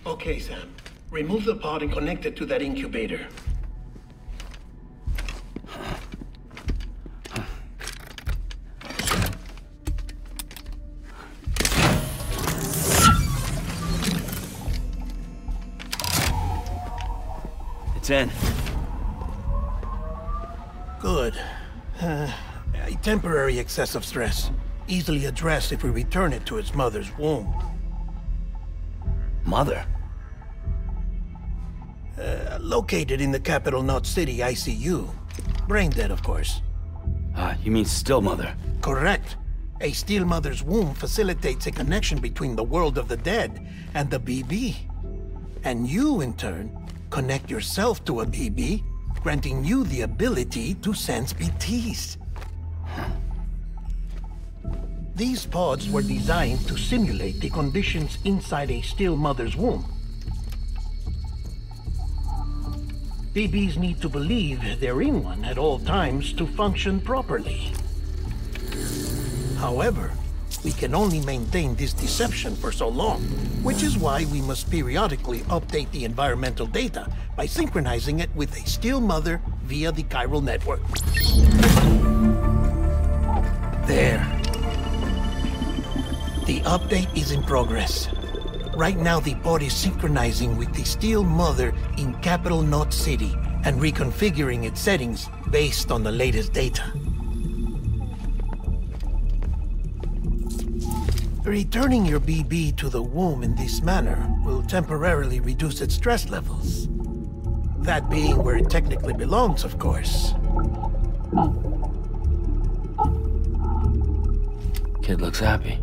Okay, Sam. Remove the pod and connect it to that incubator. It's in. Good. A temporary excessive stress. Easily addressed if we return it to its mother's womb. Mother? Located in the capital Knot City ICU. Brain dead, of course. You mean still mother? Correct. A still mother's womb facilitates a connection between the world of the dead and the BB. And you, in turn, connect yourself to a BB, granting you the ability to sense BTs. These pods were designed to simulate the conditions inside a still mother's womb. BBs need to believe they're in one at all times to function properly. However, we can only maintain this deception for so long, which is why we must periodically update the environmental data by synchronizing it with a still mother via the chiral network. There. The update is in progress. Right now, the pod is synchronizing with the still mother in capital Knot City and reconfiguring its settings based on the latest data. Returning your BB to the womb in this manner will temporarily reduce its stress levels. That being where it technically belongs, of course. Kid looks happy.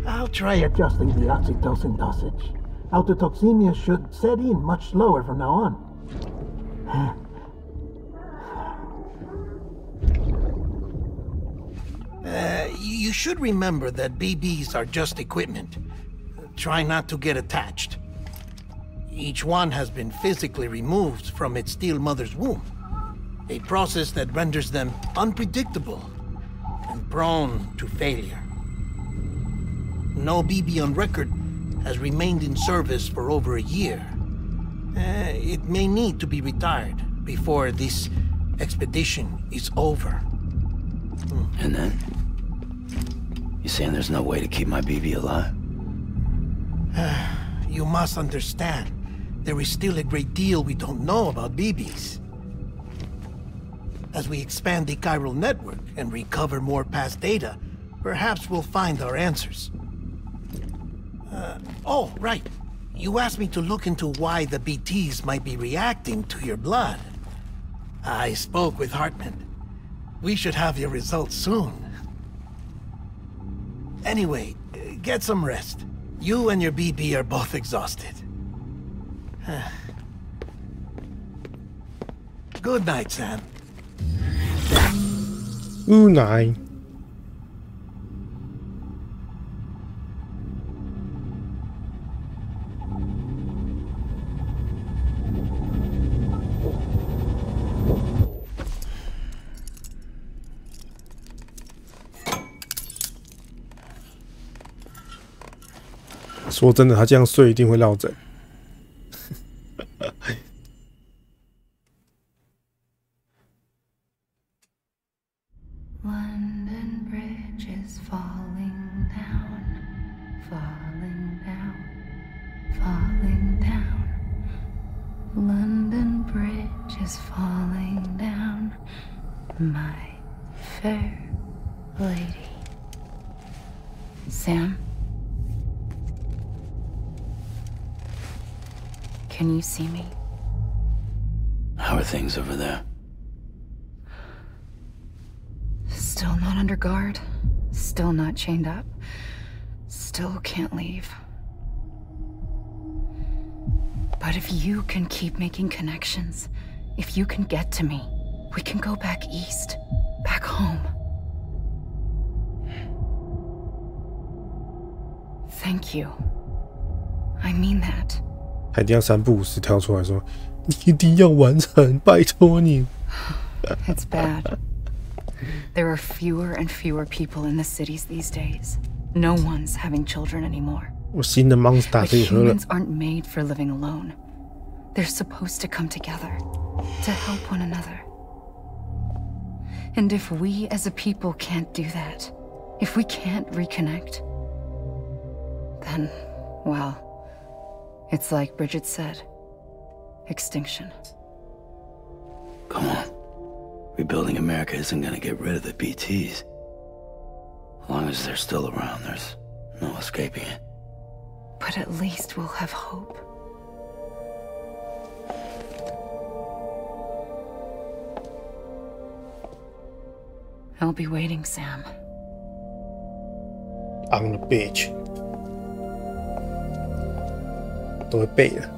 I'll try adjusting the oxytocin dosage. Autotoxemia should set in much slower from now on. You should remember that BBs are just equipment. Try not to get attached. Each one has been physically removed from its steel mother's womb. A process that renders them unpredictable and prone to failure. No BB on record has remained in service for over a year. It may need to be retired before this expedition is over. And then? You saying there's no way to keep my BB alive? You must understand, there is still a great deal we don't know about BBs. As we expand the chiral network and recover more past data, perhaps we'll find our answers. Oh, right. You asked me to look into why the BTs might be reacting to your blood. I spoke with Hartman. We should have your results soon. Anyway, get some rest. You and your BB are both exhausted. Good night, Sam. Good night.说真的，他这样睡一定会落枕。London Bridge is falling down, falling down, falling down. London Bridge is falling down, my fair lady. Sam? Can you see me? How are things over there? Still not under guard, still not chained up, still can't leave. But if you can keep making connections, if you can get to me, we can go back east, back home. Thank you. I mean that. 他一定要3不5时跳出来说：“你一定要完成，拜托你。” It's bad. There are fewer and fewer people in the cities these days. No one's having children anymore. 我新的 Monster 可以喝了。 Humans aren't made for living alone. They're supposed to come together, to help one another. And if we as a people can't do that, if we can't reconnect, then, well, it's like Bridget said, extinction. Come on. Rebuilding America isn't gonna get rid of the BTs. As long as they're still around, there's no escaping it. But at least we'll have hope. I'll be waiting, Sam. On the beach. 都会背了。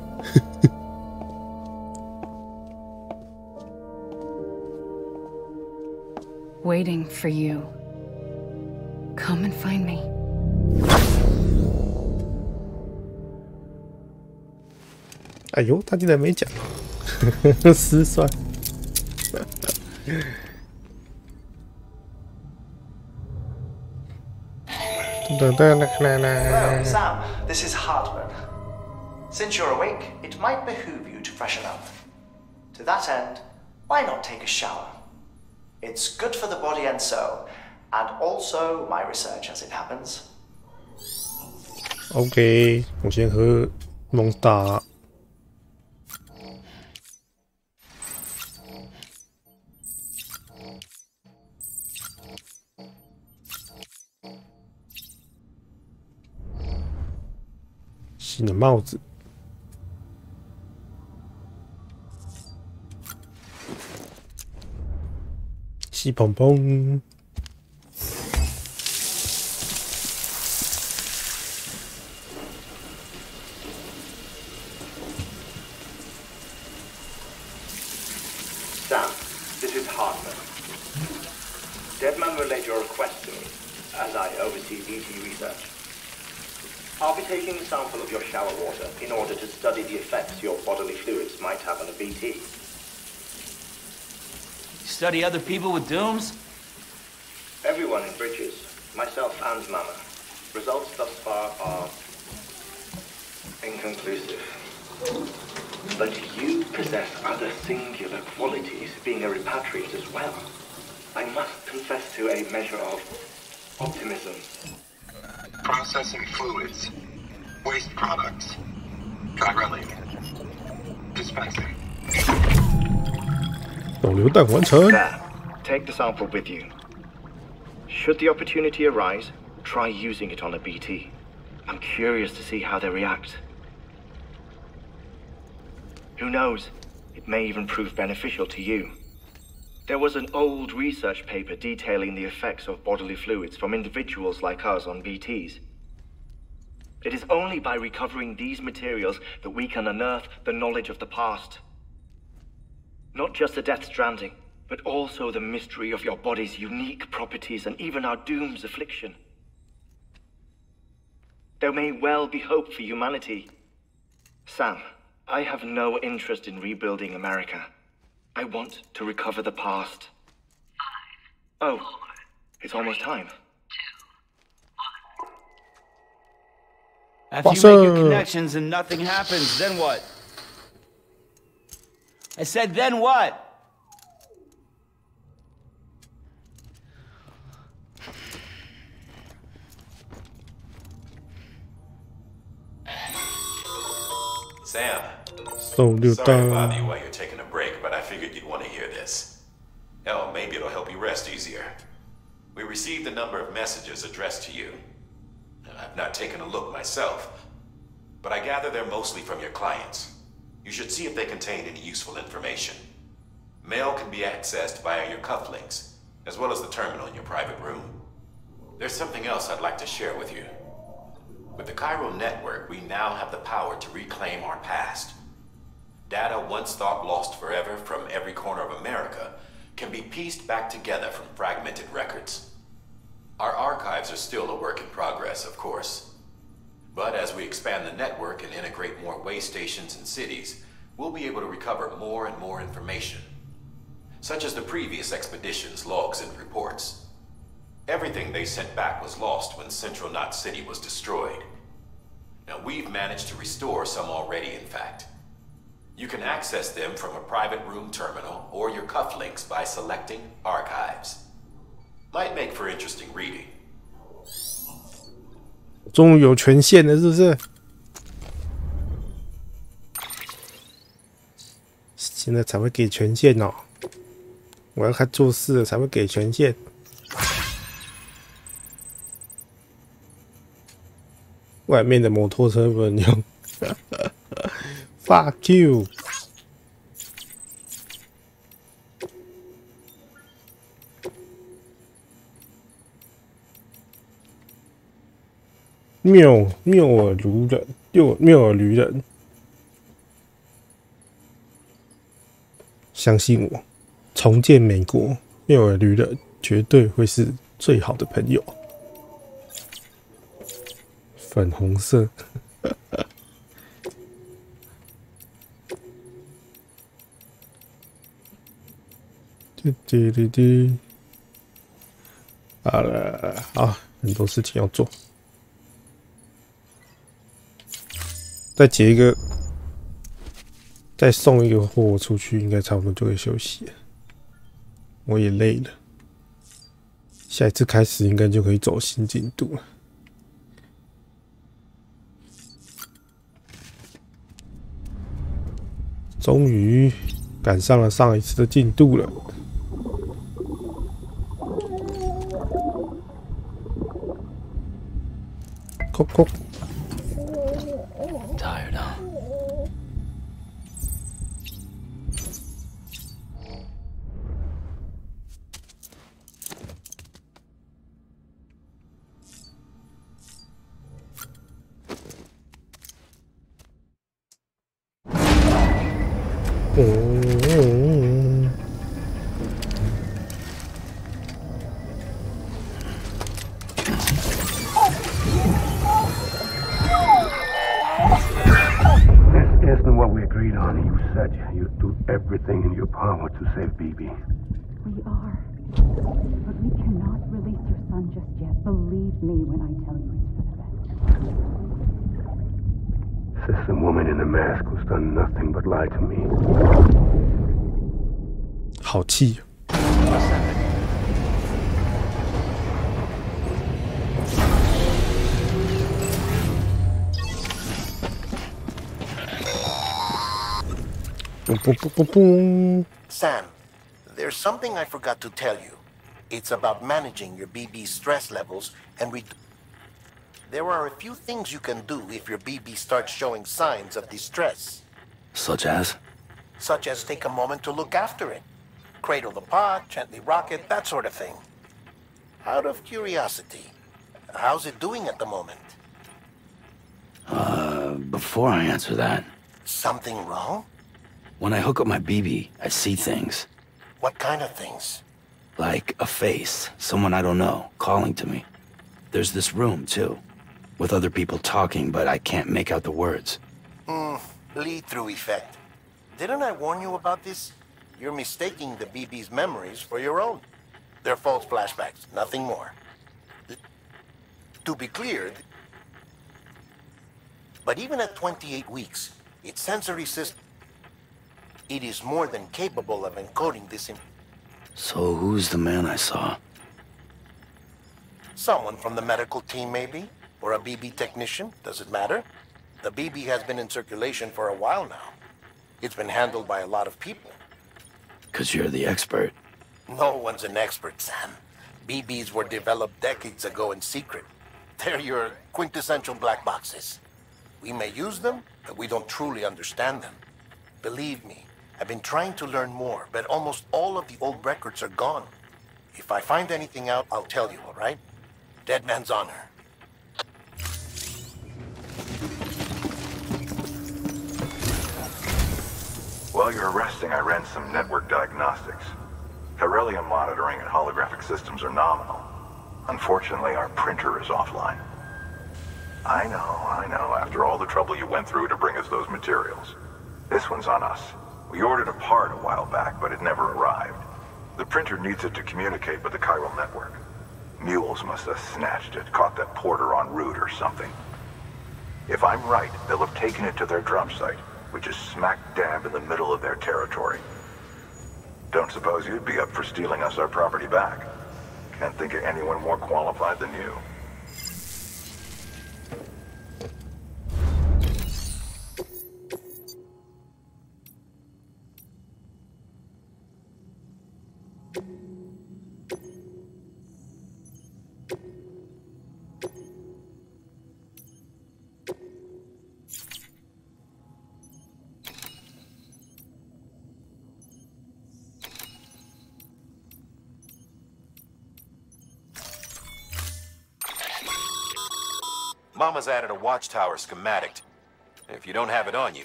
Waiting for you. Come and find me. 哎呦，他竟然没讲，失算。Hello, Sam. This is Hartman. Since you're awake, it might behoove you to freshen up. To that end, why not take a shower? It's good for the body and soul, and also my research as it happens. OK， 我先喝蒙达。新的帽子。细蓬蓬。Sam, this is Hartman. Deadman relayed your request to me, as I oversee BT research. I'll be taking a sample of your shower water in order to study the effects your bodily fluids might have on a BT. Study other people with dooms? Everyone in Bridges, myself and Mama. Results thus far are inconclusive. But you possess other singular qualities, being a repatriate as well. I must confess to a measure of optimism. Processing fluids, waste products, drilling, dispensing. 手榴弹完成。 There, take the sample with you. Should the opportunity arise, try using it on a BT. I'm curious to see how they react. Who knows? It may even prove beneficial to you. There was an old research paper detailing the effects of bodily fluids from individuals like us on BTs. It is only by recovering these materials that we can unearth the knowledge of the past. Not just the Death Stranding, but also the mystery of your body's unique properties and even our doom's affliction. There may well be hope for humanity. Sam, I have no interest in rebuilding America. I want to recover the past. 5, oh, 4, it's almost time. 2, 1. After you make your connections and nothing happens, then what? I said, then what? Sam. Sorry to bother you while you're taking a break, but I figured you'd want to hear this. Hell, maybe it'll help you rest easier. We received a number of messages addressed to you. I've not taken a look myself, but I gather they're mostly from your clients. You should see if they contain any useful information. Mail can be accessed via your cufflinks, as well as the terminal in your private room. There's something else I'd like to share with you. With the Cairo network, we now have the power to reclaim our past. Data once thought lost forever from every corner of America can be pieced back together from fragmented records. Our archives are still a work in progress, of course. But as we expand the network and integrate more way stations and cities, we'll be able to recover more and more information, such as the previous expedition's logs and reports. Everything they sent back was lost when Central Knot City was destroyed. Now we've managed to restore some already, in fact. You can access them from a private room terminal or your cufflinks by selecting Archives. Might make for interesting reading. 终于有权限了，是不是？现在才会给权限哦。我要看做事了才会给权限。外面的摩托车不能用。Fuck you！ 谬耳如人，谬耳驴人。相信我，重建美国，谬耳驴人绝对会是最好的朋友。粉红色。好了，好，很多事情要做。再结一个，再送一个货出去，应该差不多就可以休息了。我也累了，下一次开始应该就可以走新进度了。终于赶上了上一次的进度了。扣扣。Isn't what we agreed on. You said you'd do everything in your power to save BB. We are. But we cannot release her son just yet. Believe me when I tell you it's for the best. System woman in the mask who's done nothing but lie to me. 好气。Sam, there's something I forgot to tell you. It's about managing your BB stress levels and there are a few things you can do if your BB starts showing signs of distress. Such as? Such as take a moment to look after it. Cradle the pot, gently rock it, that sort of thing. Out of curiosity, how's it doing at the moment? Before I answer that... Something wrong? When I hook up my BB, I see things. What kind of things? Like a face, someone I don't know, calling to me. There's this room, too, with other people talking, but I can't make out the words. Lead-through effect. Didn't I warn you about this? You're mistaking the BB's memories for your own. They're false flashbacks, nothing more. To be clear, but even at 28 weeks, its sensory system, it is more than capable of encoding this information. So who's the man I saw? Someone from the medical team, maybe? Or a BB technician? Does it matter? The BB has been in circulation for a while now. It's been handled by a lot of people. 'Cause you're the expert. No one's an expert, Sam. BBs were developed decades ago in secret. They're your quintessential black boxes. We may use them, but we don't truly understand them. Believe me, I've been trying to learn more, but almost all of the old records are gone. If I find anything out, I'll tell you, all right? Dead man's honor. While you're resting, I ran some network diagnostics. Beryllium monitoring and holographic systems are nominal. Unfortunately, our printer is offline. I know, after all the trouble you went through to bring us those materials. This one's on us. We ordered a part a while back, but it never arrived. The printer needs it to communicate with the chiral network. Mules must have snatched it, caught that porter en route or something. If I'm right, they'll have taken it to their drop site, which is smack dab in the middle of their territory. Don't suppose you'd be up for stealing us our property back? Can't think of anyone more qualified than you. Mama's added a watchtower schematic. If you don't have it on you,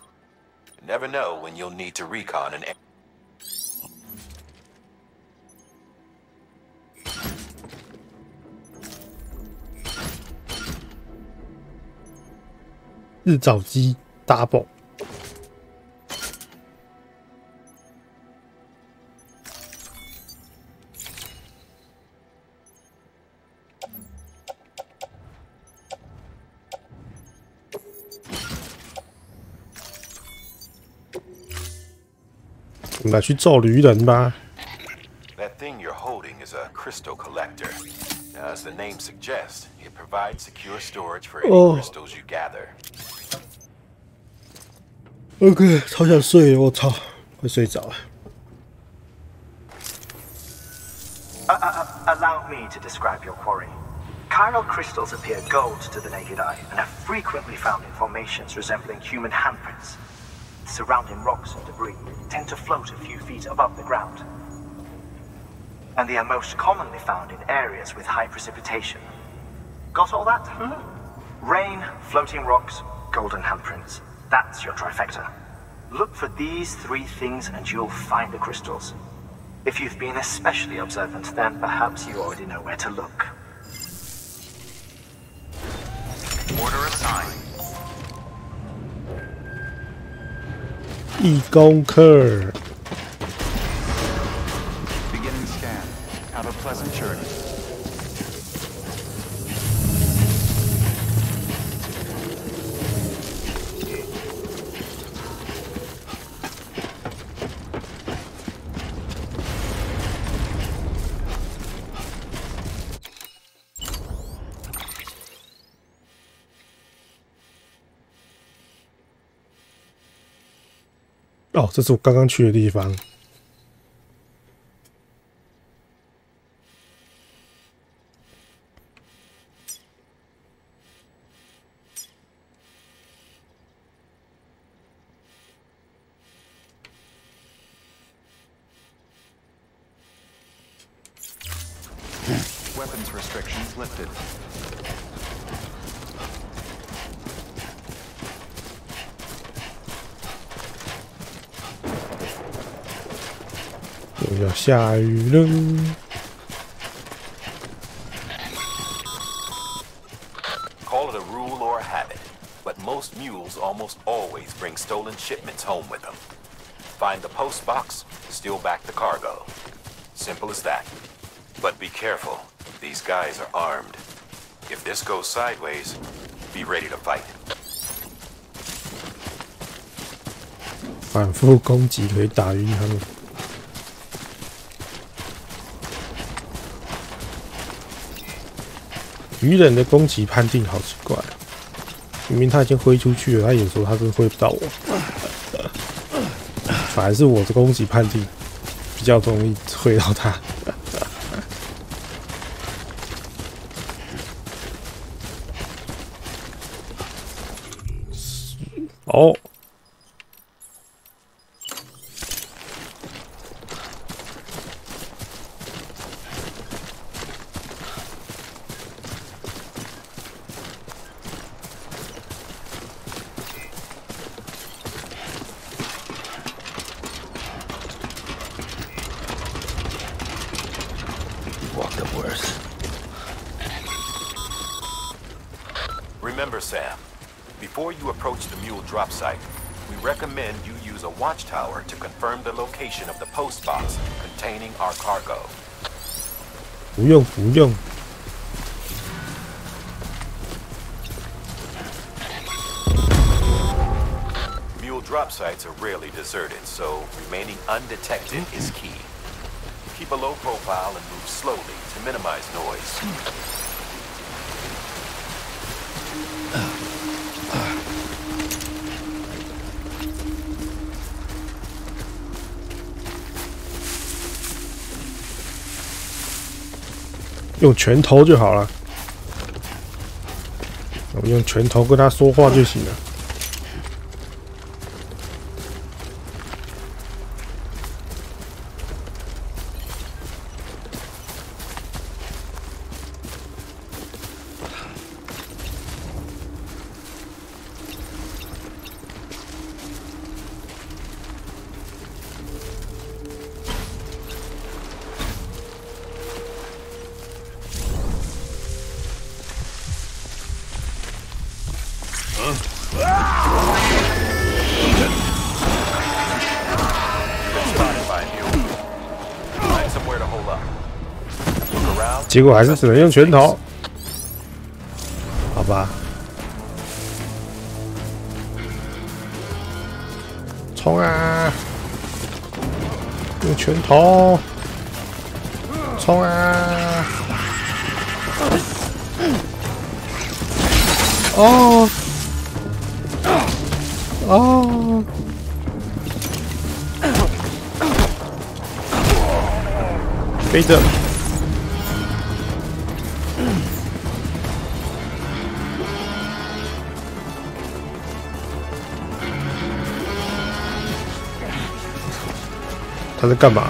you never know when you'll need to recon an... 日照机 double。我们来去揍驴人吧。 That thing you're holding is a crystal collector. Now, as the name suggests, it provides secure storage for any crystals you gather. OK， 超想睡了，我操，快睡着了。 Allow me to describe your quarry. Chiral crystals appear gold to the naked eye and are frequently found in formations resembling human handprints. Surrounding rocks and debris tend to float a few feet above the ground. And they are most commonly found in areas with high precipitation. Got all that? Rain, floating rocks, golden handprints. That's your trifecta. Look for these 3 things and you'll find the crystals. If you've been especially observant, then perhaps you already know where to look. Order assigned. 义工课。 Beginning scan. Have a pleasant journey. 哦，这是我刚刚去的地方。Weapons restrictions lifted. 又要下雨了。Call it a rule or a habit, but most mules almost always bring stolen shipments home with them. Find the post box, steal back the cargo. Simple as that. But be careful. These guys are armed. If this goes sideways, be ready to fight. 反复攻击可以打晕他们。鱼人的攻击判定好奇怪，明明他已经挥出去了，他有时候他是挥不到我，反而是我的攻击判定比较容易挥到他。哦。 Remember, Sam, before you approach the mule drop site, we recommend you use a watchtower to confirm the location of the post box containing our cargo. 不用，不用。 Mule drop sites are rarely deserted, so remaining undetected is key. Keep a low profile and move slowly to minimize noise. 用拳头就好了，我们用拳头跟他说话就行了。结果还是只能用拳头，好吧？冲啊！用拳头，冲啊！哦，哦。 飞着，他在干嘛？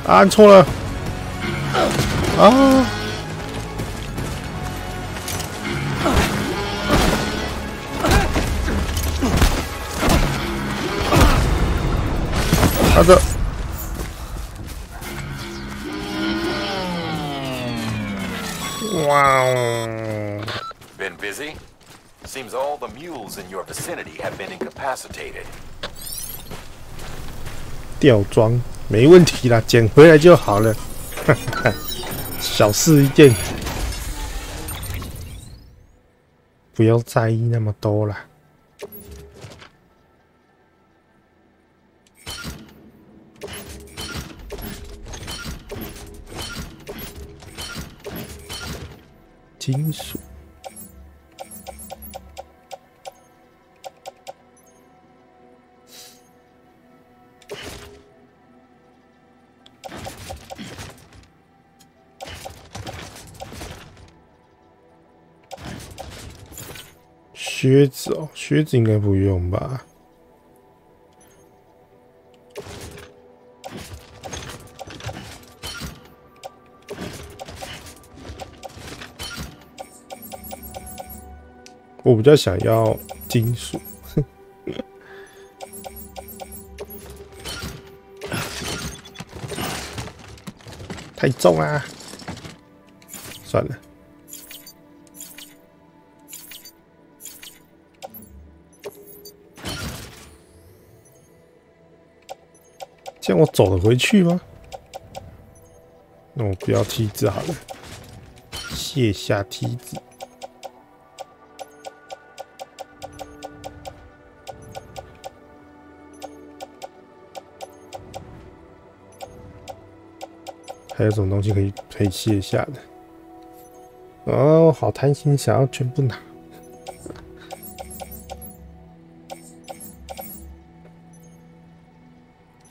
啊，按错了！啊！抓着。哇哦！ Been busy? Seems all the mules in your vicinity have been incapacitated. 吊装没问题啦，捡回来就好了，小事一件，不要在意那么多啦。金属。 靴子哦，靴子应该不用吧？我比较想要金属，太重啊！算了。 这样我走得回去吗？那我不要梯子好了，卸下梯子。还有什么东西可以卸下的？哦，好贪心，想要全部拿。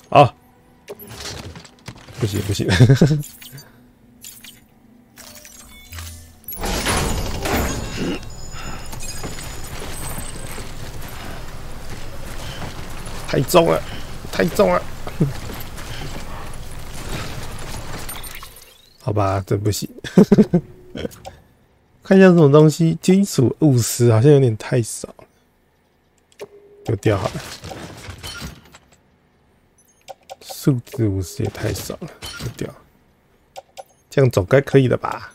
啊！不行不行，太重了，太重了。好吧，这不行。看一下什么东西，金属50好像有点太少了，丢掉好了。 数字50也太少了，丢掉。这样总该可以了吧？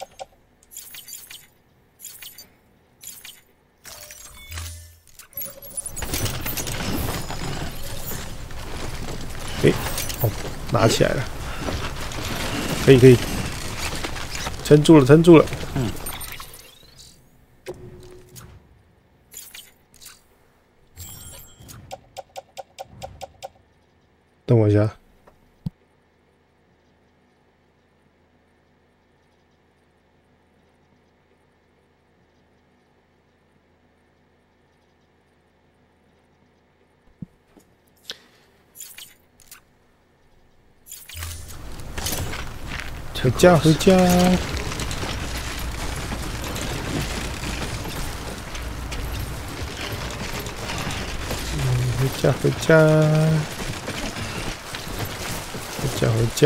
哦，拿起来了，可以，撑住了，撑住了。等我一下。 回家，回家。回家，回家。回家，回家。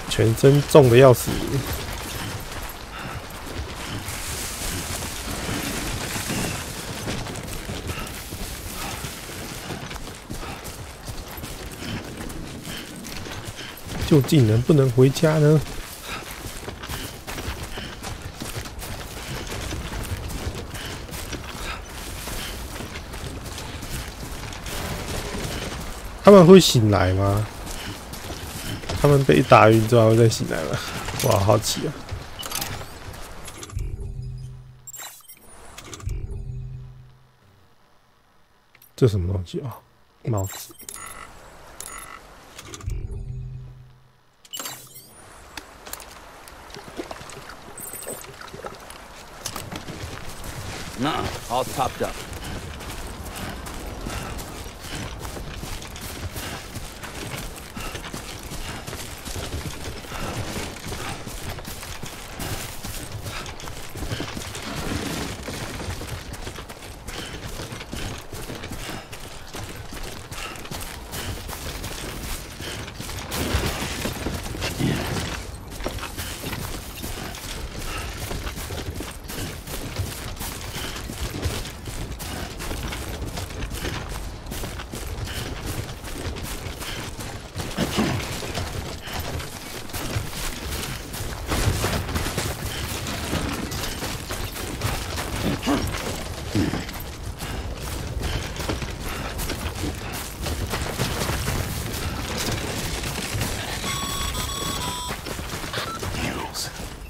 全身重的要死。 究竟能不能回家呢？他们会醒来吗？他们被打晕之后会再醒来吗？我好好奇啊！这什么东西啊？帽子。 Nuh-uh, all topped up.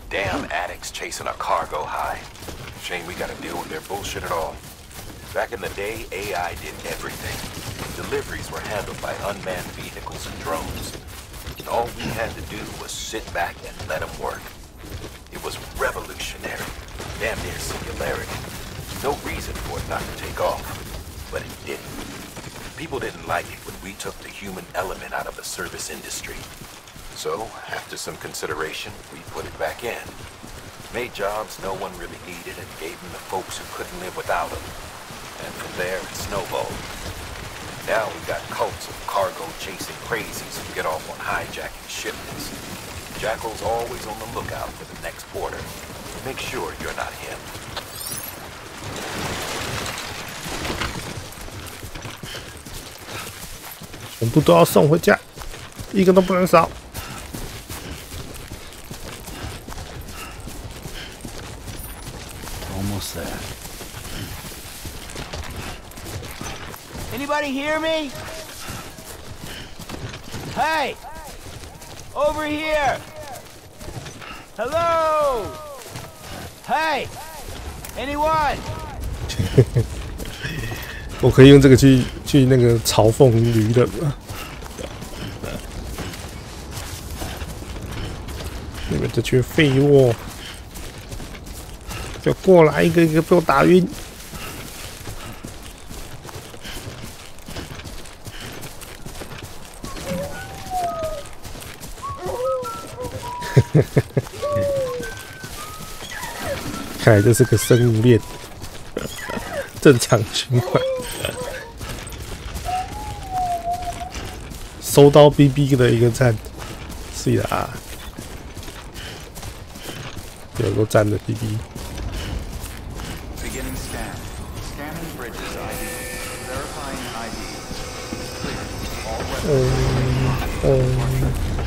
Damn addicts chasing a cargo high. Shame we gotta deal with their bullshit at all. Back in the day, AI did everything. Deliveries were handled by unmanned vehicles and drones. And all we had to do was sit back and let them work. It was revolutionary. Damn near singularity. No reason for it not to take off. But it didn't. People didn't like it when we took the human element out of the service industry. So, after some consideration, we put it back in. Made jobs no one really needed and gave them to folks who couldn't live without them. And from there, it snowballed. Now we got cults of cargo-chasing crazies who get off on hijacking shipments. Jackal's always on the lookout for the next order. Make sure you're not him. 全部都要送回家，一个都不能少。Almost there. Anybody hear me? Hey! Over here! Hello! Hey! Anyone? 我可以用这个去那个嘲讽驴人吗？你们这群废物，就过来一个一个被我打晕！看来这是个生物链，正常循环。收到 BB 的一个赞，是的啊，有个赞的 BB。Beginning scan. Scanning bridges ID. Verifying ID. Clear. All weapons.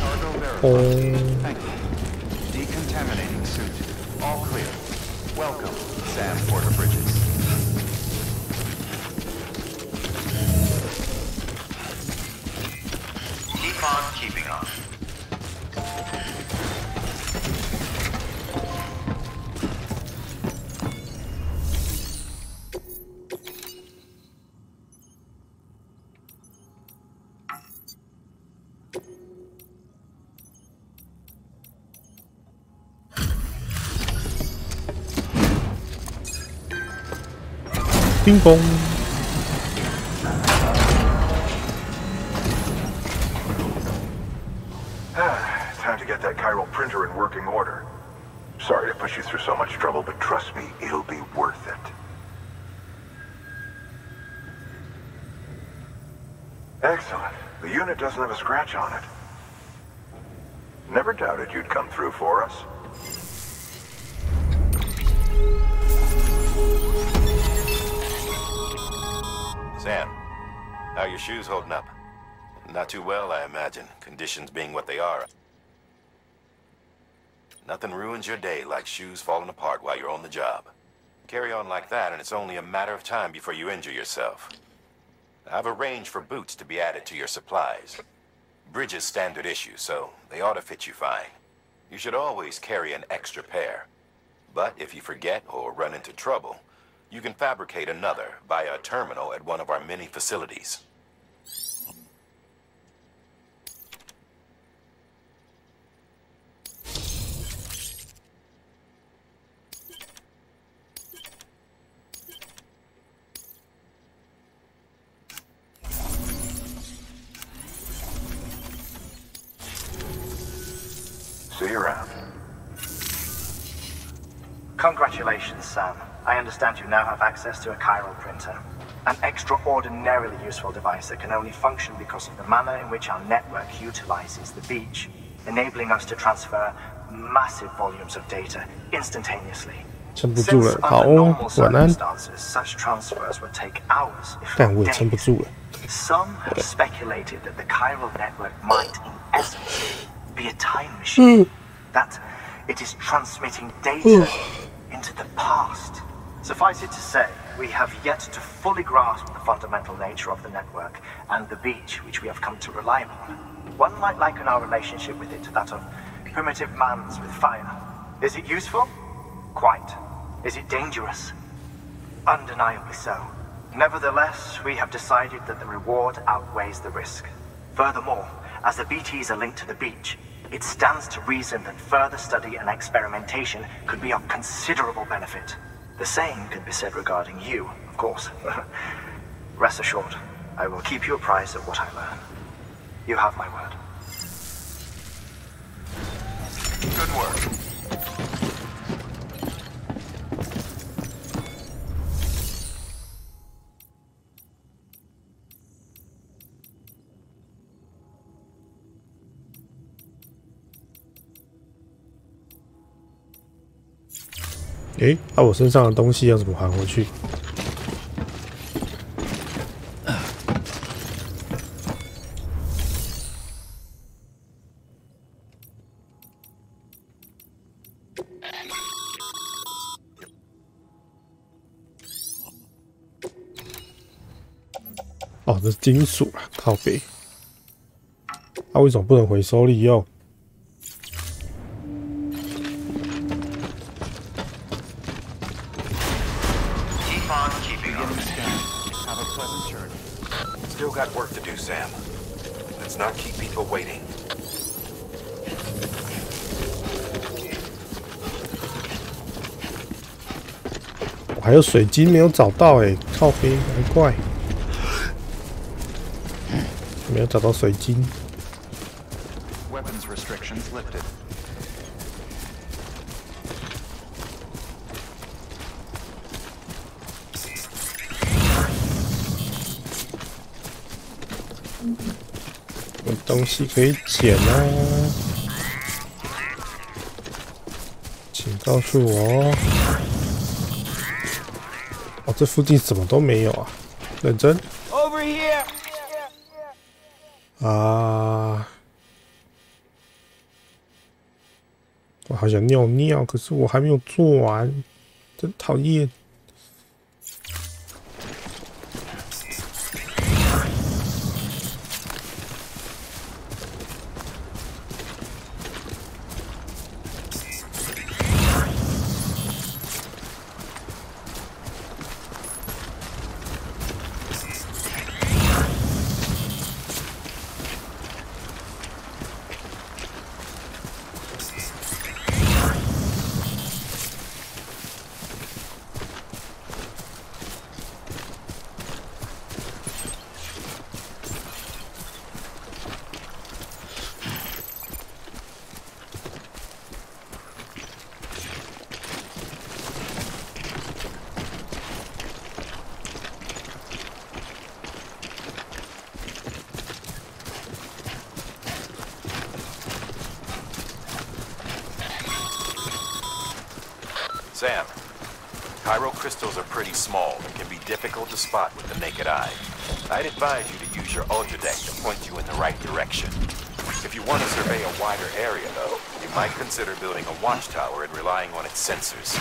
Cargo verified. Thank you. Decontaminating suit. All clear. Welcome, Sam Porter Bridges. Keep on keeping on. Bing bong. Time to get that chiral printer in working order. Sorry to push you through so much trouble, but trust me, it'll be worth it. Excellent. The unit doesn't have a scratch on it. Never doubted you'd come through for us. Sam, how are your shoes holding up? Not too well, I imagine, conditions being what they are. Nothing ruins your day like shoes falling apart while you're on the job. Carry on like that, and it's only a matter of time before you injure yourself. I've arranged for boots to be added to your supplies. Bridges standard issue, so they ought to fit you fine. You should always carry an extra pair. But if you forget or run into trouble, you can fabricate another via a terminal at one of our many facilities. See you around. Congratulations, Sam. I understand you now have access to a chiral printer. An extraordinarily useful device that can only function because of the manner in which our network utilizes the beach, enabling us to transfer massive volumes of data instantaneously. 撑不住了，好哦，晚安。 Such transfers would take hours, if 但 not 我也撑不 days. 住了。 Some have speculated that the chiral network might, in essence, be a time machine. That it is transmitting data into the past, Suffice it to say, we have yet to fully grasp the fundamental nature of the network and the beach which we have come to rely upon. One might liken our relationship with it to that of primitive man's with fire. Is it useful? Quite. Is it dangerous? Undeniably so. Nevertheless, we have decided that the reward outweighs the risk. Furthermore, as the BTs are linked to the beach, it stands to reason that further study and experimentation could be of considerable benefit. The same could be said regarding you, of course. Rest assured, I will keep you apprised of what I learn. You have my word. Good work.诶，我身上的东西要怎么还回去？哦，这是金属啊，靠北。为什么不能回收利用？ Still got work to do, Sam. Let's not keep people waiting. 我还有水晶没有找到哎，靠北，难怪没有找到水晶。 Weapons restrictions lifted. 有东西可以捡啊！请告诉我哦，这附近什么都没有啊！认真 Over here. 啊！我好想尿尿，可是我还没有做完，真讨厌。 Sam, Cairo crystals are pretty small and can be difficult to spot with the naked eye. I'd advise you to use your ultra deck to point you in the right direction. If you want to survey a wider area, though, you might consider building a watchtower and relying on its sensors.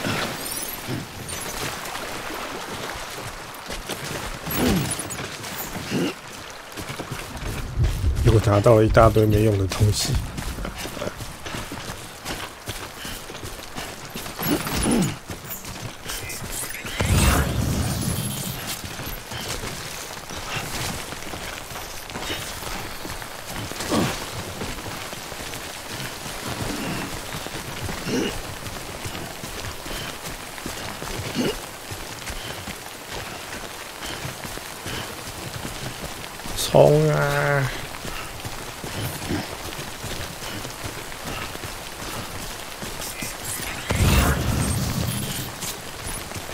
又拿到了一大堆没用的东西。冲啊！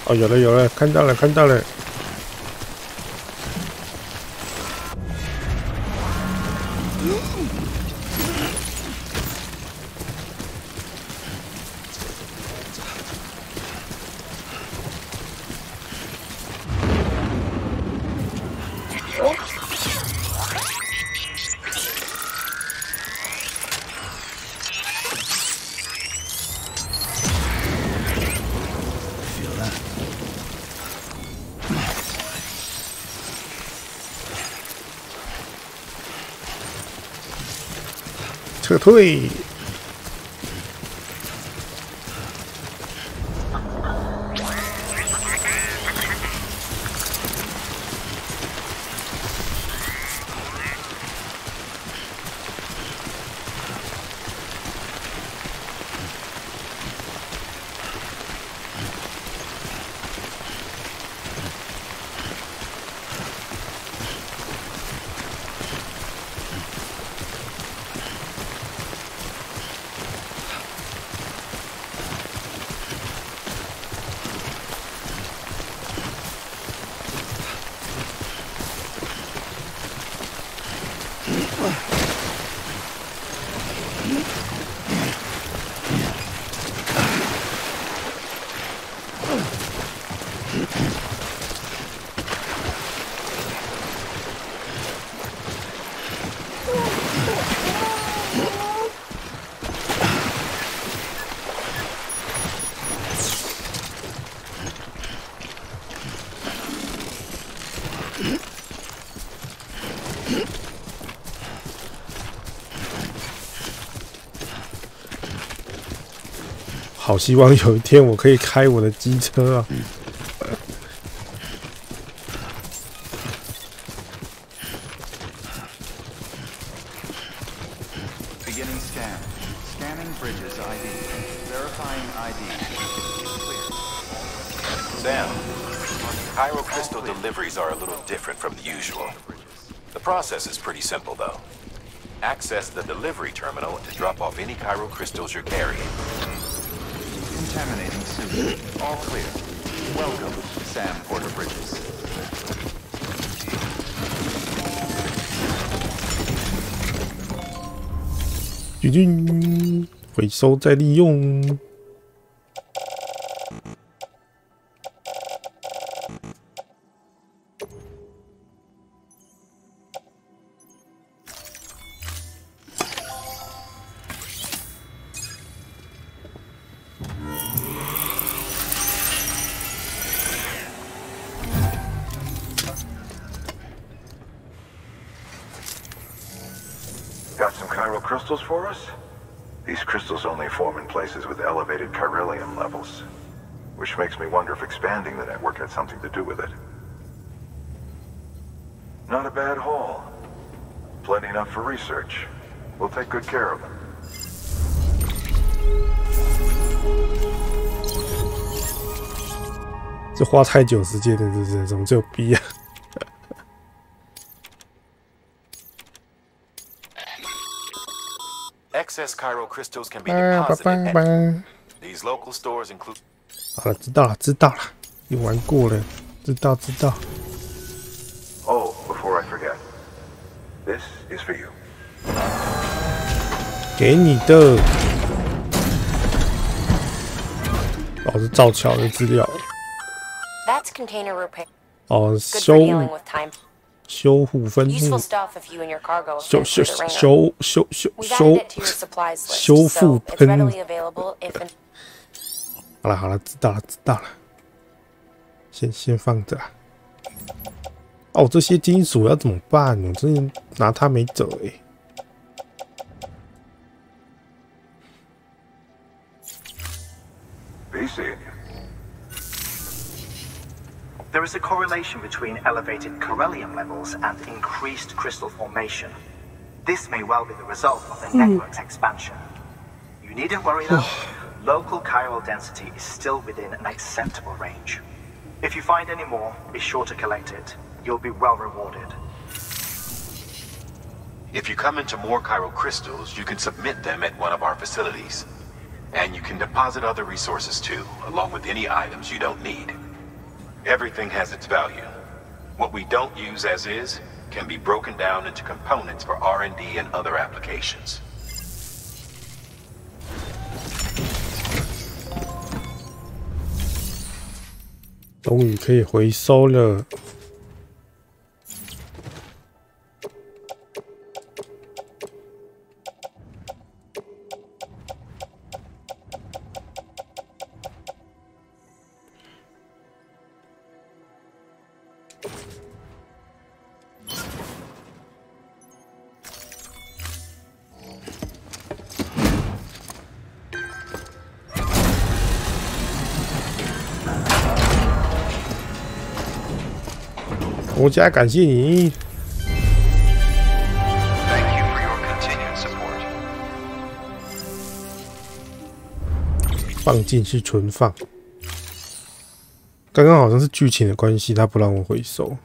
哦，有了有了，看到了看到了。撤退。好希望有一天我可以开我的机车啊！ Beginning scan. Scanning bridges ID. Verifying ID. Clear. Sam, Cairo crystal deliveries are a little different from the usual. The process is pretty simple, though. Access the delivery terminal to drop off any Cairo crystals you're carrying. Contaminating suit. All clear. Welcome, Sam Porter Bridges. 回收再利用。Got some chiral crystals for us? These crystals only form in places with elevated chiralium levels, which makes me wonder if expanding the network had something to do with it. Not a bad haul. Plenty enough for research. We'll take good care of them. 这花太久时间了，是不是？怎么只有 B 啊？ Excess Cairo crystals can be deposited at these local stores include. 好了，知道了，也玩过了，知道。 Oh, before I forget, this is for you. 给你的。哦，是造桥的资料。 That's container repair. 哦，修护分护，修复喷。好了，知道了。先放着。哦，这些金属要怎么办？我真的拿它没辙哎。 There is a correlation between elevated chiralium levels and increased crystal formation. This may well be the result of the network's expansion. You needn't worry though. Local chiral density is still within an acceptable range. If you find any more, be sure to collect it. You'll be well rewarded. If you come into more chiral crystals, you can submit them at one of our facilities. And you can deposit other resources too, along with any items you don't need. Everything has its value. What we don't use as is can be broken down into components for R&D and other applications. 终于可以回收了。国家感谢你。放进去存放。刚刚好像是剧情的关系，他不让我回收。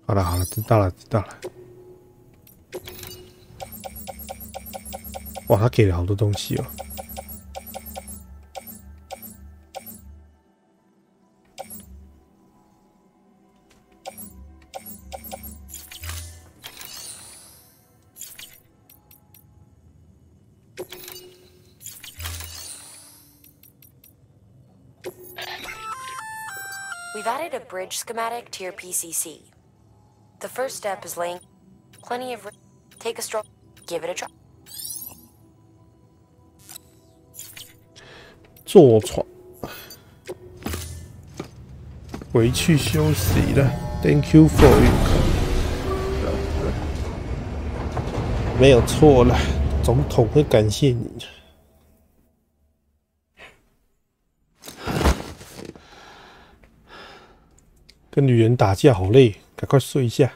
好了好了，知道了知道了。哇，他给了好多东西哦。We've added a bridge schematic to your PCC. The first step is laying plenty of. Take a stroll, give it a try. 坐床，回去休息了。Thank you for you。没有错了，总统会感谢你。跟女人打架好累，赶快睡一下。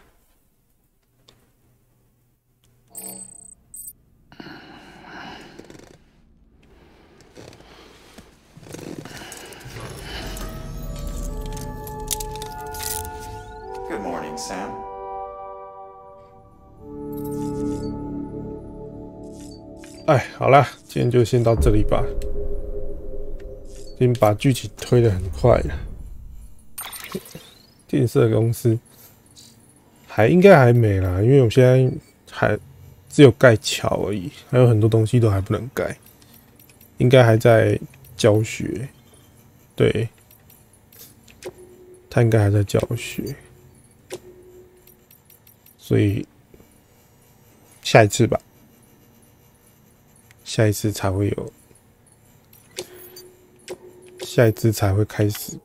Good morning, Sam. 哎，好啦，今天就先到这里吧。今天把剧情推得很快了。建设公司应该还没啦，因为我现在还只有盖桥而已，还有很多东西都还不能盖，应该还在教学。对，他应该还在教学，所以下一次吧，下一次才会有，下一次才会开始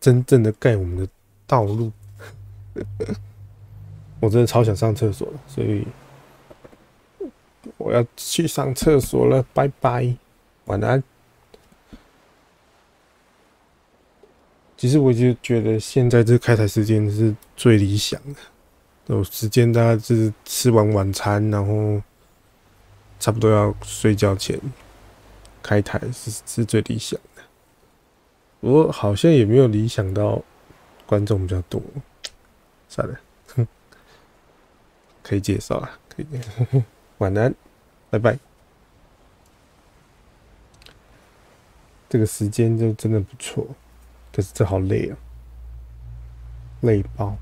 真正的盖我们的道路。我真的超想上厕所了，所以我要去上厕所了，拜拜，晚安。其实我就觉得现在这开台时间是最理想的，有时间大概就是吃完晚餐，然后差不多要睡觉前开台是最理想的。我好像也没有理想到观众比较多，算了，可以介绍啊，可以。晚安，拜拜。这个时间就真的不错，可是这好累啊，累爆。